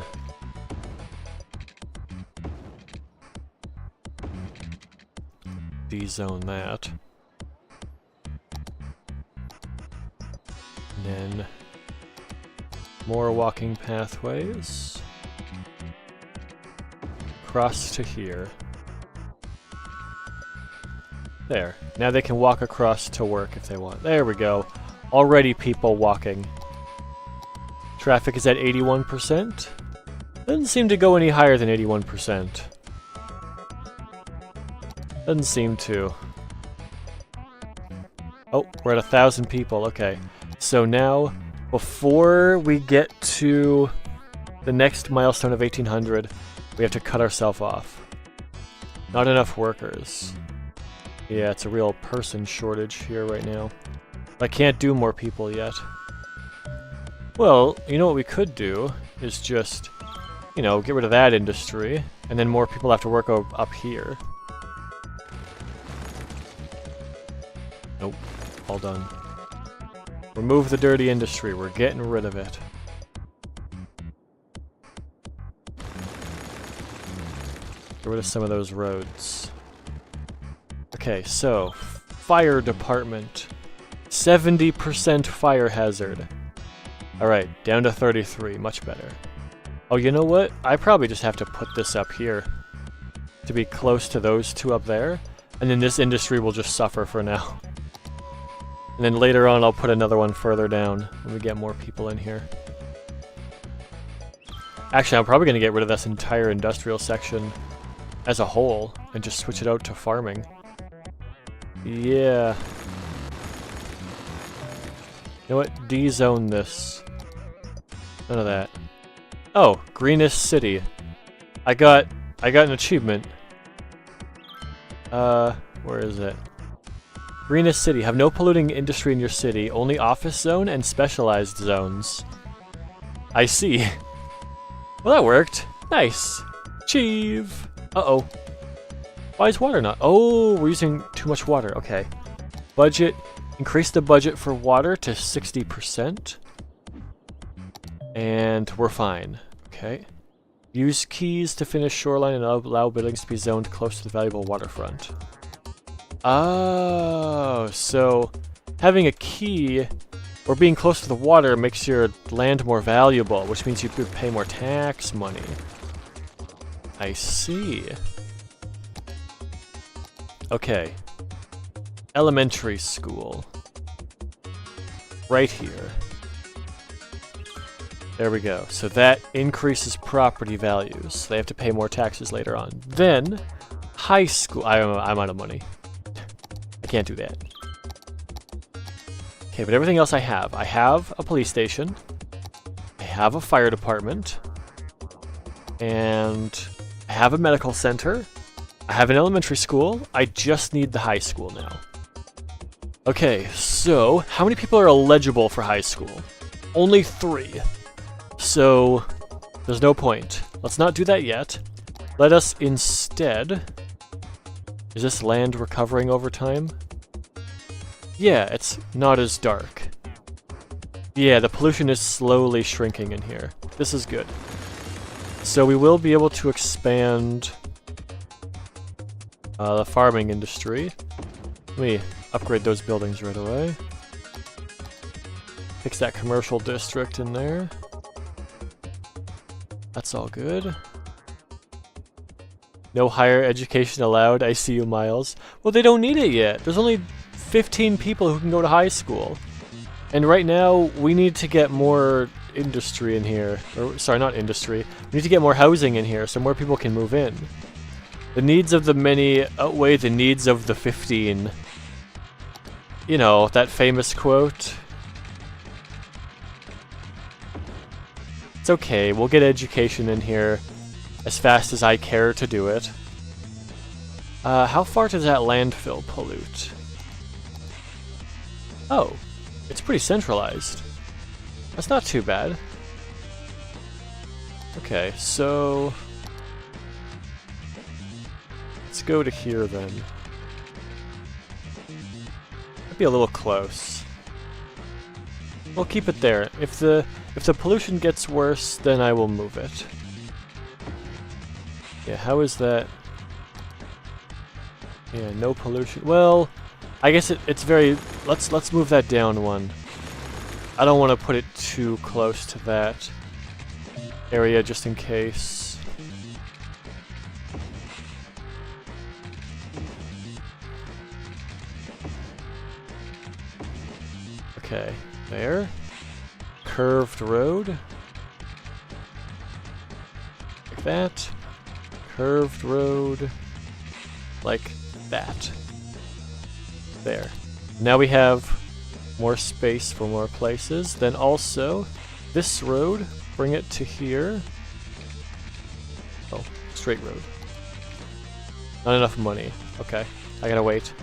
D-zone that. And then more walking pathways. Across to here. There. Now they can walk across to work if they want. There we go. Already people walking. Traffic is at 81%. Doesn't seem to go any higher than 81%. Doesn't seem to. Oh, we're at 1,000 people. Okay. So now, before we get to the next milestone of 1,800, we have to cut ourselves off. Not enough workers. Yeah, it's a real person shortage here right now. I can't do more people yet. Well, you know what we could do is just, you know, get rid of that industry, and then more people have to work up here. Nope, all done. Remove the dirty industry, we're getting rid of it. Get rid of some of those roads. Okay, so, fire department. 70% fire hazard. Alright, down to 33, much better. Oh, you know what? I probably just have to put this up here to be close to those two up there, and then this industry will just suffer for now. And then later on I'll put another one further down when we get more people in here. Actually, I'm probably going to get rid of this entire industrial section as a whole and just switch it out to farming. Yeah. You know what? D-zone this. None of that. Oh, greenest city. I got an achievement. Where is it? Greenest city. Have no polluting industry in your city. Only office zone and specialized zones. I see. Well, that worked. Nice. Achieve. Uh-oh. Why is water not? Oh, we're using too much water. Okay. Budget. Increase the budget for water to 60%. And we're fine. Okay. Use keys to finish shoreline and allow buildings to be zoned close to the valuable waterfront. Oh, so having a key or being close to the water makes your land more valuable, which means you could pay more tax money. I see. Okay. Elementary school. Right here. There we go. So that increases property values. They have to pay more taxes later on. Then, high school. I'm out of money. I can't do that. Okay, but everything else I have. I have a police station. I have a fire department. And I have a medical center. I have an elementary school. I just need the high school now. Okay, so how many people are eligible for high school? Only 3. So there's no point. Let's not do that yet. Let us instead... Is this land recovering over time? Yeah, it's not as dark. Yeah, the pollution is slowly shrinking in here. This is good. So we will be able to expand the farming industry. Let me upgrade those buildings right away. Fix that commercial district in there. That's all good. No higher education allowed, I see you, Miles. Well, they don't need it yet. There's only 15 people who can go to high school. And right now, we need to get more industry in here. Or, sorry, not industry. We need to get more housing in here so more people can move in. The needs of the many outweigh the needs of the 15. You know, that famous quote. It's okay, we'll get education in here as fast as I care to do it. How far does that landfill pollute? Oh, it's pretty centralized. That's not too bad. Okay, so... let's go to here then. Might be a little close. We'll keep it there. If the pollution gets worse, then I will move it. Yeah, how is that? Yeah, no pollution. Well, I guess it's very... Let's move that down one. I don't want to put it too close to that area just in case. Okay, there. Curved road. Like that. Curved road. Like that. There. Now we have more space for more places. Then also, this road, bring it to here. Oh, straight road. Not enough money. Okay, I gotta wait.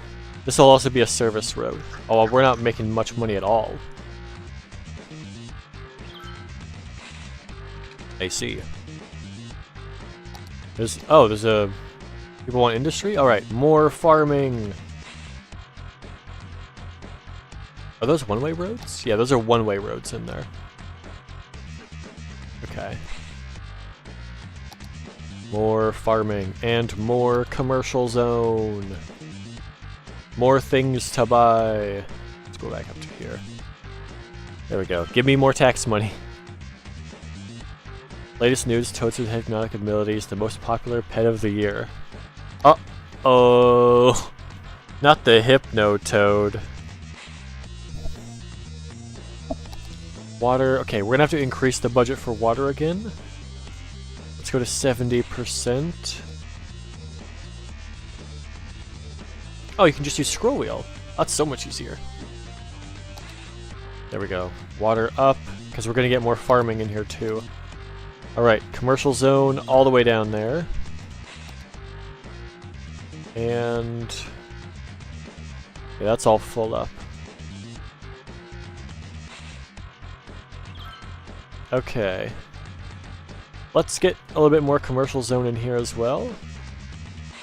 This will also be a service road. Oh, well, we're not making much money at all. I see. There's a... people want industry? Alright, more farming! Are those one-way roads? Yeah, those are one-way roads in there. Okay. More farming and more commercial zone. More things to buy. Let's go back up to here. There we go. Give me more tax money. Latest news, toads with hypnotic abilities, the most popular pet of the year. Uh-oh. Not the Hypno Toad. Water. Okay, we're gonna have to increase the budget for water again. Let's go to 70%. Oh, you can just use scroll wheel. That's so much easier. There we go. Water up, because we're gonna get more farming in here too. Alright, commercial zone all the way down there. And... yeah, that's all full up. Okay. Let's get a little bit more commercial zone in here as well.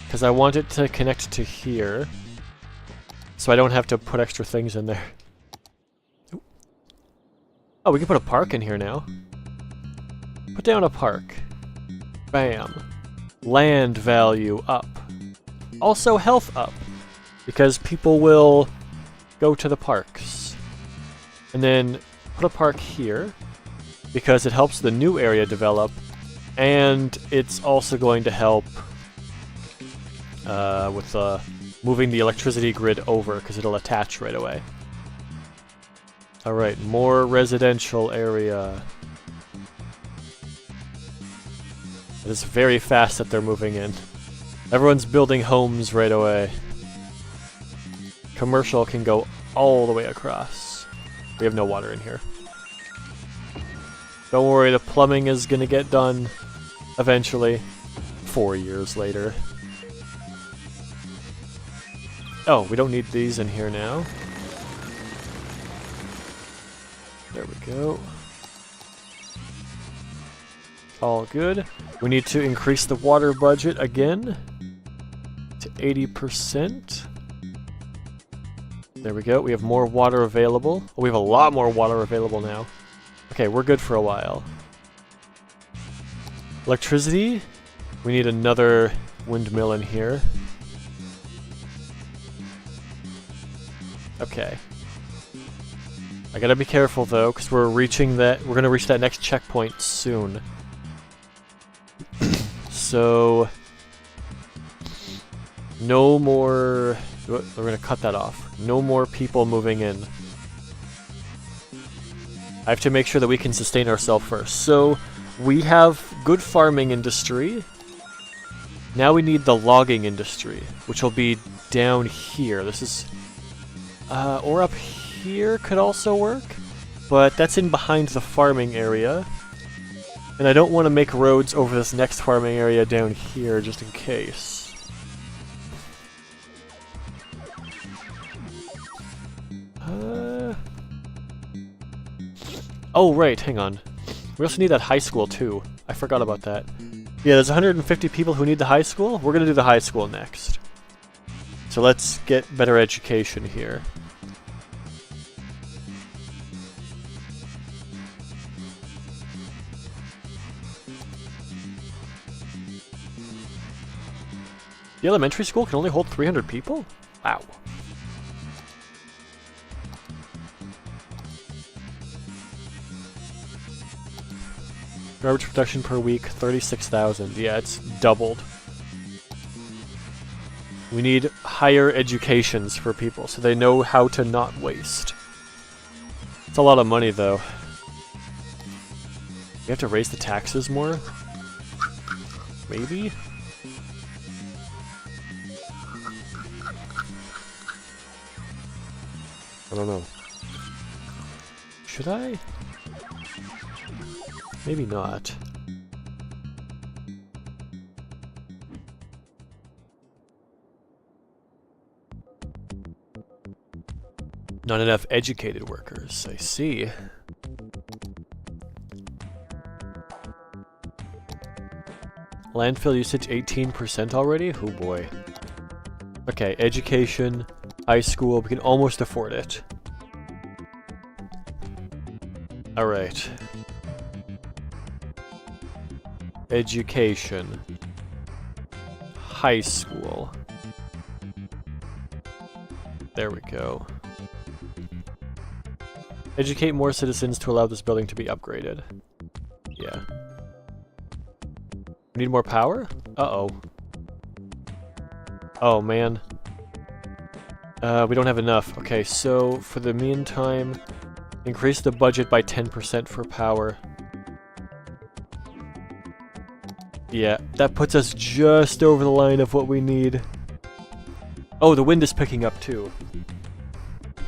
Because I want it to connect to here. So I don't have to put extra things in there. Oh, we can put a park in here now. Put down a park. Bam. Land value up. Also health up. Because people will go to the parks. And then put a park here. Because it helps the new area develop. And it's also going to help with moving the electricity grid over, because it'll attach right away. Alright, more residential area. It is very fast that they're moving in. Everyone's building homes right away. Commercial can go all the way across. We have no water in here. Don't worry, the plumbing is gonna get done eventually. 4 years later. Oh, we don't need these in here now. There we go. All good. We need to increase the water budget again to 80%. There we go. We have more water available. Oh, we have a lot more water available now. Okay, we're good for a while. Electricity. We need another windmill in here. Okay. I gotta be careful though, because we're gonna reach that next checkpoint soon. So no more. We're gonna cut that off. No more people moving in. I have to make sure that we can sustain ourselves first. So we have good farming industry. Now we need the logging industry, which will be down here. This is, or up here could also work, but that's in behind the farming area. And I don't want to make roads over this next farming area down here, just in case. Oh, right, hang on. We also need that high school, too. I forgot about that. Yeah, there's 150 people who need the high school. We're gonna do the high school next. So let's get better education here. The elementary school can only hold 300 people? Wow. Garbage production per week, 36,000. Yeah, it's doubled. We need higher educations for people so they know how to not waste. It's a lot of money, though. We have to raise the taxes more? Maybe? I don't know. Should I? Maybe not. Not enough educated workers, I see. Landfill usage 18% already? Oh boy. Okay, education, high school, we can almost afford it. Alright. Education. High school. There we go. Educate more citizens to allow this building to be upgraded. Yeah. We need more power? Uh-oh. Oh, man. We don't have enough. Okay, so for the meantime, increase the budget by 10% for power. Yeah, that puts us just over the line of what we need. Oh, the wind is picking up too.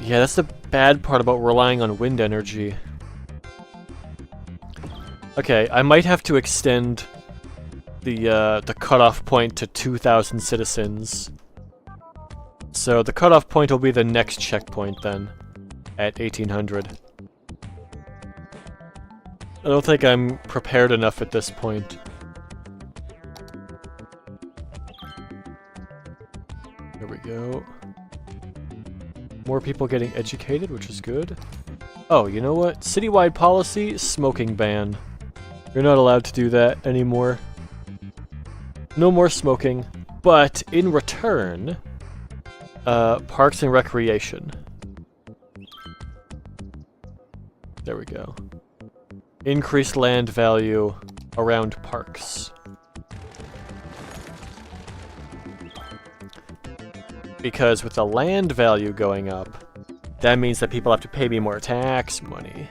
Yeah, that's the bad part about relying on wind energy. Okay, I might have to extend the cutoff point to 2,000 citizens. So the cutoff point will be the next checkpoint then, at 1,800. I don't think I'm prepared enough at this point. There we go. More people getting educated, which is good. Oh, you know what? Citywide policy, smoking ban. You're not allowed to do that anymore. No more smoking, but in return, parks and recreation. There we go. Increased land value around parks. Because with the land value going up, that means that people have to pay me more tax money.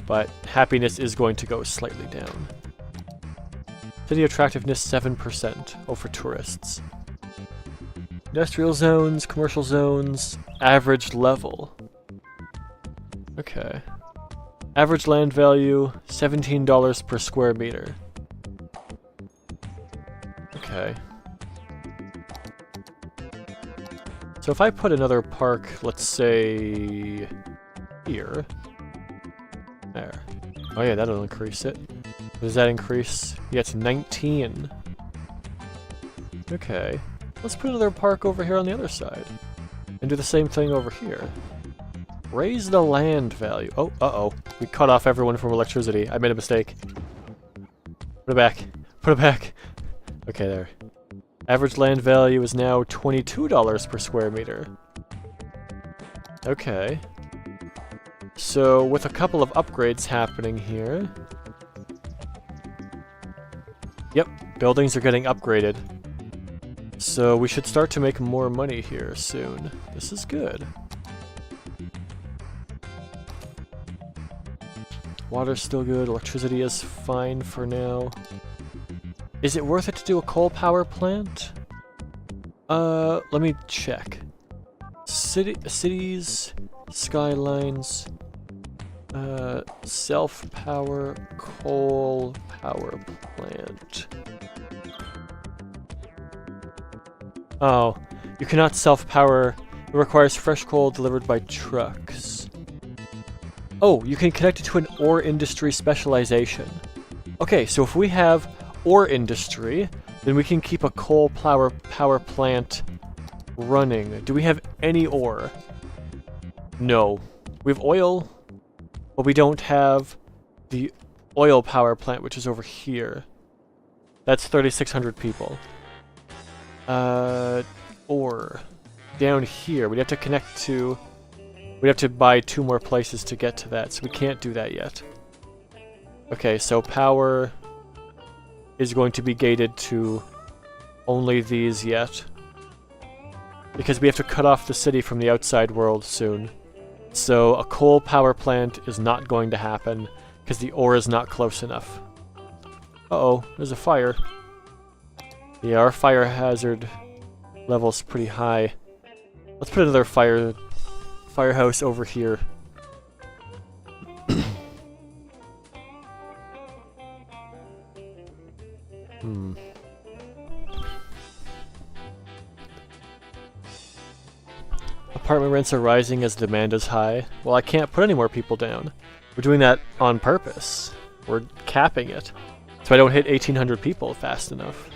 But happiness is going to go slightly down. City attractiveness 7%. Oh, for tourists. Industrial zones, commercial zones, average level. Okay. Average land value, $17 per square meter. Okay. So if I put another park, let's say here. There. Oh yeah, that'll increase it. Does that increase? Yeah, it's 19. Okay. Let's put another park over here on the other side. And do the same thing over here. Raise the land value. Oh, uh-oh. We cut off everyone from electricity. I made a mistake. Put it back. Put it back. Okay, there. Average land value is now $22 per square meter. Okay. So, with a couple of upgrades happening here... Yep, buildings are getting upgraded. So we should start to make more money here soon. This is good. Water's still good, electricity is fine for now. Is it worth it to do a coal power plant? Let me check. Cities, Skylines, self-power, coal power plant. Oh, you cannot self-power. It requires fresh coal delivered by trucks. Oh, you can connect it to an ore industry specialization. Okay, so if we have ore industry, then we can keep a coal power plant running. Do we have any ore? No. We have oil, but we don't have the oil power plant, which is over here. That's 3,600 people. Ore. Down here, we'd have to connect to... We'd have to buy 2 more places to get to that, so we can't do that yet. Okay, so power is going to be gated to only these yet. Because we have to cut off the city from the outside world soon. So a coal power plant is not going to happen, because the ore is not close enough. Uh-oh, there's a fire. Yeah, our fire hazard level's pretty high. Let's put another firehouse over here. Apartment rents are rising as demand is high. Well, I can't put any more people down. We're doing that on purpose. We're capping it. So I don't hit 1,800 people fast enough.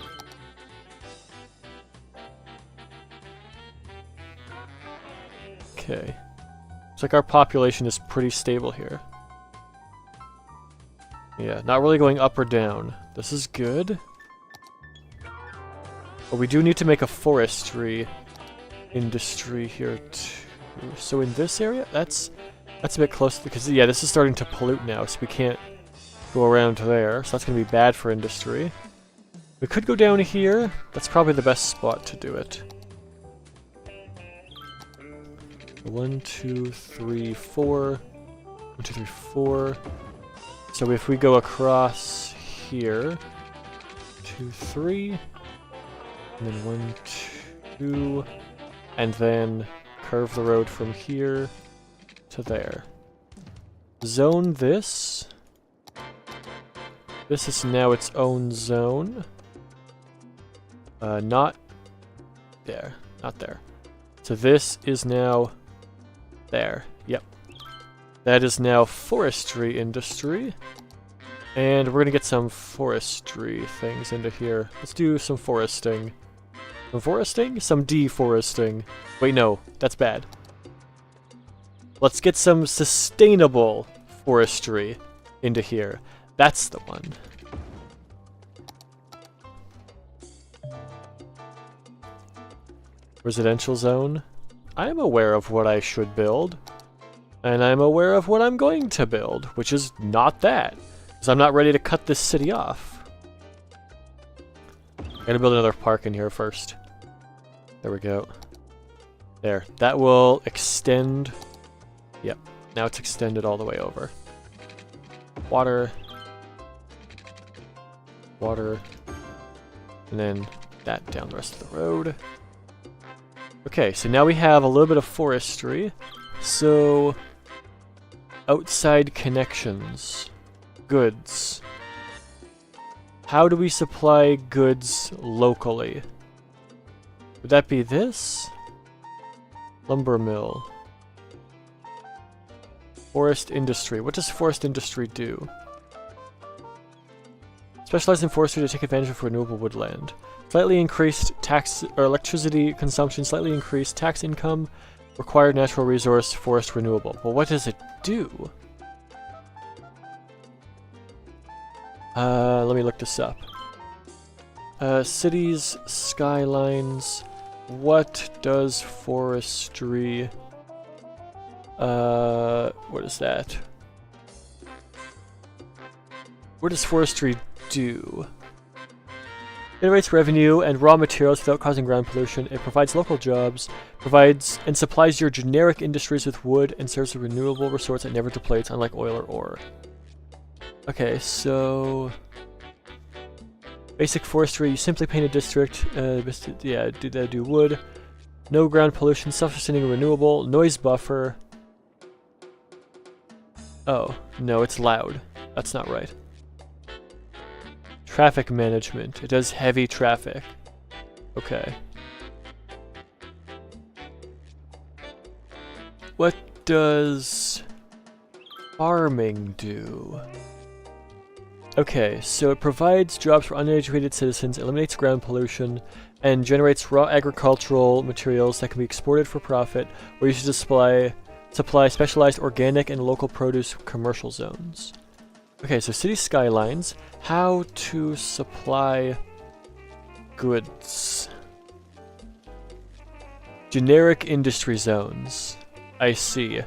Okay. Looks like our population is pretty stable here. Yeah, not really going up or down. This is good. But we do need to make a forestry industry here too. So in this area, that's a bit close because yeah, this is starting to pollute now, so we can't go around there. So that's going to be bad for industry. We could go down here. That's probably the best spot to do it. 1, 2, 3, 4. 1, 2, 3, 4. So if we go across here, 2, 3, and then 1, 2, and then curve the road from here to there. Zone this. This is now its own zone. Not there. Not there. So this is now there. Yep. That is now forestry industry. And we're gonna get some forestry things into here. Let's do some foresting. Some foresting? Some deforesting. Wait, no. That's bad. Let's get some sustainable forestry into here. That's the one. Residential zone. I'm aware of what I should build. And I'm aware of what I'm going to build, which is not that. Because I'm not ready to cut this city off. I'm gonna build another park in here first. There we go. There. That will extend. Yep. Now it's extended all the way over. Water. Water. And then that down the rest of the road. Okay, so now we have a little bit of forestry. So, outside connections. Goods. How do we supply goods locally? Would that be this? Lumber mill. Forest industry. What does forest industry do? Specialized in forestry to take advantage of renewable woodland. Slightly increased tax or electricity consumption, slightly increased tax income, required natural resource, forest renewable. Well, what does it do? Let me look this up. Cities, skylines. What does forestry... what is that? What does forestry do? Generates revenue and raw materials without causing ground pollution. It provides local jobs, provides and supplies your generic industries with wood, and serves a renewable resource that never depletes, unlike oil or ore. Okay, so... Basic forestry, you simply paint a district, yeah, do wood. No ground pollution, self-sustaining renewable, noise buffer. Oh, no, it's loud. That's not right. Traffic management. It does heavy traffic. Okay. What does farming do? Okay, so it provides jobs for uneducated citizens, eliminates ground pollution, and generates raw agricultural materials that can be exported for profit, or used to supply specialized organic and local produce commercial zones. Okay, so city skylines. How to supply goods. Generic industry zones. I see.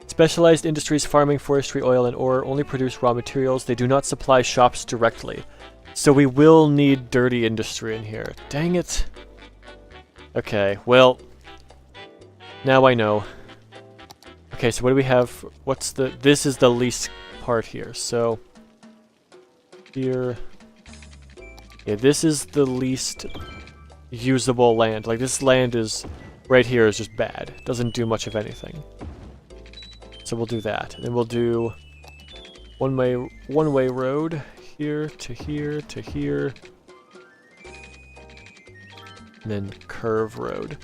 Specialized industries, farming, forestry, oil, and ore only produce raw materials. They do not supply shops directly. So we will need dirty industry in here. Dang it. Okay, well, now I know. Okay, so what do we have? What's the... This is the least part here, so... Here... Yeah, this is the least usable land. Like, this land is... Right here is just bad. Doesn't do much of anything. So we'll do that. And then we'll do... One-way road. Here to here to here. And then curve road.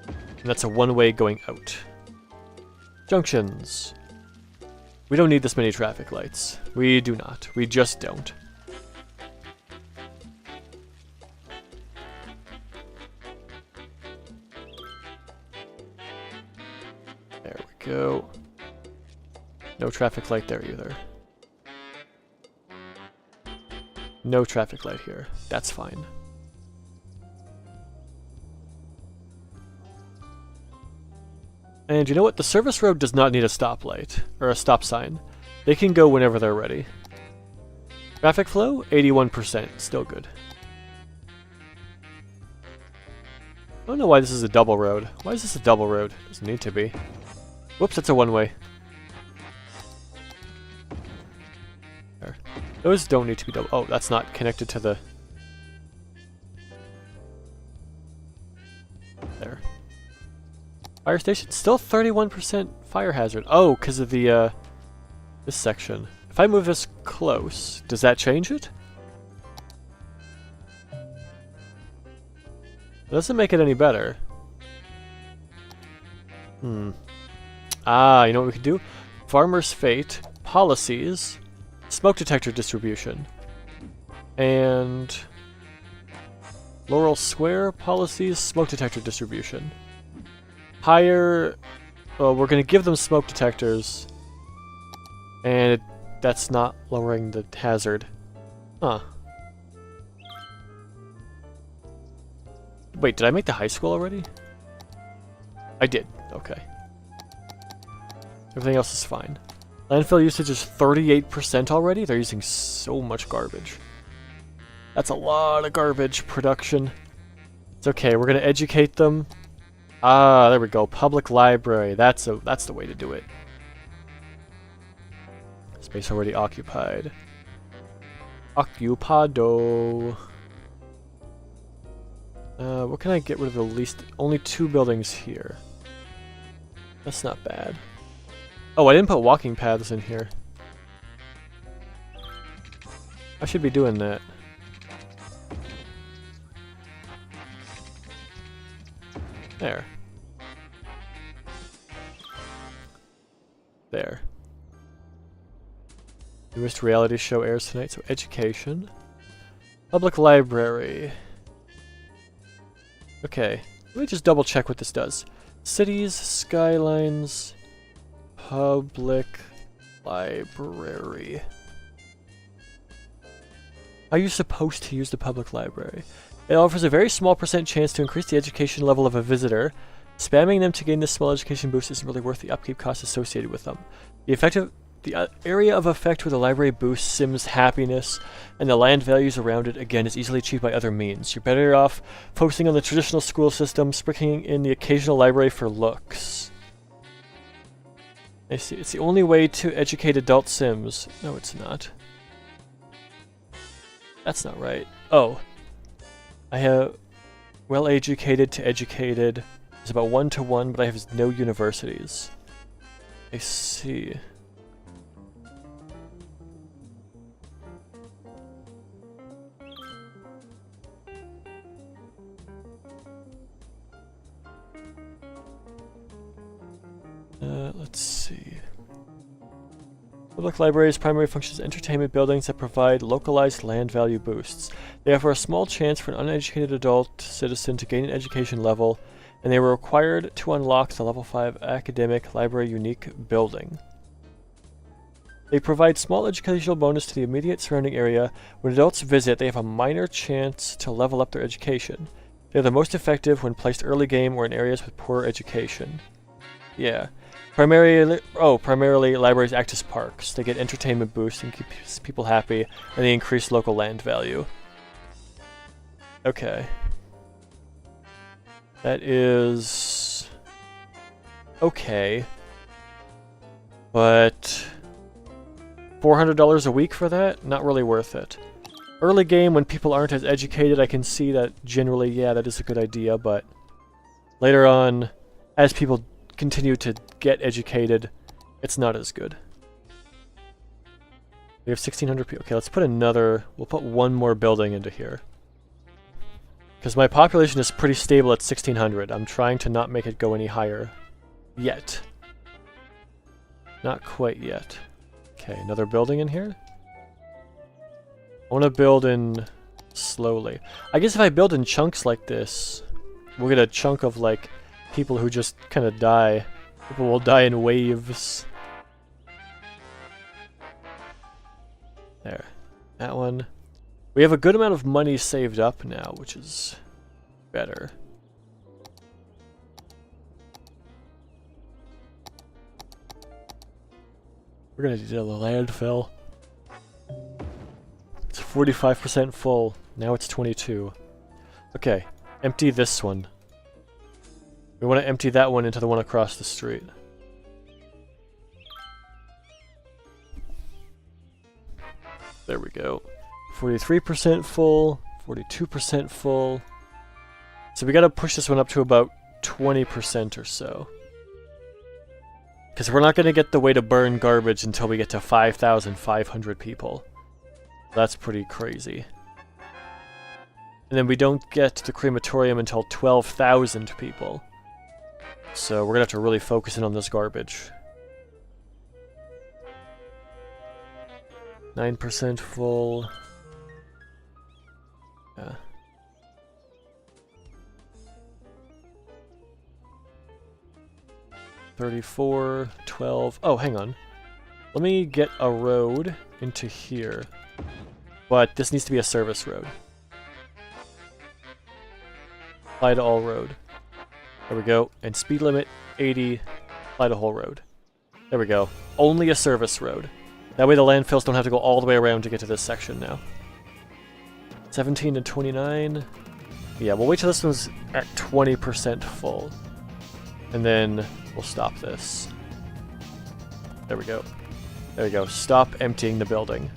And that's a one-way going out. Junctions. We don't need this many traffic lights. We do not. We just don't. There we go. No traffic light there either. No traffic light here. That's fine. And you know what? The service road does not need a stoplight, or a stop sign. They can go whenever they're ready. Traffic flow, 81%. Still good. I don't know why this is a double road. Why is this a double road? Doesn't need to be. Whoops, it's a one-way. There. Those don't need to be double. Oh, that's not connected to the... There. Fire station, still 31% fire hazard. Oh, because of the, this section. If I move this close, does that change it? It doesn't make it any better. Ah, you know what we can do? Farmer's Fate, policies, smoke detector distribution, and Laurel Square, policies, smoke detector distribution. Higher... Well, we're going to give them smoke detectors. And that's not lowering the hazard. Huh. Wait, did I make the high school already? I did. Okay. Everything else is fine. Landfill usage is 38% already? They're using so much garbage. That's a lot of garbage production. It's okay, we're going to educate them. Ah, there we go. Public library. That's the way to do it. Space already occupied. Occupado. What can I get rid of the least? Only 2 buildings here. That's not bad. Oh, I didn't put walking paths in here. I should be doing that. There. There. Newest reality show airs tonight, so education. Public library. Okay, let me just double check what this does. Cities, Skylines, public library. Are you supposed to use the public library? It offers a very small % chance to increase the education level of a visitor. Spamming them to gain this small education boost isn't really worth the upkeep costs associated with them. The area of effect where the library boosts Sims' happiness and the land values around it, again, is easily achieved by other means. You're better off focusing on the traditional school system, sprinkling in the occasional library for looks. I see. It's the only way to educate adult Sims. No, it's not. That's not right. Oh. I have well-educated to educated. It's about 1-to-1, but I have no universities. I see. Let's see. Public libraries' primary function is entertainment buildings that provide localized land value boosts. They offer a small chance for an uneducated adult citizen to gain an education level, and they were required to unlock the level 5 academic library unique building. They provide small educational bonus to the immediate surrounding area. When adults visit, they have a minor chance to level up their education. They are the most effective when placed early game or in areas with poor education. Yeah. Primarily libraries act as parks. They get entertainment boosts and keep people happy, and they increase local land value. Okay. That is... okay. But... $400 a week for that? Not really worth it. Early game, when people aren't as educated, I can see that generally, yeah, that is a good idea, but... later on, as people continue to get educated, it's not as good. We have 1,600 people. Okay, let's put another... we'll put one more building into here. Because my population is pretty stable at 1,600. I'm trying to not make it go any higher. Yet. Not quite yet. Okay, another building in here? I want to build in slowly. I guess if I build in chunks like this, we'll get a chunk of, like, people who just kind of die. People will die in waves. There. That one. We have a good amount of money saved up now, which is better. We're gonna do the landfill. It's 45% full. Now it's 22. Okay, empty this one. We want to empty that one into the one across the street. There we go. 43% full, 42% full. So we gotta push this one up to about 20% or so. Because we're not gonna get the way to burn garbage until we get to 5,500 people. That's pretty crazy. And then we don't get the crematorium until 12,000 people. So we're gonna have to really focus in on this garbage. 9% full. Yeah. $34, $12. Oh, hang on. Let me get a road into here. But this needs to be a service road. Apply to all road. There we go. And speed limit 80. Apply to whole road. There we go. Only a service road. That way the landfills don't have to go all the way around to get to this section now. 17 to 29. Yeah, we'll wait till this one's at 20% full. And then we'll stop this. There we go. There we go. Stop emptying the building.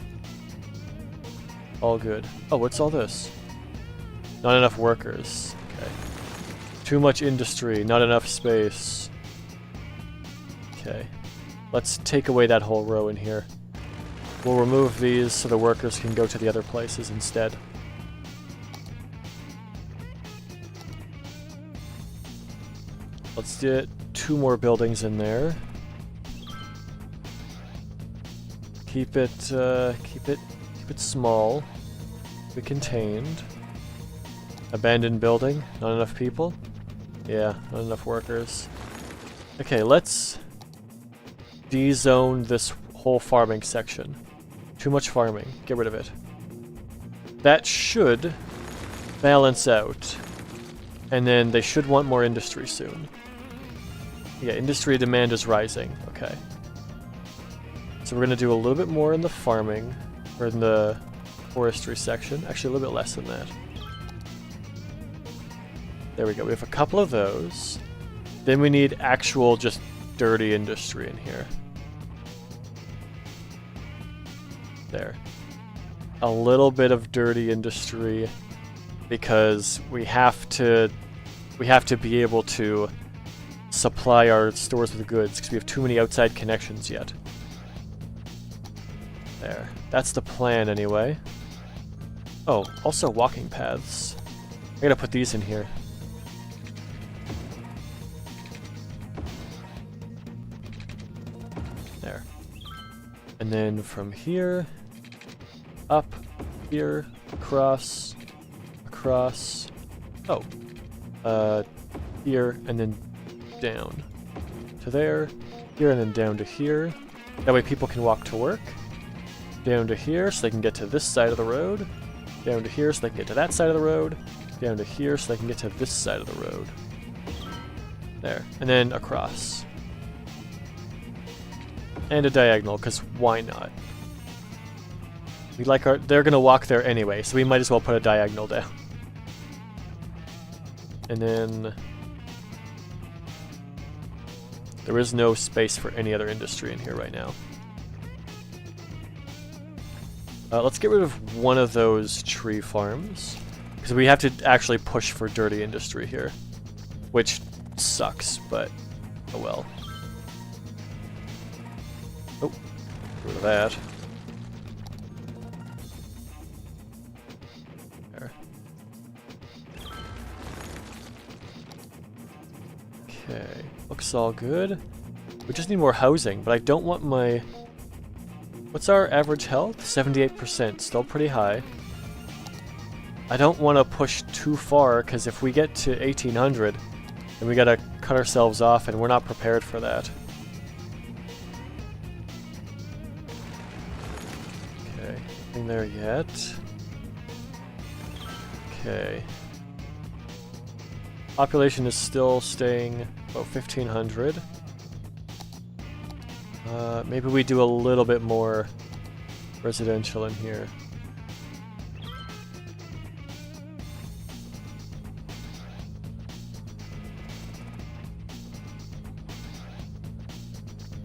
All good. Oh, what's all this? Not enough workers. Okay. Too much industry. Not enough space. Okay. Let's take away that whole row in here. We'll remove these so the workers can go to the other places instead. Let's get 2 more buildings in there. Keep it small. Be contained. Abandoned building. Not enough people. Yeah, not enough workers. Okay, let's de-zone this whole farming section. Too much farming. Get rid of it. That should balance out. And then they should want more industry soon. Yeah, industry demand is rising. Okay. So we're going to do a little bit more in the farming, or in the forestry section. Actually, a little bit less than that. There we go. We have a couple of those. Then we need actual just dirty industry in here. There. A little bit of dirty industry because we have to be able to supply our stores with goods because we have too many outside connections yet. There. That's the plan anyway. Oh, also walking paths. I gotta put these in here. There. And then from here, up, here, across, oh, here, and then down to there, here, and then down to here. That way people can walk to work. Down to here so they can get to this side of the road. Down to here so they can get to that side of the road. Down to here so they can get to this side of the road. There. And then across. And a diagonal, because why not? We like our... They're gonna walk there anyway, so we might as well put a diagonal down. And then... There is no space for any other industry in here right now. Let's get rid of one of those tree farms. Because we have to actually push for dirty industry here. Which sucks, but oh well. Oh, get rid of that. There. Okay, looks all good. We just need more housing, but I don't want my... What's our average health? 78%, still pretty high. I don't want to push too far, because if we get to 1800, then we gotta cut ourselves off, and we're not prepared for that. Okay, nothing there yet. Okay. Population is still staying about 1500. Maybe we do a little bit more residential in here.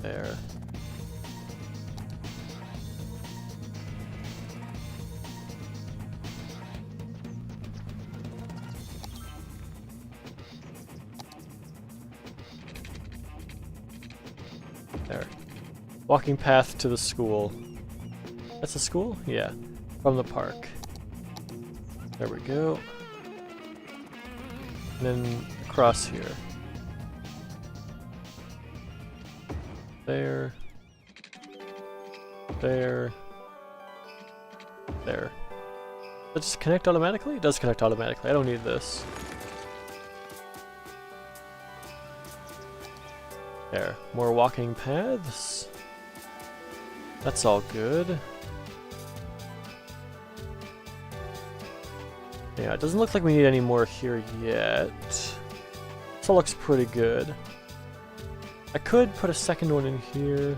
There. There. Walking path to the school. That's a school? Yeah. From the park. There we go. And then across here. There. There. There. Does it just connect automatically? It does connect automatically. I don't need this. There. More walking paths. That's all good. Yeah, it doesn't look like we need any more here yet. This all looks pretty good. I could put a second one in here.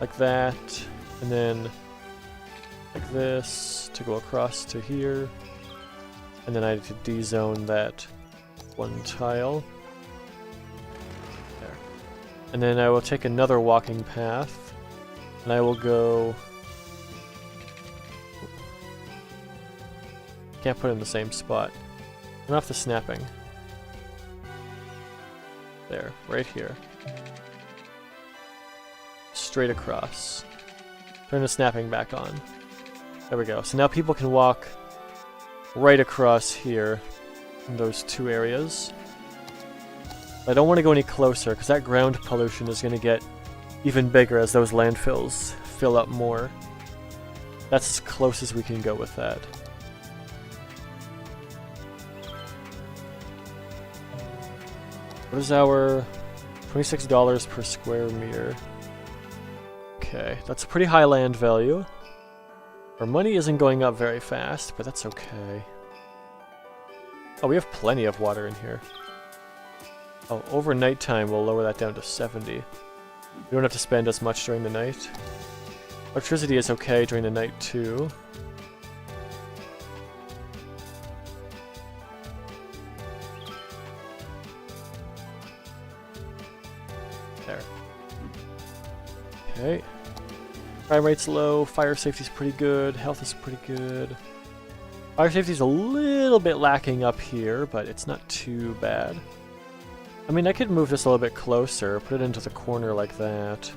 Like that. And then like this to go across to here. And then I need to D-zone that one tile. There. And then I will take another walking path. And I will go... Can't put it in the same spot. Turn off the snapping. There, right here. Straight across. Turn the snapping back on. There we go. So now people can walk right across here in those two areas. I don't want to go any closer because that ground pollution is going to get even bigger as those landfills fill up more. That's as close as we can go with that. What is our $26 per square meter? Okay, that's a pretty high land value. Our money isn't going up very fast, but that's okay. Oh, we have plenty of water in here. Oh, over nighttime we'll lower that down to 70. We don't have to spend as much during the night. Electricity is okay during the night too. There. Okay. Crime rate's low, fire safety's pretty good, health is pretty good. Fire safety's a little bit lacking up here, but it's not too bad. I mean, I could move this a little bit closer, put it into the corner like that.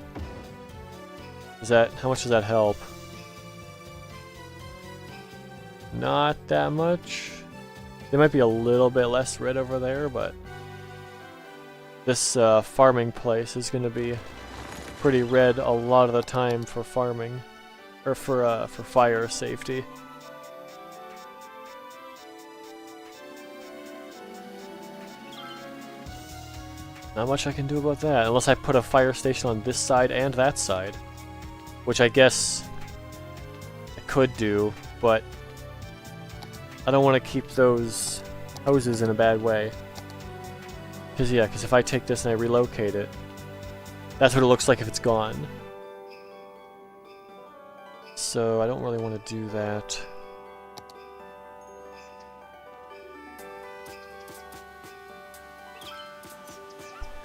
How much does that help? Not that much. There might be a little bit less red over there, but this farming place is going to be pretty red a lot of the time for farming, or for fire safety. Not much I can do about that, unless I put a fire station on this side and that side. Which I guess I could do, but I don't want to keep those houses in a bad way. Because if I take this and I relocate it, that's what it looks like if it's gone. So I don't really want to do that.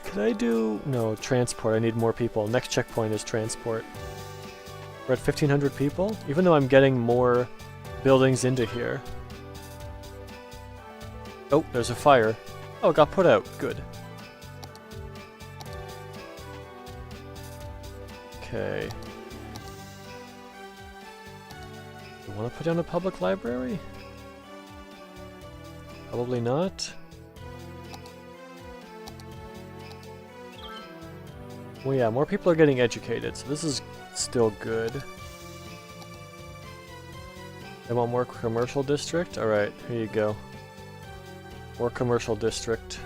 Could I do... No, transport. I need more people. Next checkpoint is transport. We're at 1,500 people, even though I'm getting more buildings into here. Oh, there's a fire. Oh, it got put out. Good. Okay. Do you want to put down a public library? Probably not. Well, yeah, more people are getting educated, so this is still good. I want more commercial district? Alright, here you go. More commercial district.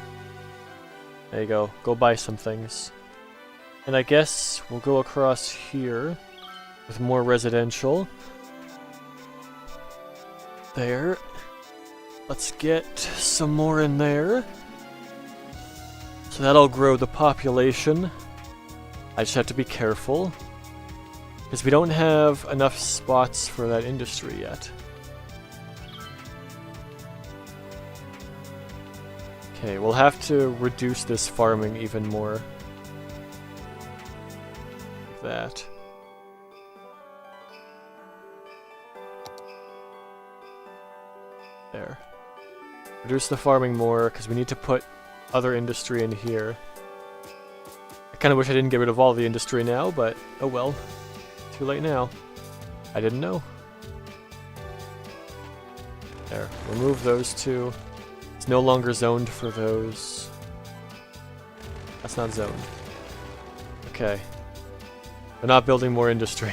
There you go. Go buy some things. And I guess we'll go across here with more residential. There. Let's get some more in there. So that'll grow the population. I just have to be careful, because we don't have enough spots for that industry yet. Okay, we'll have to reduce this farming even more. Like that. There. Reduce the farming more, because we need to put other industry in here. I kind of wish I didn't get rid of all the industry now, but oh well. Too late now. I didn't know. There. Remove those two. It's no longer zoned for those. That's not zoned. Okay. We're not building more industry.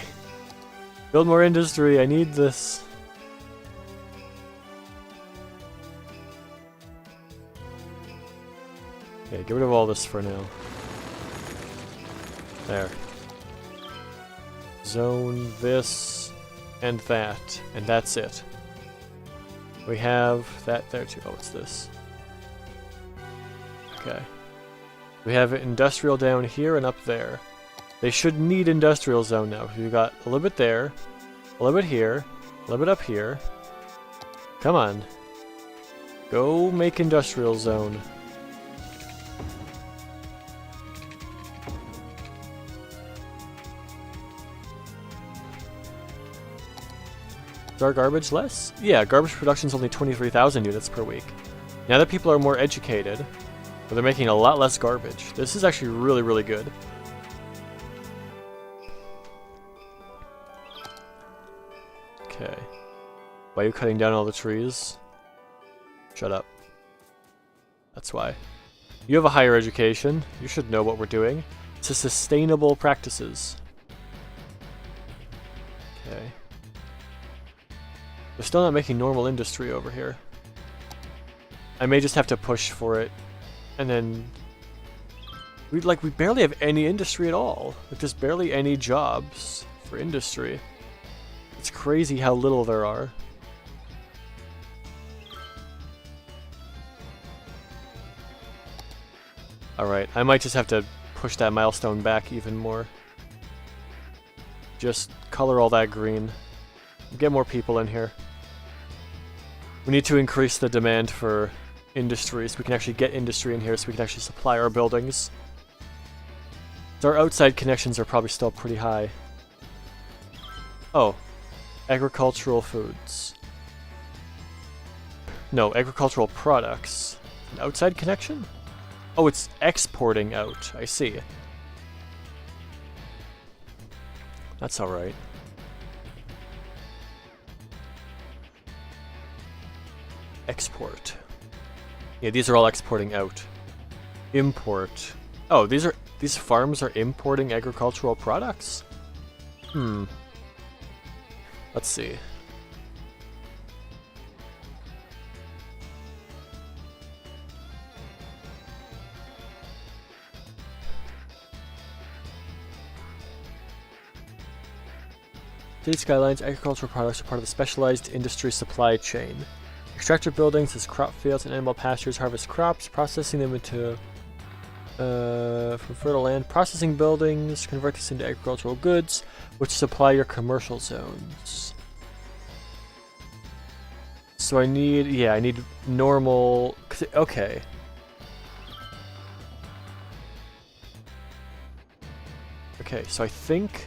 Build more industry, I need this. Okay, get rid of all this for now. There. Zone this and that, and that's it. We have that there too. Oh, what's this? Okay. We have industrial down here and up there. They should need industrial zone now. We've got a little bit there, a little bit here, a little bit up here. Come on. Go make industrial zone. Is our garbage less? Yeah, garbage production is only 23,000 units per week. Now that people are more educated, but they're making a lot less garbage. This is actually really, really good. Okay. Why are you cutting down all the trees? Shut up. That's why. You have a higher education. You should know what we're doing. It's a sustainable practices. They're still not making normal industry over here. I may just have to push for it. And then... we barely have any industry at all. Like, there's barely any jobs for industry. It's crazy how little there are. Alright, I might just have to push that milestone back even more. Just color all that green. Get more people in here. We need to increase the demand for industry so we can actually get industry in here so we can actually supply our buildings. So our outside connections are probably still pretty high. Oh. Agricultural foods. No, agricultural products. An outside connection? Oh, it's exporting out. I see. That's alright. Export. Yeah, these are all exporting out. Import. Oh, these farms are importing agricultural products? Let's see. City Skylines agricultural products are part of the specialized industry supply chain. Extractor buildings as crop fields and animal pastures harvest crops, processing them into from fertile land. Processing buildings convert this into agricultural goods, which supply your commercial zones. So I need, yeah, I need normal. Okay. Okay, so I think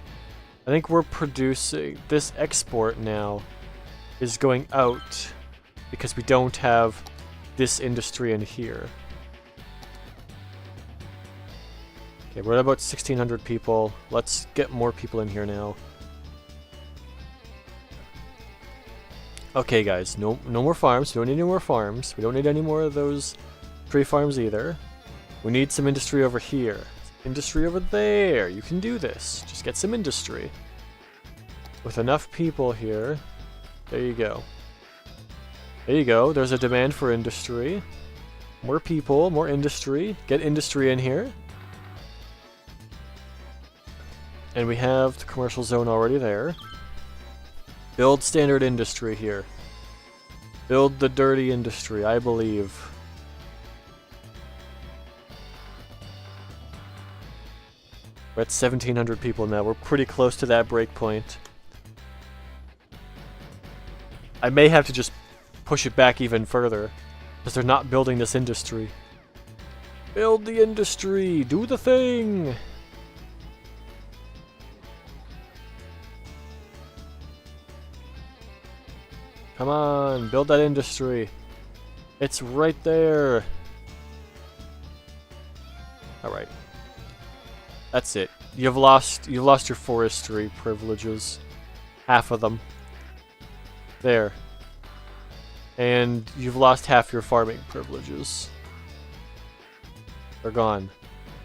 we're producing this export now is going out because we don't have this industry in here. Okay, we're at about 1,600 people. Let's get more people in here now. Okay, guys, no more farms. We don't need any more farms. We don't need any more of those tree farms either. We need some industry over here. Industry over there. You can do this. Just get some industry. With enough people here. There you go. There you go. There's a demand for industry. More people, more industry. Get industry in here. And we have the commercial zone already there. Build standard industry here. Build the dirty industry, I believe. We're at 1,700 people now. We're pretty close to that breakpoint. I may have to just push it back even further, because they're not building this industry. Build the industry! Do the thing! Come on, build that industry. It's right there. Alright. That's it. You've lost your forestry privileges. Half of them. There. And you've lost half your farming privileges. They're gone.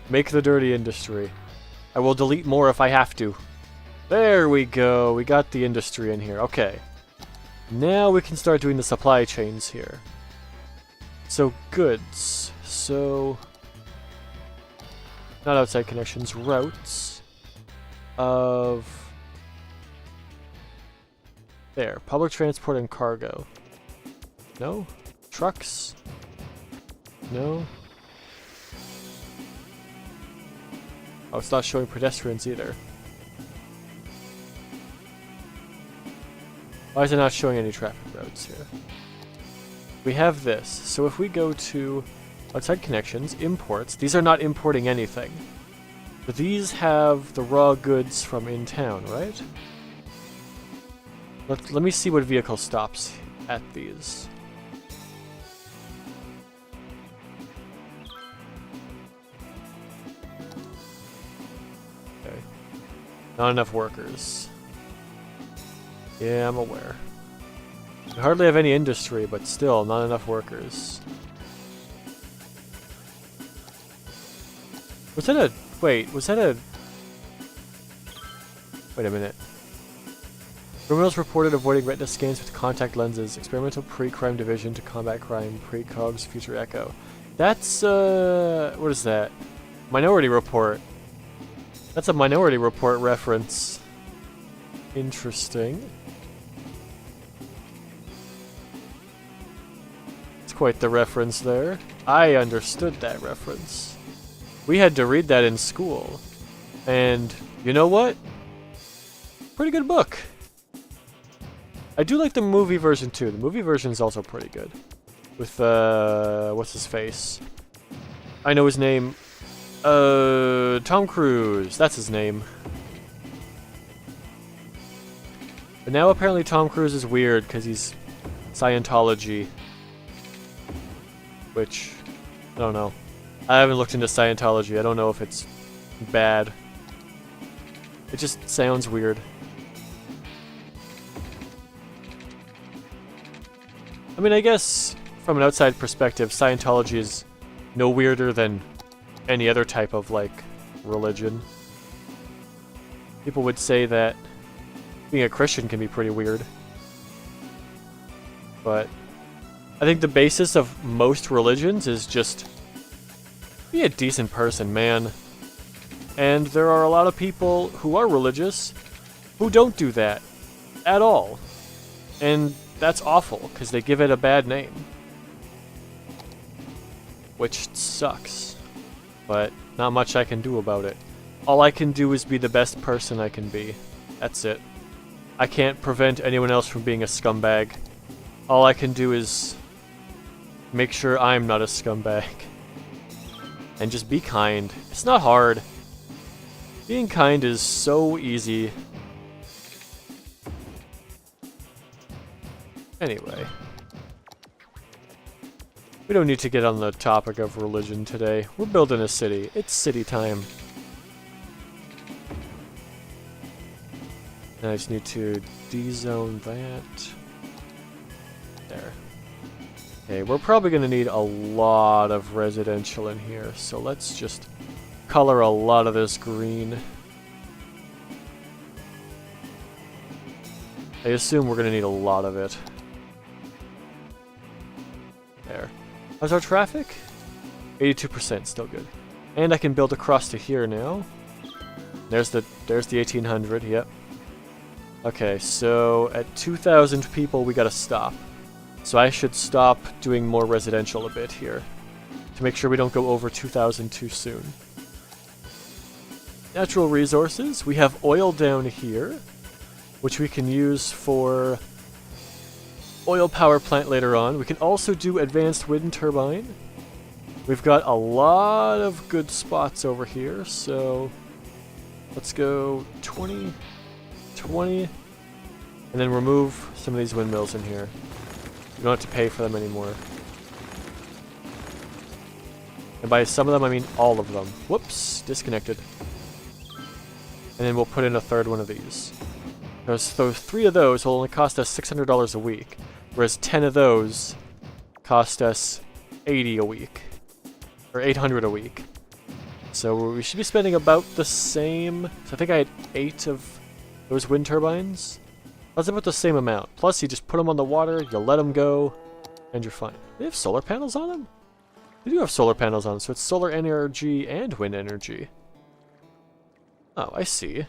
Make the dirty industry. I will delete more if I have to. There we go. We got the industry in here. Okay. Now we can start doing the supply chains here. So, goods. So... not outside connections. Routes. Of... there. Public transport and cargo. No? Trucks? No? Oh, it's not showing pedestrians either. Why is it not showing any traffic routes here? We have this. So if we go to outside connections, imports, these are not importing anything. But these have the raw goods from in town, right? Let me see what vehicle stops at these. Okay. Not enough workers. Yeah, I'm aware. We hardly have any industry, but still, not enough workers. Was that a... wait, was that a... wait a minute. Criminals reported avoiding retina scans with contact lenses. Experimental pre-crime division to combat crime. Pre-cogs future echo. That's, what is that? Minority Report. That's a Minority Report reference. Interesting. It's quite the reference there. I understood that reference. We had to read that in school. And, you know what? Pretty good book. I do like the movie version too. The movie version is also pretty good. With, what's his face? I know his name. Tom Cruise. That's his name. But now apparently Tom Cruise is weird because he's Scientology. Which, I don't know. I haven't looked into Scientology. I don't know if it's bad. It just sounds weird. I mean, I guess from an outside perspective, Scientology is no weirder than any other type of, like, religion. People would say that being a Christian can be pretty weird. But I think the basis of most religions is just be a decent person, man. And there are a lot of people who are religious who don't do that at all. And that's awful, because they give it a bad name. Which sucks. But not much I can do about it. All I can do is be the best person I can be. That's it. I can't prevent anyone else from being a scumbag. All I can do is make sure I'm not a scumbag. And just be kind. It's not hard. Being kind is so easy. Anyway. We don't need to get on the topic of religion today. We're building a city. It's city time. And I just need to de-zone that. There. Okay, we're probably going to need a lot of residential in here, so let's just color a lot of this green. I assume we're going to need a lot of it. There. How's our traffic? 82%, still good. And I can build across to here now. There's the 1800, yep. Okay, so at 2,000 people we gotta stop. So I should stop doing more residential a bit here, to make sure we don't go over 2,000 too soon. Natural resources, we have oil down here, which we can use for oil power plant later on. We can also do advanced wind turbine. We've got a lot of good spots over here, so let's go 20, 20, and then remove some of these windmills in here. You don't have to pay for them anymore. And by some of them, I mean all of them. Whoops, disconnected. And then we'll put in a third one of these. So 3 of those will only cost us $600 a week, whereas 10 of those cost us $80 a week, or $800 a week. So we should be spending about the same. So I think I had 8 of those wind turbines. That's about the same amount. Plus, you just put them on the water, you let them go, and you're fine. They have solar panels on them? They do have solar panels on them, so it's solar energy and wind energy. Oh, I see.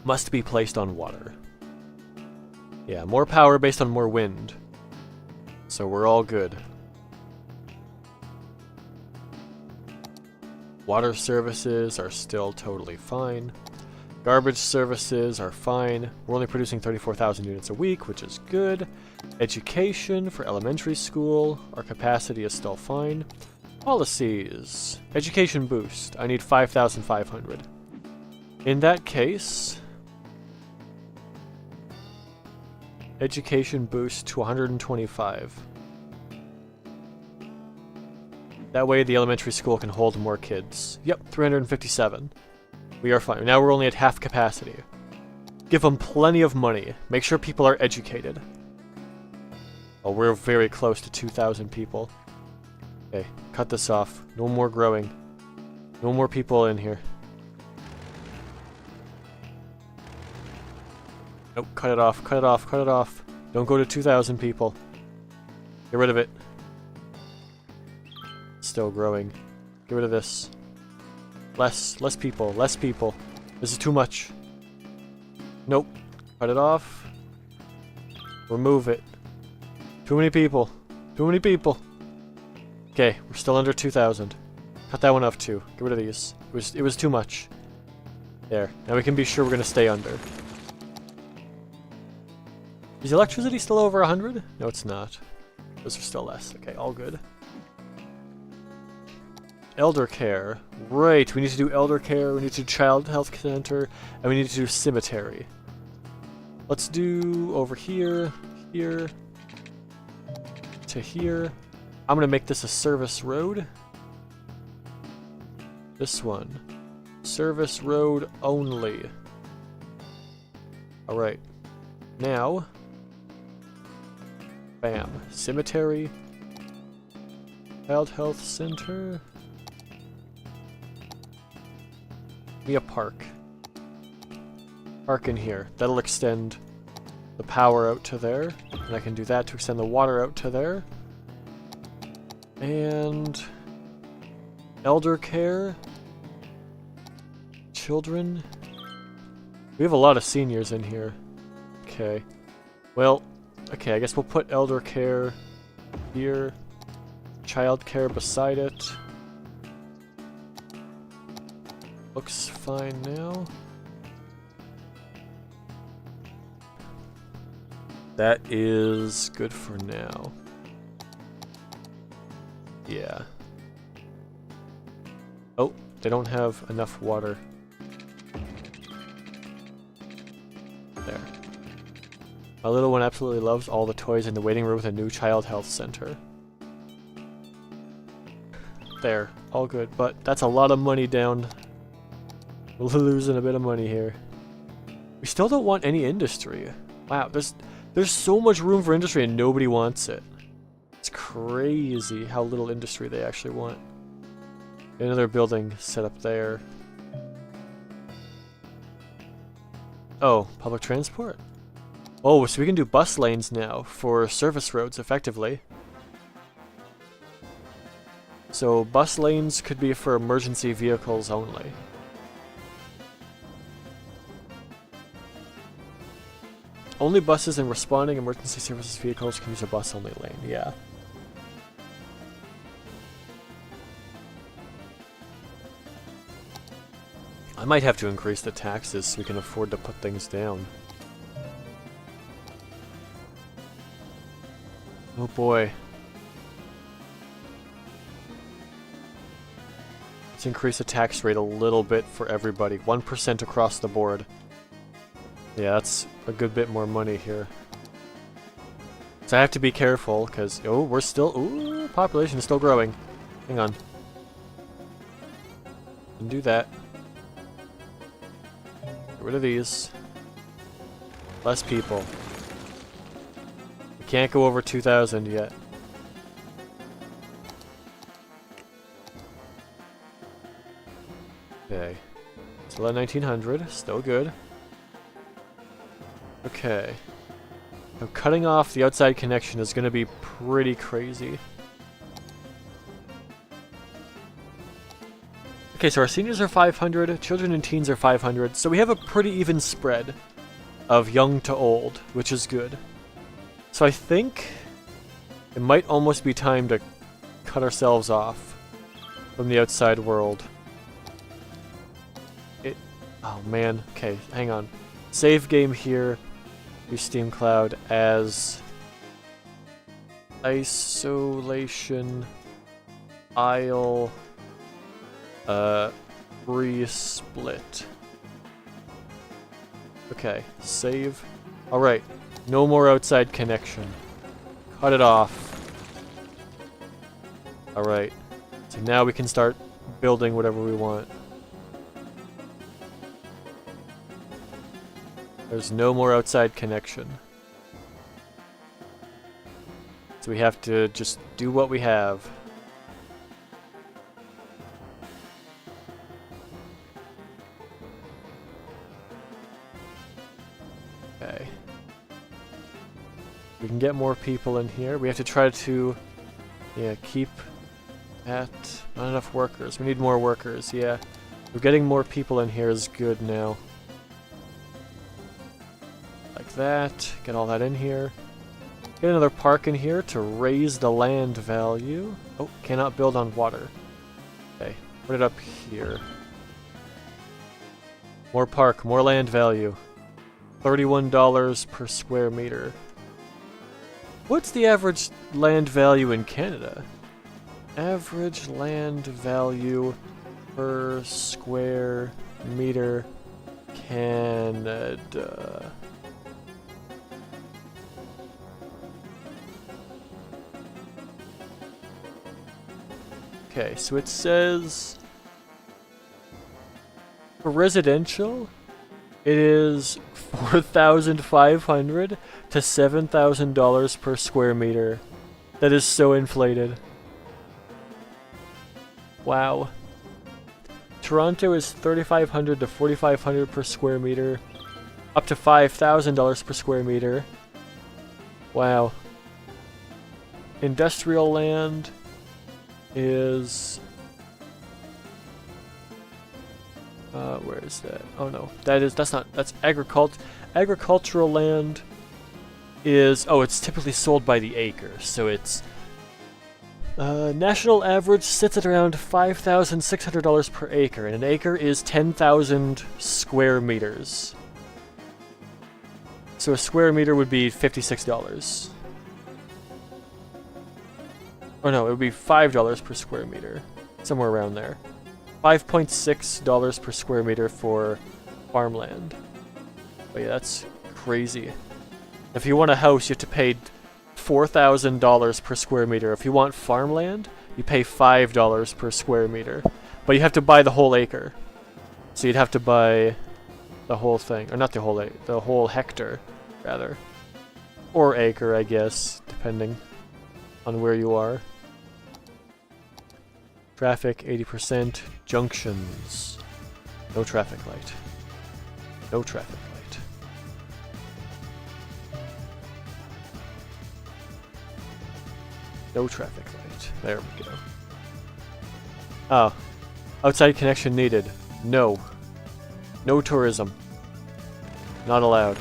Must be placed on water. Yeah, more power based on more wind. So we're all good. Water services are still totally fine. Garbage services are fine. We're only producing 34,000 units a week, which is good. Education for elementary school, our capacity is still fine. Policies. Education boost. I need 5,500. In that case, education boost to 125. That way the elementary school can hold more kids. Yep, 357. We are fine. Now we're only at half capacity. Give them plenty of money. Make sure people are educated. Oh, we're very close to 2,000 people. Okay, cut this off. No more growing. No more people in here. Nope, cut it off, cut it off, cut it off. Don't go to 2,000 people. Get rid of it. Still growing. Get rid of this. Less people, less people. This is too much. Nope. Cut it off. Remove it. Too many people. Too many people. Okay, we're still under 2,000. Cut that one off too. Get rid of these. It was too much. There. Now we can be sure we're gonna stay under. Is electricity still over 100? No, it's not. Those are still less. Okay, all good. Elder care. Right, we need to do elder care, we need to do child health center, and we need to do cemetery. Let's do over here, here, to here. I'm gonna make this a service road. This one. Service road only. Alright. Now. Bam. Cemetery. Child health center. Give me a park. Park in here. That'll extend the power out to there. And I can do that to extend the water out to there. And elder care. Children. We have a lot of seniors in here. Okay. Well, okay, I guess we'll put elder care here. Child care beside it. Looks fine now. That is good for now. Yeah. Oh, they don't have enough water. There. My little one absolutely loves all the toys in the waiting room with a new child health center. There. All good, but that's a lot of money down. We're losing a bit of money here. We still don't want any industry. Wow, there's so much room for industry and nobody wants it. It's crazy how little industry they actually want. Another building set up there. Oh, public transport? Oh, so we can do bus lanes now for service roads effectively. So bus lanes could be for emergency vehicles only. Only buses and responding emergency services vehicles can use a bus-only lane, yeah. I might have to increase the taxes so we can afford to put things down. Oh boy. Let's increase the tax rate a little bit for everybody. 1% across the board. Yeah, that's a good bit more money here. So I have to be careful, because, oh, we're still, ooh, population is still growing. Hang on. Can do that. Get rid of these. Less people. We can't go over 2,000 yet. Okay. Still at 1,900, still good. Okay. Now cutting off the outside connection is going to be pretty crazy. Okay, so our seniors are 500, children and teens are 500, so we have a pretty even spread of young to old, which is good. So I think it might almost be time to cut ourselves off from the outside world. Oh man, okay, hang on. Save game here. Use Steam Cloud as isolation aisle re-split. Okay, save. Alright, no more outside connection. Cut it off. Alright, so now we can start building whatever we want. There's no more outside connection. So we have to just do what we have. Okay. We can get more people in here. We have to try to, yeah, keep at not enough workers. We need more workers, yeah. We're getting more people in here is good now. Like that. Get all that in here. Get another park in here to raise the land value. Oh, cannot build on water. Okay, put it up here. More park, more land value. $31 per square meter. What's the average land value in Canada? Average land value per square meter, Canada. Okay, so it says for residential, it is $4,500 to $7,000 per square meter. That is so inflated. Wow. Toronto is $3,500 to $4,500 per square meter, up to $5,000 per square meter. Wow. Industrial land is where is that? Oh no, that's agricultural land is, oh, it's typically sold by the acre, so it's national average sits at around $5,600 per acre, and an acre is 10,000 square meters. So a square meter would be $56. Or no, it would be $5 per square meter. Somewhere around there. $5.6 per square meter for farmland. But yeah, that's crazy. If you want a house, you have to pay $4,000 per square meter. If you want farmland, you pay $5 per square meter. But you have to buy the whole acre. So you'd have to buy the whole thing. Or not the whole acre, the whole hectare, rather. Or acre, I guess, depending on where you are. Traffic, 80%. Junctions. No traffic light. No traffic light. No traffic light. There we go. Oh. Outside connection needed. No. No tourism. Not allowed.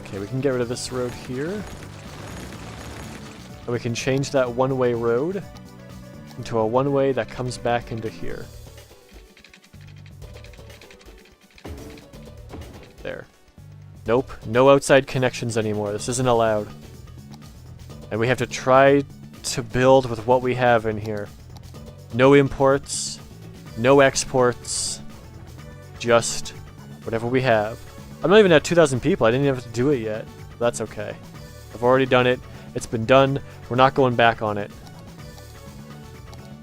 Okay, we can get rid of this road here. And we can change that one-way road into a one-way that comes back into here. There. Nope, no outside connections anymore. This isn't allowed. And we have to try to build with what we have in here. No imports, no exports, just whatever we have. I'm not even at 2,000 people. I didn't even have to do it yet. That's okay. I've already done it. It's been done. We're not going back on it.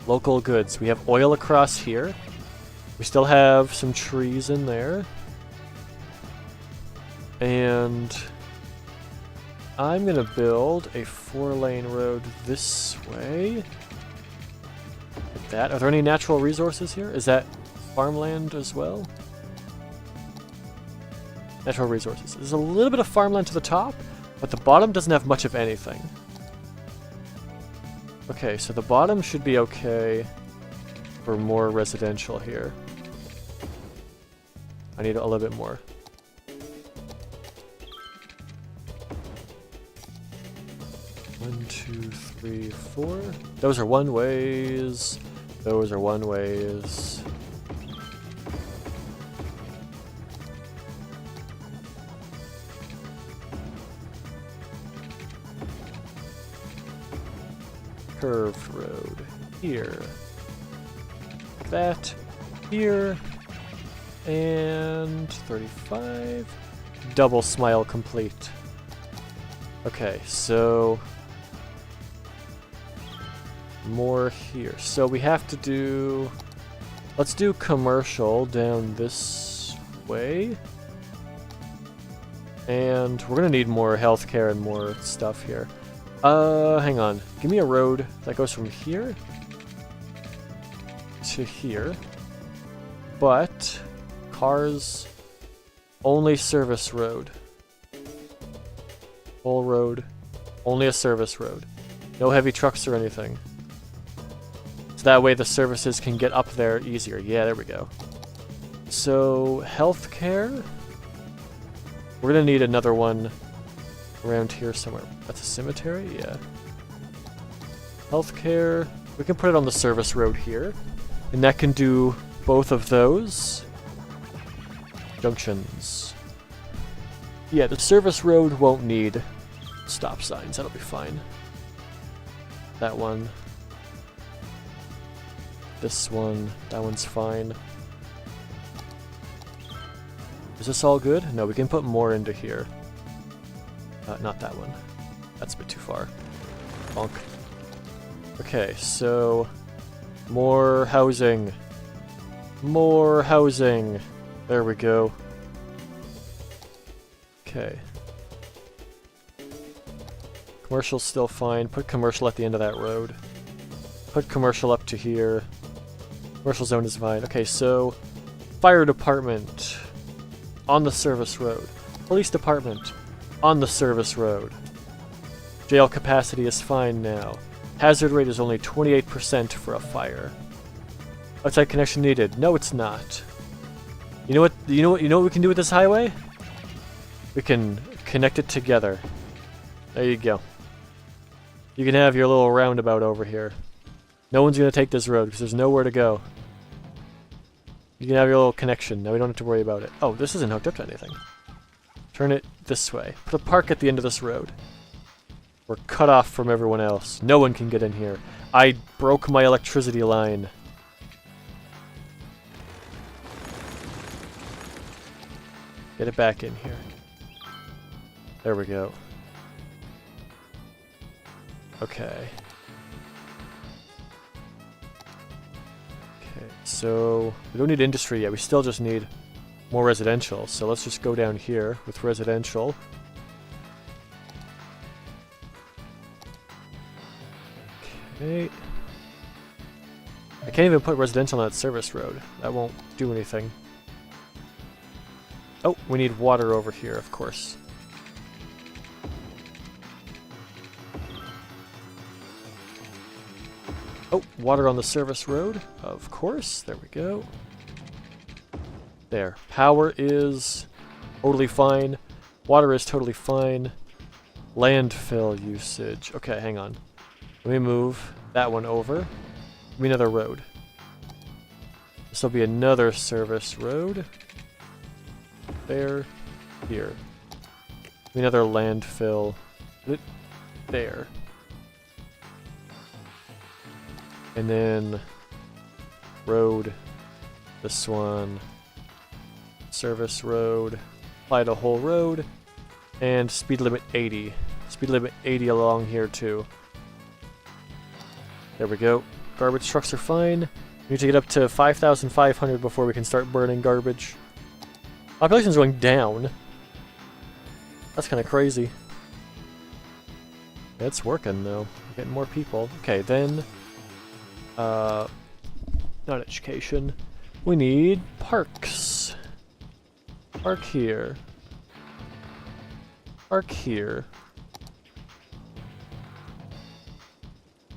Local goods. We have oil across here. We still have some trees in there. And I'm going to build a 4-lane road this way. Like that. Are there any natural resources here? Is that farmland as well? Natural resources. There's a little bit of farmland to the top, but the bottom doesn't have much of anything. Okay, so the bottom should be okay for more residential here. I need a little bit more. One, two, three, four. Those are one-ways. Those are one-ways. Curved road here. That here. And 35. Double smile complete. Okay, so more here. So we have to do, let's do commercial down this way. And we're gonna need more healthcare and more stuff here. Hang on. Give me a road that goes from here to here. But cars only service road. Whole road. Only a service road. No heavy trucks or anything. So that way the services can get up there easier. Yeah, there we go. So, healthcare? We're gonna need another one around here somewhere. That's a cemetery? Yeah. Healthcare. We can put it on the service road here. And that can do both of those. Junctions. Yeah, the service road won't need stop signs. That'll be fine. That one. This one. That one's fine. Is this all good? No, we can put more into here. Not that one. That's a bit too far. Bonk. Okay, so... more housing. More housing. There we go. Okay. Commercial's still fine. Put commercial at the end of that road. Put commercial up to here. Commercial zone is fine. Okay, so... fire department. On the service road. Police department. On the service road. Jail capacity is fine now. Hazard rate is only 28% for a fire. Outside connection needed. No, it's not. You know what? You know what we can do with this highway? We can connect it together. There you go. You can have your little roundabout over here. No one's gonna take this road because there's nowhere to go. You can have your little connection. Now we don't have to worry about it. Oh, this isn't hooked up to anything. Turn it this way. Put a park at the end of this road. We're cut off from everyone else. No one can get in here. I broke my electricity line. Get it back in here. There we go. Okay. Okay, so we don't need industry yet. We still just need more residential. So let's just go down here with residential. Okay. I can't even put residential on that service road. That won't do anything. Oh, we need water over here, of course. Oh, water on the service road, of course. There we go. There. Power is totally fine. Water is totally fine. Landfill usage. Okay, hang on. Let me move that one over. Give me another road. This will be another service road. There. Here. Give me another landfill. Put it there. And then road. This one. Service road. Apply the whole road. And speed limit 80. Speed limit 80 along here too. There we go. Garbage trucks are fine. We need to get up to 5,500 before we can start burning garbage. Population's going down. That's kind of crazy. It's working though. We're getting more people. Okay, then... not education. We need parks. Park here. Park here.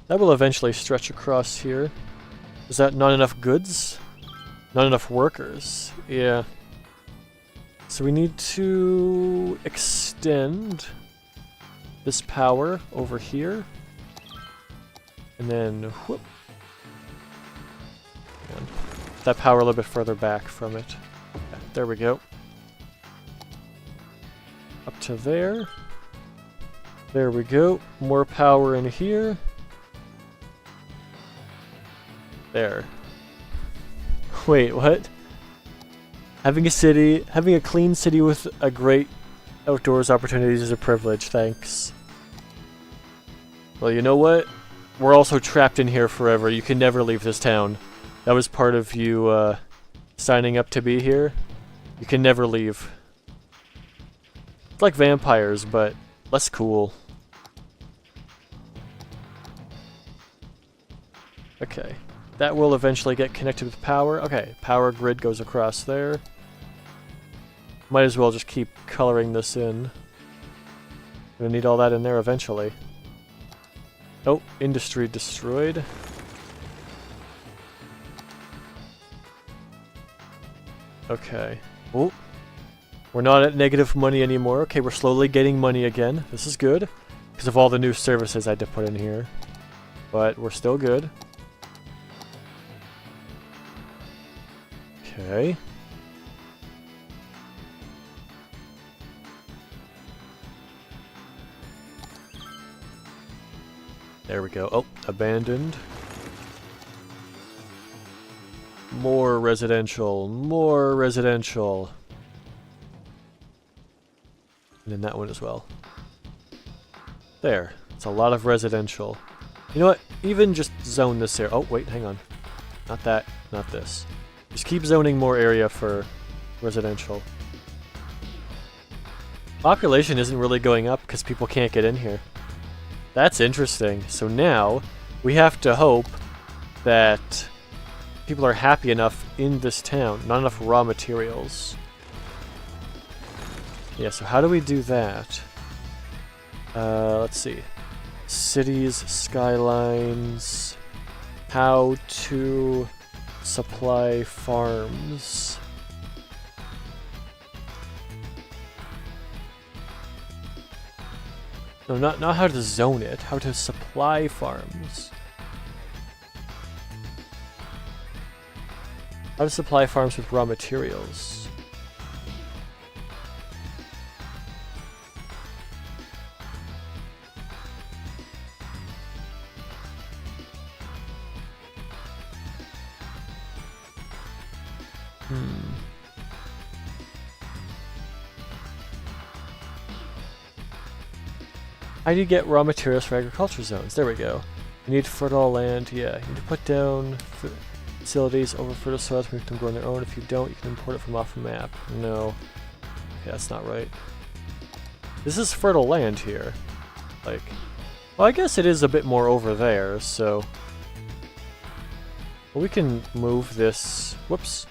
That will eventually stretch across here. Is that not enough goods? Not enough workers. Yeah. So we need to extend this power over here. And then whoop. And that power a little bit further back from it. Yeah, there we go. Up to there. There we go. More power in here. There. Wait, what? Having a clean city with a great outdoors opportunities is a privilege, thanks. Well, you know what? We're also trapped in here forever. You can never leave this town. That was part of you, signing up to be here. You can never leave. It's like vampires, but less cool. Okay. That will eventually get connected with power. Okay, power grid goes across there. Might as well just keep coloring this in. Gonna need all that in there eventually. Oh, industry destroyed. Okay. Oh, we're not at negative money anymore. Okay, we're slowly getting money again. This is good. Because of all the new services I had to put in here. But we're still good. Okay. There we go. Oh, abandoned. More residential. More residential. And then that one as well. There. It's a lot of residential. You know what? Even just zone this here. Oh, wait, hang on. Not that. Not this. Just keep zoning more area for residential. Population isn't really going up because people can't get in here. That's interesting. So now, we have to hope that people are happy enough in this town. Not enough raw materials. Yeah, so how do we do that? Let's see. Cities, skylines, how to supply farms. No, not how to zone it, how to supply farms. How to supply farms with raw materials. How do you get raw materials for agriculture zones? There we go. You need fertile land, yeah. You need to put down facilities over fertile soils to make them grow on their own. If you don't, you can import it from off a map. No. Okay, that's not right. This is fertile land here. Like, well, I guess it is a bit more over there, so... Well, we can move this... Whoops.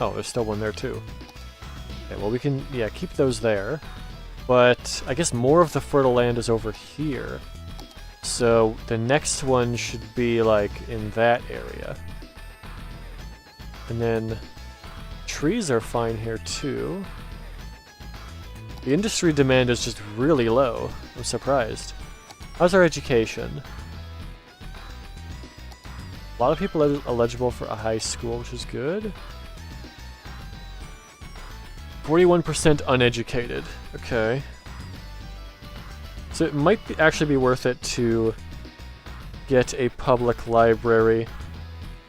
Oh, there's still one there too. Okay, well we can, yeah, keep those there. But I guess more of the fertile land is over here. So the next one should be like in that area. And then trees are fine here too. The industry demand is just really low. I'm surprised. How's our education? A lot of people are eligible for a high school, which is good. 41% uneducated. Okay. So it might actually be worth it to get a public library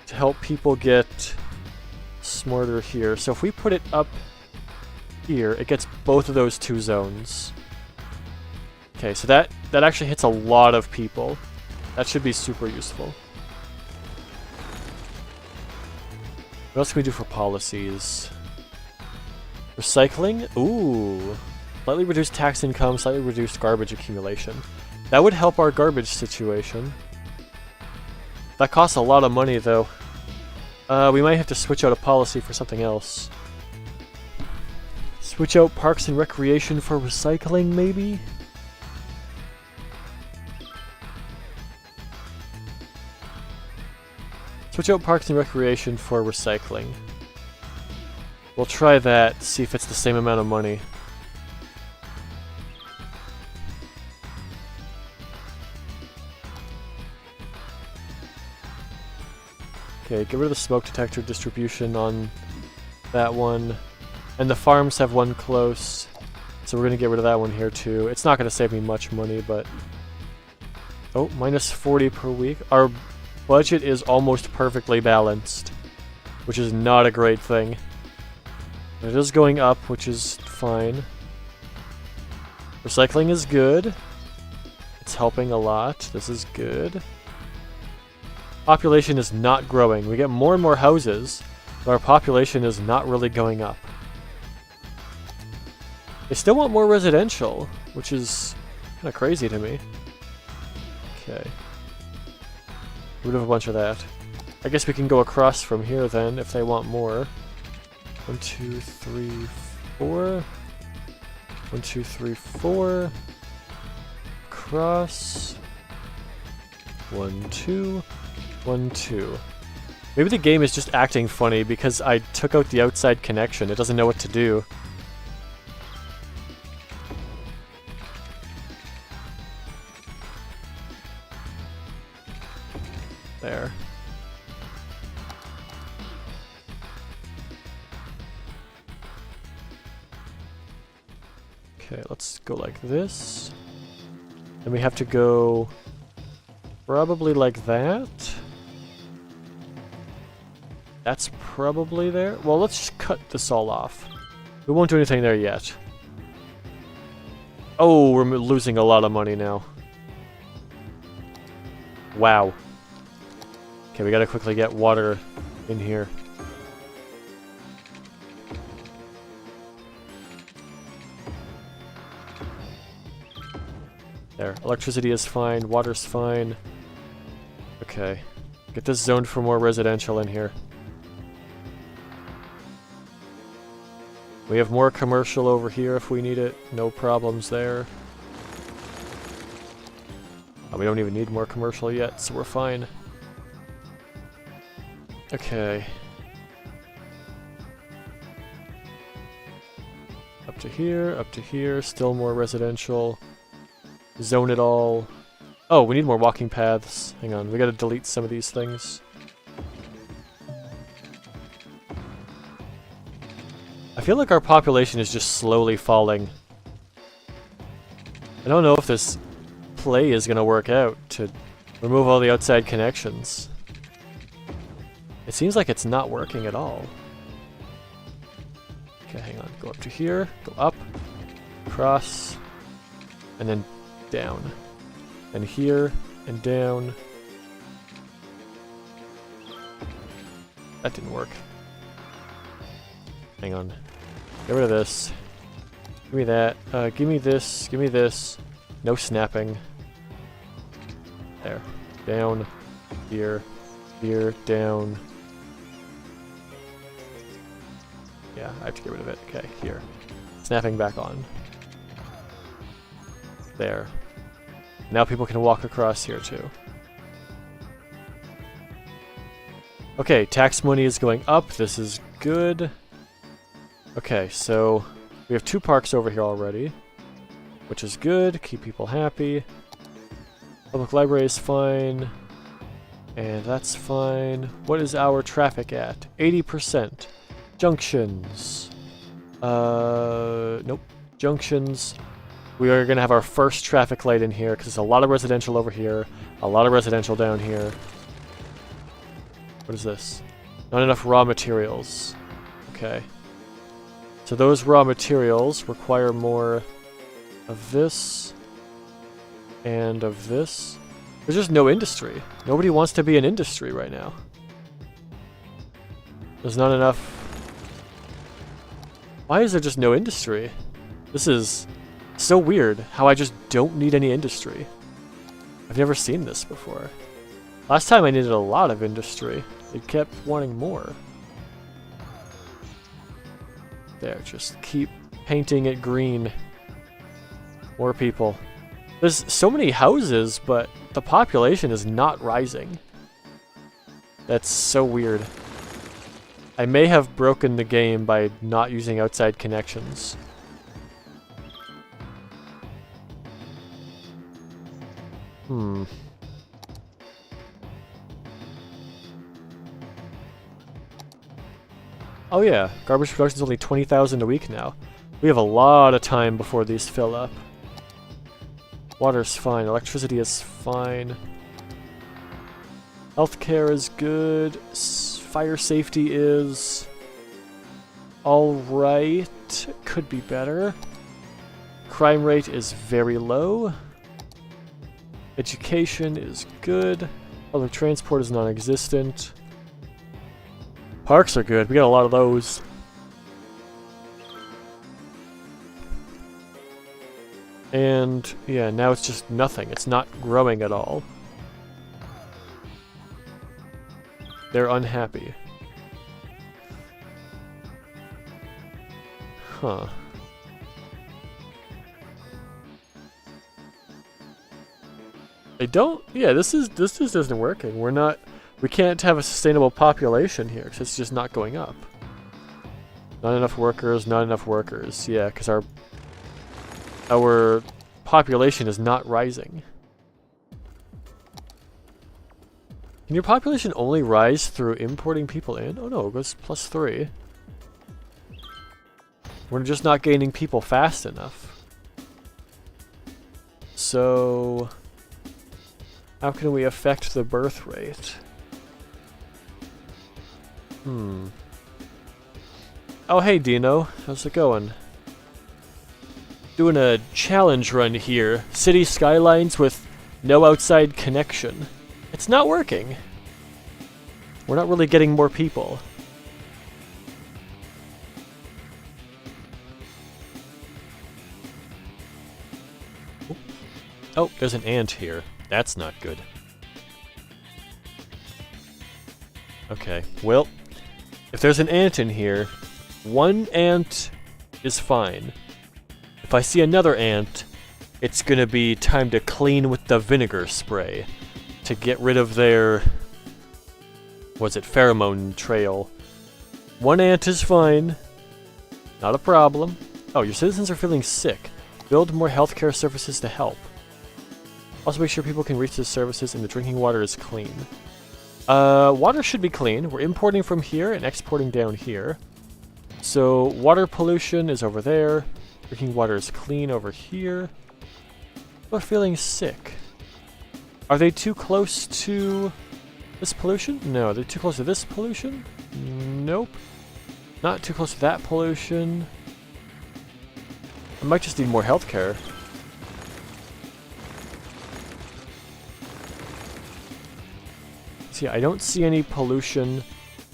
to help people get smarter here. So if we put it up here, it gets both of those two zones. Okay, so that actually hits a lot of people. That should be super useful. What else can we do for policies? Recycling? Ooh. Slightly reduced tax income, slightly reduced garbage accumulation. That would help our garbage situation. That costs a lot of money, though. We might have to switch out a policy for something else. Switch out parks and recreation for recycling, maybe? Switch out parks and recreation for recycling. We'll try that, see if it's the same amount of money. Okay, get rid of the smoke detector distribution on that one. And the farms have one close, so we're going to get rid of that one here too. It's not going to save me much money, but... Oh, minus 40 per week. Our budget is almost perfectly balanced, which is not a great thing. It is going up, which is fine. Recycling is good. It's helping a lot. This is good. Population is not growing. We get more and more houses, but our population is not really going up. They still want more residential, which is kind of crazy to me. Okay. Get rid of a bunch of that. I guess we can go across from here then, if they want more. 1, 2, 3, 4. 1, 2, 3, 4. Cross. 1, 2. 1, 2. Maybe the game is just acting funny because I took out the outside connection. It doesn't know what to do. There. Okay, let's go like this. Then we have to go probably like that. That's probably there. Well, let's just cut this all off. We won't do anything there yet. Oh, we're losing a lot of money now. Wow. Okay, we gotta quickly get water in here. There. Electricity is fine. Water's fine. Okay. Get this zoned for more residential in here. We have more commercial over here if we need it. No problems there. Oh, we don't even need more commercial yet, so we're fine. Okay. Up to here, still more residential. Zone it all. Oh, we need more walking paths. Hang on, we gotta delete some of these things. I feel like our population is just slowly falling. I don't know if this play is gonna work out to remove all the outside connections. It seems like it's not working at all. Okay, hang on. Go up to here, go up, cross, and then down. And here, and down. That didn't work. Hang on. Get rid of this. Give me that. Give me this. Give me this. No snapping. There. Down. Here. Here. Down. Yeah, I have to get rid of it. Okay, here. Snapping back on. There. Now people can walk across here too. Okay, tax money is going up. This is good. Okay, so we have 2 parks over here already, which is good. Keep people happy. Public library is fine. And that's fine. What is our traffic at? 80%. Junctions. Nope. Junctions. We are going to have our first traffic light in here because there's a lot of residential over here, a lot of residential down here. What is this? Not enough raw materials. Okay. So those raw materials require more of this and of this. There's just no industry. Nobody wants to be an industry right now. There's not enough. Why is there just no industry? This is so weird how I just don't need any industry. I've never seen this before. Last time I needed a lot of industry. It kept wanting more. There, just keep painting it green. More people. There's so many houses, but the population is not rising. That's so weird. I may have broken the game by not using outside connections. Oh yeah, garbage production is only 20,000 a week now. We have a lot of time before these fill up. Water's fine, electricity is fine. Healthcare is good. Fire safety is alright. Could be better. Crime rate is very low. Education is good. Public transport is non-existent. Parks are good. We got a lot of those. And yeah, now it's just nothing. It's not growing at all. They're unhappy. Huh. I don't. Yeah, this just isn't working. We can't have a sustainable population here because it's just not going up. Not enough workers. Not enough workers. Yeah, because our population is not rising. Can your population only rise through importing people in? Oh no, it goes +3. We're just not gaining people fast enough. So, how can we affect the birth rate? Oh hey Dino, how's it going? Doing a challenge run here. City Skylines with no outside connection. It's not working. We're not really getting more people. Oh, there's an ant here. That's not good. Okay, well, if there's an ant in here, one ant is fine. If I see another ant, it's gonna be time to clean with the vinegar spray to get rid of their, pheromone trail. One ant is fine. Not a problem. Oh, your citizens are feeling sick. Build more healthcare services to help. Also make sure people can reach the services and the drinking water is clean. Water should be clean. We're importing from here and exporting down here. So, water pollution is over there. Drinking water is clean over here. People are feeling sick. Are they too close to this pollution? No. They're too close to this pollution? Nope. Not too close to that pollution. I might just need more healthcare. See, I don't see any pollution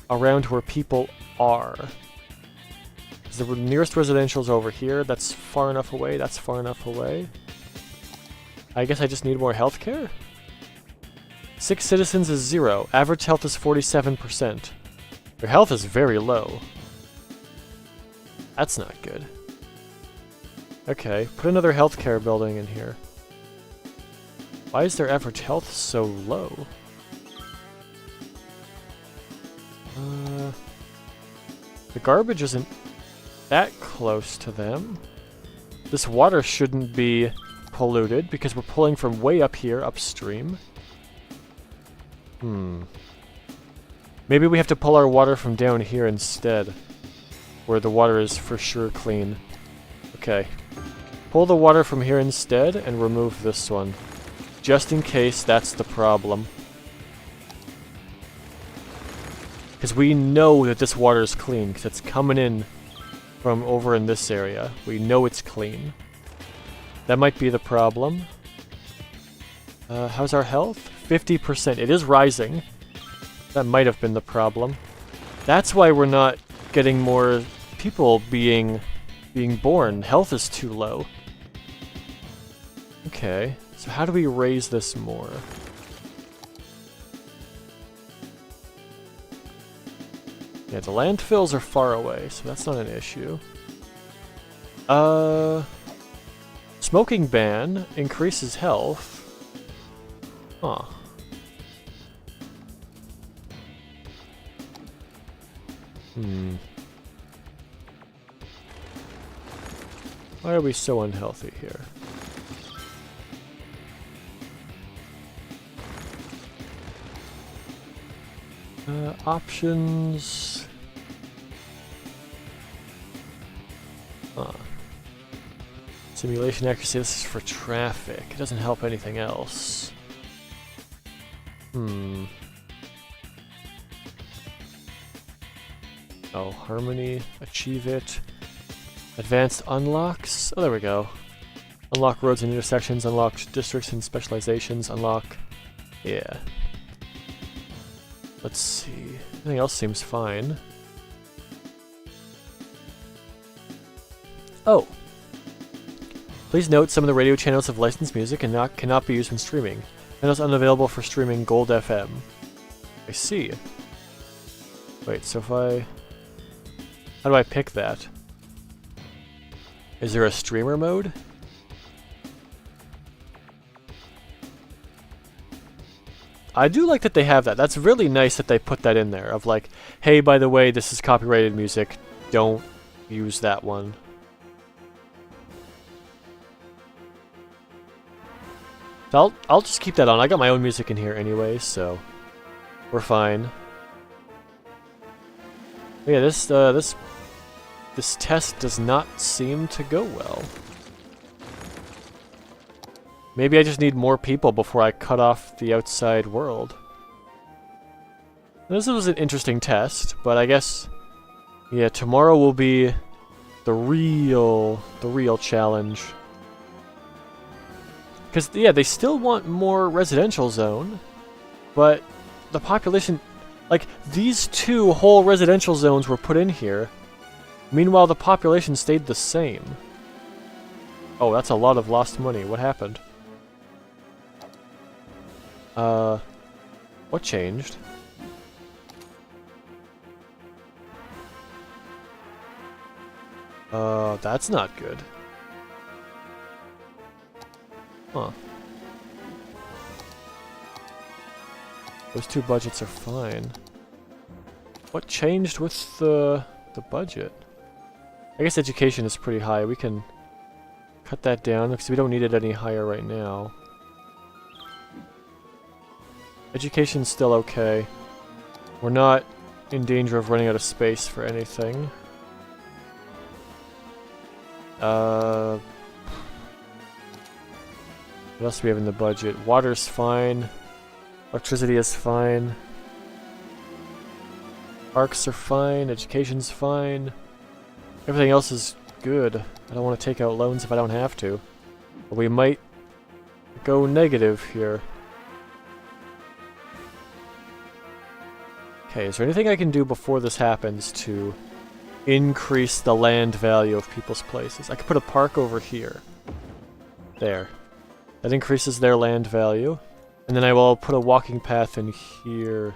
around where people are. The nearest residential is over here. That's far enough away. That's far enough away. I guess I just need more healthcare? 6 citizens is 0. Average health is 47%. Their health is very low. That's not good. Okay, put another healthcare building in here. Why is their average health so low? The garbage isn't that close to them. This water shouldn't be polluted because we're pulling from way up here, upstream. Maybe we have to pull our water from down here instead, where the water is for sure clean. Okay. Pull the water from here instead and remove this one, just in case that's the problem. Because we know that this water is clean, because it's coming in from over in this area. We know it's clean. That might be the problem. How's our health? 50%. It is rising. That might have been the problem. That's why we're not getting more people being born. Health is too low. Okay, so how do we raise this more? Yeah, the landfills are far away, so that's not an issue. Smoking ban increases health. Huh. Why are we so unhealthy here? Options. Simulation accuracy, this is for traffic. It doesn't help anything else. Oh, harmony, achieve it. Advanced unlocks. Oh, there we go. Unlock roads and intersections, unlock districts and specializations, unlock... Yeah. Let's see. Everything else seems fine. Oh! Please note some of the radio channels have licensed music and cannot be used when streaming. Channels unavailable for streaming Gold FM. I see. Wait, so if I... How do I pick that? Is there a streamer mode? I do like that they have that. That's really nice that they put that in there. Of like, hey, by the way, this is copyrighted music. Don't use that one. So I'll just keep that on. I got my own music in here anyway, so we're fine. But yeah, this test does not seem to go well. Maybe I just need more people before I cut off the outside world. This was an interesting test, but I guess, yeah, tomorrow will be the real challenge. Because, yeah, they still want more residential zone, but the population, like, these 2 whole residential zones were put in here. Meanwhile, the population stayed the same. Oh, that's a lot of lost money. What happened? What changed? That's not good. Huh. Those 2 budgets are fine. What changed with the budget? I guess education is pretty high. We can cut that down because we don't need it any higher right now. Education's still okay. We're not in danger of running out of space for anything. What else do we have in the budget? Water's fine. Electricity is fine. Parks are fine. Education's fine. Everything else is good. I don't want to take out loans if I don't have to. But we might go negative here. Okay, is there anything I can do before this happens to increase the land value of people's places? I could put a park over here. There. That increases their land value. And then I will put a walking path in here.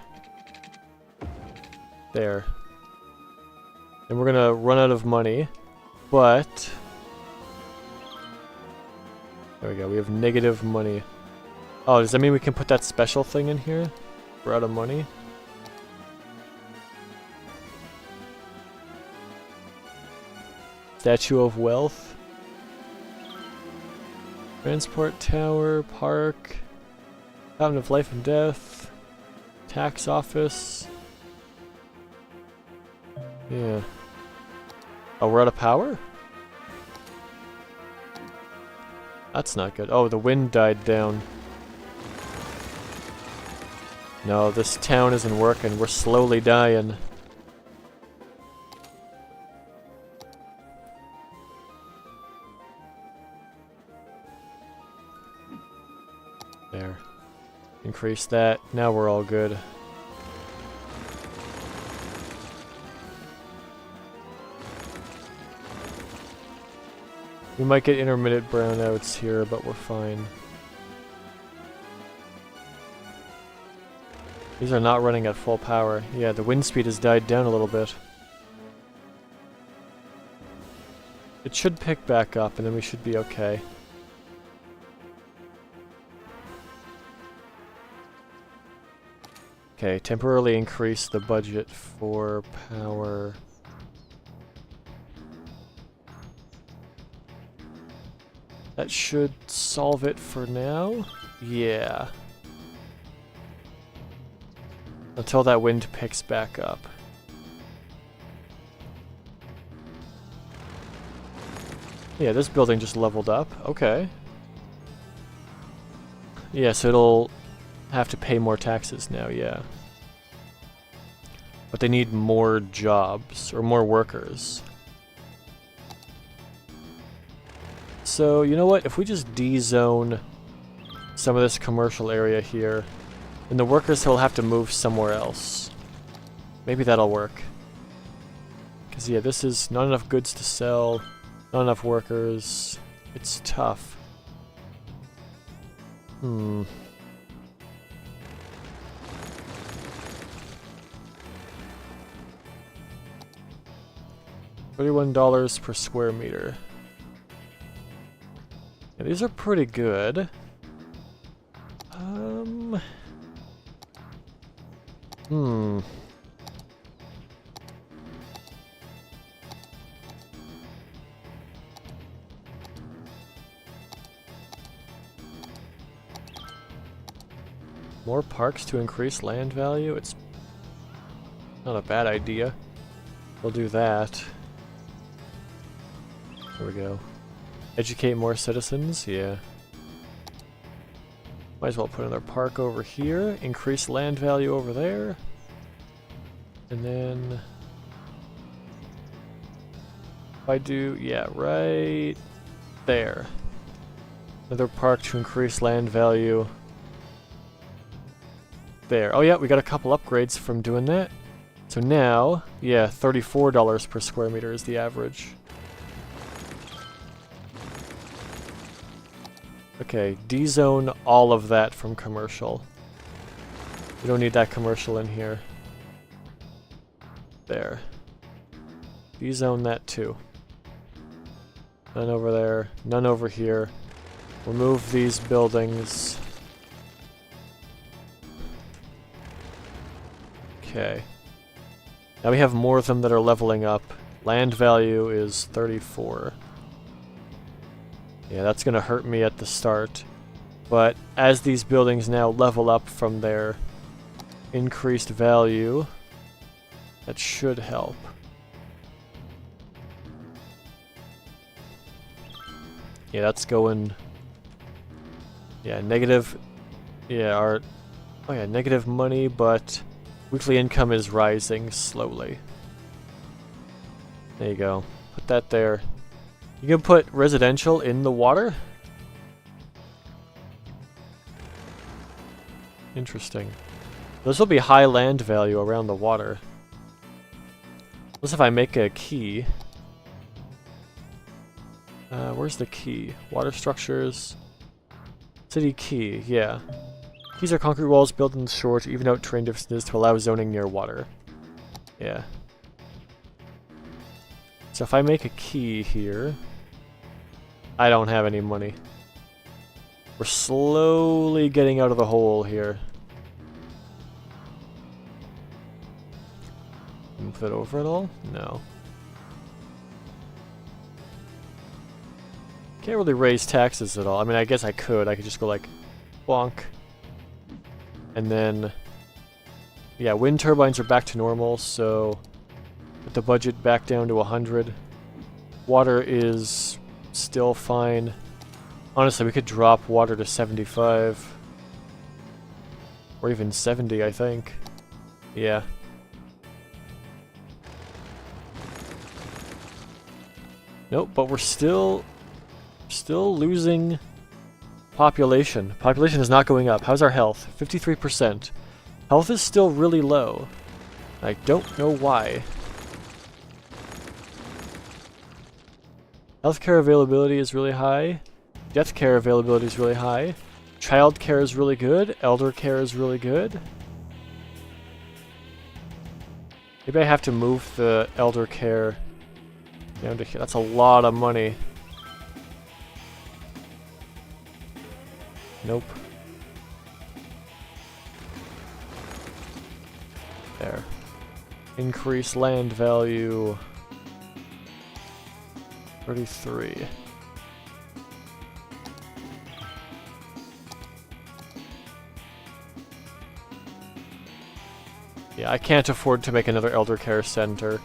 There. And we're gonna run out of money. But... there we go, we have negative money. Oh, does that mean we can put that special thing in here? We're out of money? Statue of Wealth. Transport Tower, Park. Fountain of Life and Death. Tax Office. Yeah. Oh, we're out of power? That's not good. Oh, the wind died down. No, this town isn't working. We're slowly dying. There. Increase that. Now we're all good. We might get intermittent brownouts here, but we're fine. These are not running at full power. Yeah, the wind speed has died down a little bit. It should pick back up, and then we should be okay. Okay, temporarily increase the budget for power. That should solve it for now. Yeah. Until that wind picks back up. Yeah, this building just leveled up. Okay. Yeah, so it'll have to pay more taxes now, yeah. But they need more jobs, or more workers. So, you know what? If we just D-zone some of this commercial area here, then the workers will have to move somewhere else. Maybe that'll work. Because, yeah, this is not enough goods to sell, not enough workers. It's tough. $31 per square meter. Yeah, these are pretty good. More parks to increase land value? It's not a bad idea. We'll do that. There we go. Educate more citizens? Yeah. Might as well put another park over here. Increase land value over there. And then... if I do... yeah, right there. Another park to increase land value. There. Oh yeah, we got a couple upgrades from doing that. So now, yeah, $34 per square meter is the average. Okay, D-zone all of that from commercial. We don't need that commercial in here. There. D-zone that too. None over there, none over here. Remove these buildings. Okay. Now we have more of them that are leveling up. Land value is 34. Yeah, that's gonna hurt me at the start. But as these buildings now level up from their increased value, that should help. Yeah, that's going... yeah, negative... yeah, our... oh yeah, negative money, but weekly income is rising slowly. There you go. Put that there. You can put residential in the water? Interesting. Those will be high land value around the water. Unless if I make a key. Where's the key? Water structures. City key, yeah. Keys are concrete walls built in the shore to even out terrain distances to allow zoning near water. Yeah. So if I make a key here... I don't have any money. We're slowly getting out of the hole here. Move it over at all? No. Can't really raise taxes at all. I mean, I guess I could. I could just go like... bonk. And then... yeah, wind turbines are back to normal, so... put the budget back down to 100. Water is still fine. Honestly, we could drop water to 75. Or even 70, I think. Yeah. Nope, but we're still losing population. Population is not going up. How's our health? 53%. Health is still really low. I don't know why. Healthcare availability is really high. Death care availability is really high. Child care is really good. Elder care is really good. Maybe I have to move the elder care down to here. That's a lot of money. Nope. There. Increase land value. 33. Yeah, I can't afford to make another elder care center,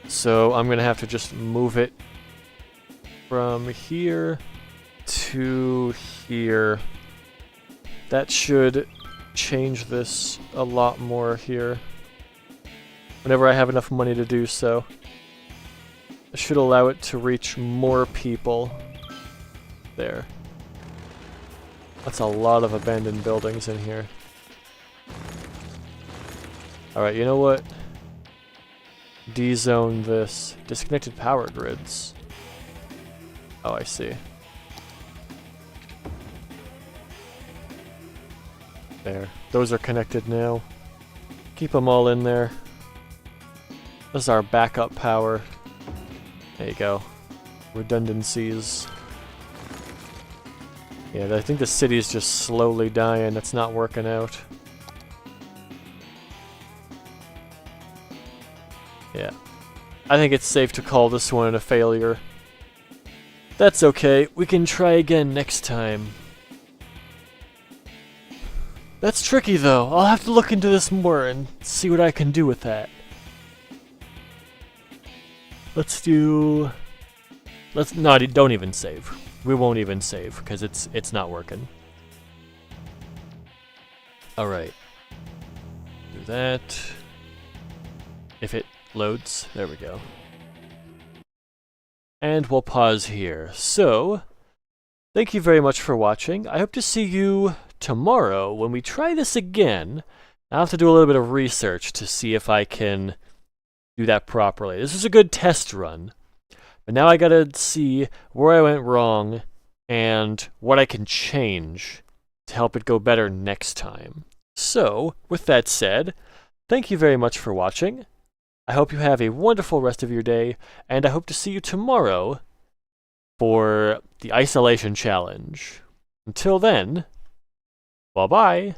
so I'm gonna have to just move it from here to here. That should change this a lot more here. Whenever I have enough money to do so. It should allow it to reach more people. There. That's a lot of abandoned buildings in here. Alright, you know what? D-zone this. Disconnected power grids. Oh, I see. There. Those are connected now. Keep them all in there. This is our backup power. There you go. Redundancies. Yeah, I think the city is just slowly dying. It's not working out. Yeah. I think it's safe to call this one a failure. That's okay. We can try again next time. That's tricky, though. I'll have to look into this more and see what I can do with that. Don't even save. We won't even save, because it's not working. Alright. Do that. If it loads. There we go. And we'll pause here. So, thank you very much for watching. I hope to see you tomorrow when we try this again. I'll have to do a little bit of research to see if I can do that properly. This is a good test run. But now I gotta see where I went wrong and what I can change to help it go better next time. So, with that said, thank you very much for watching. I hope you have a wonderful rest of your day, and I hope to see you tomorrow for the isolation challenge. Until then, bye-bye.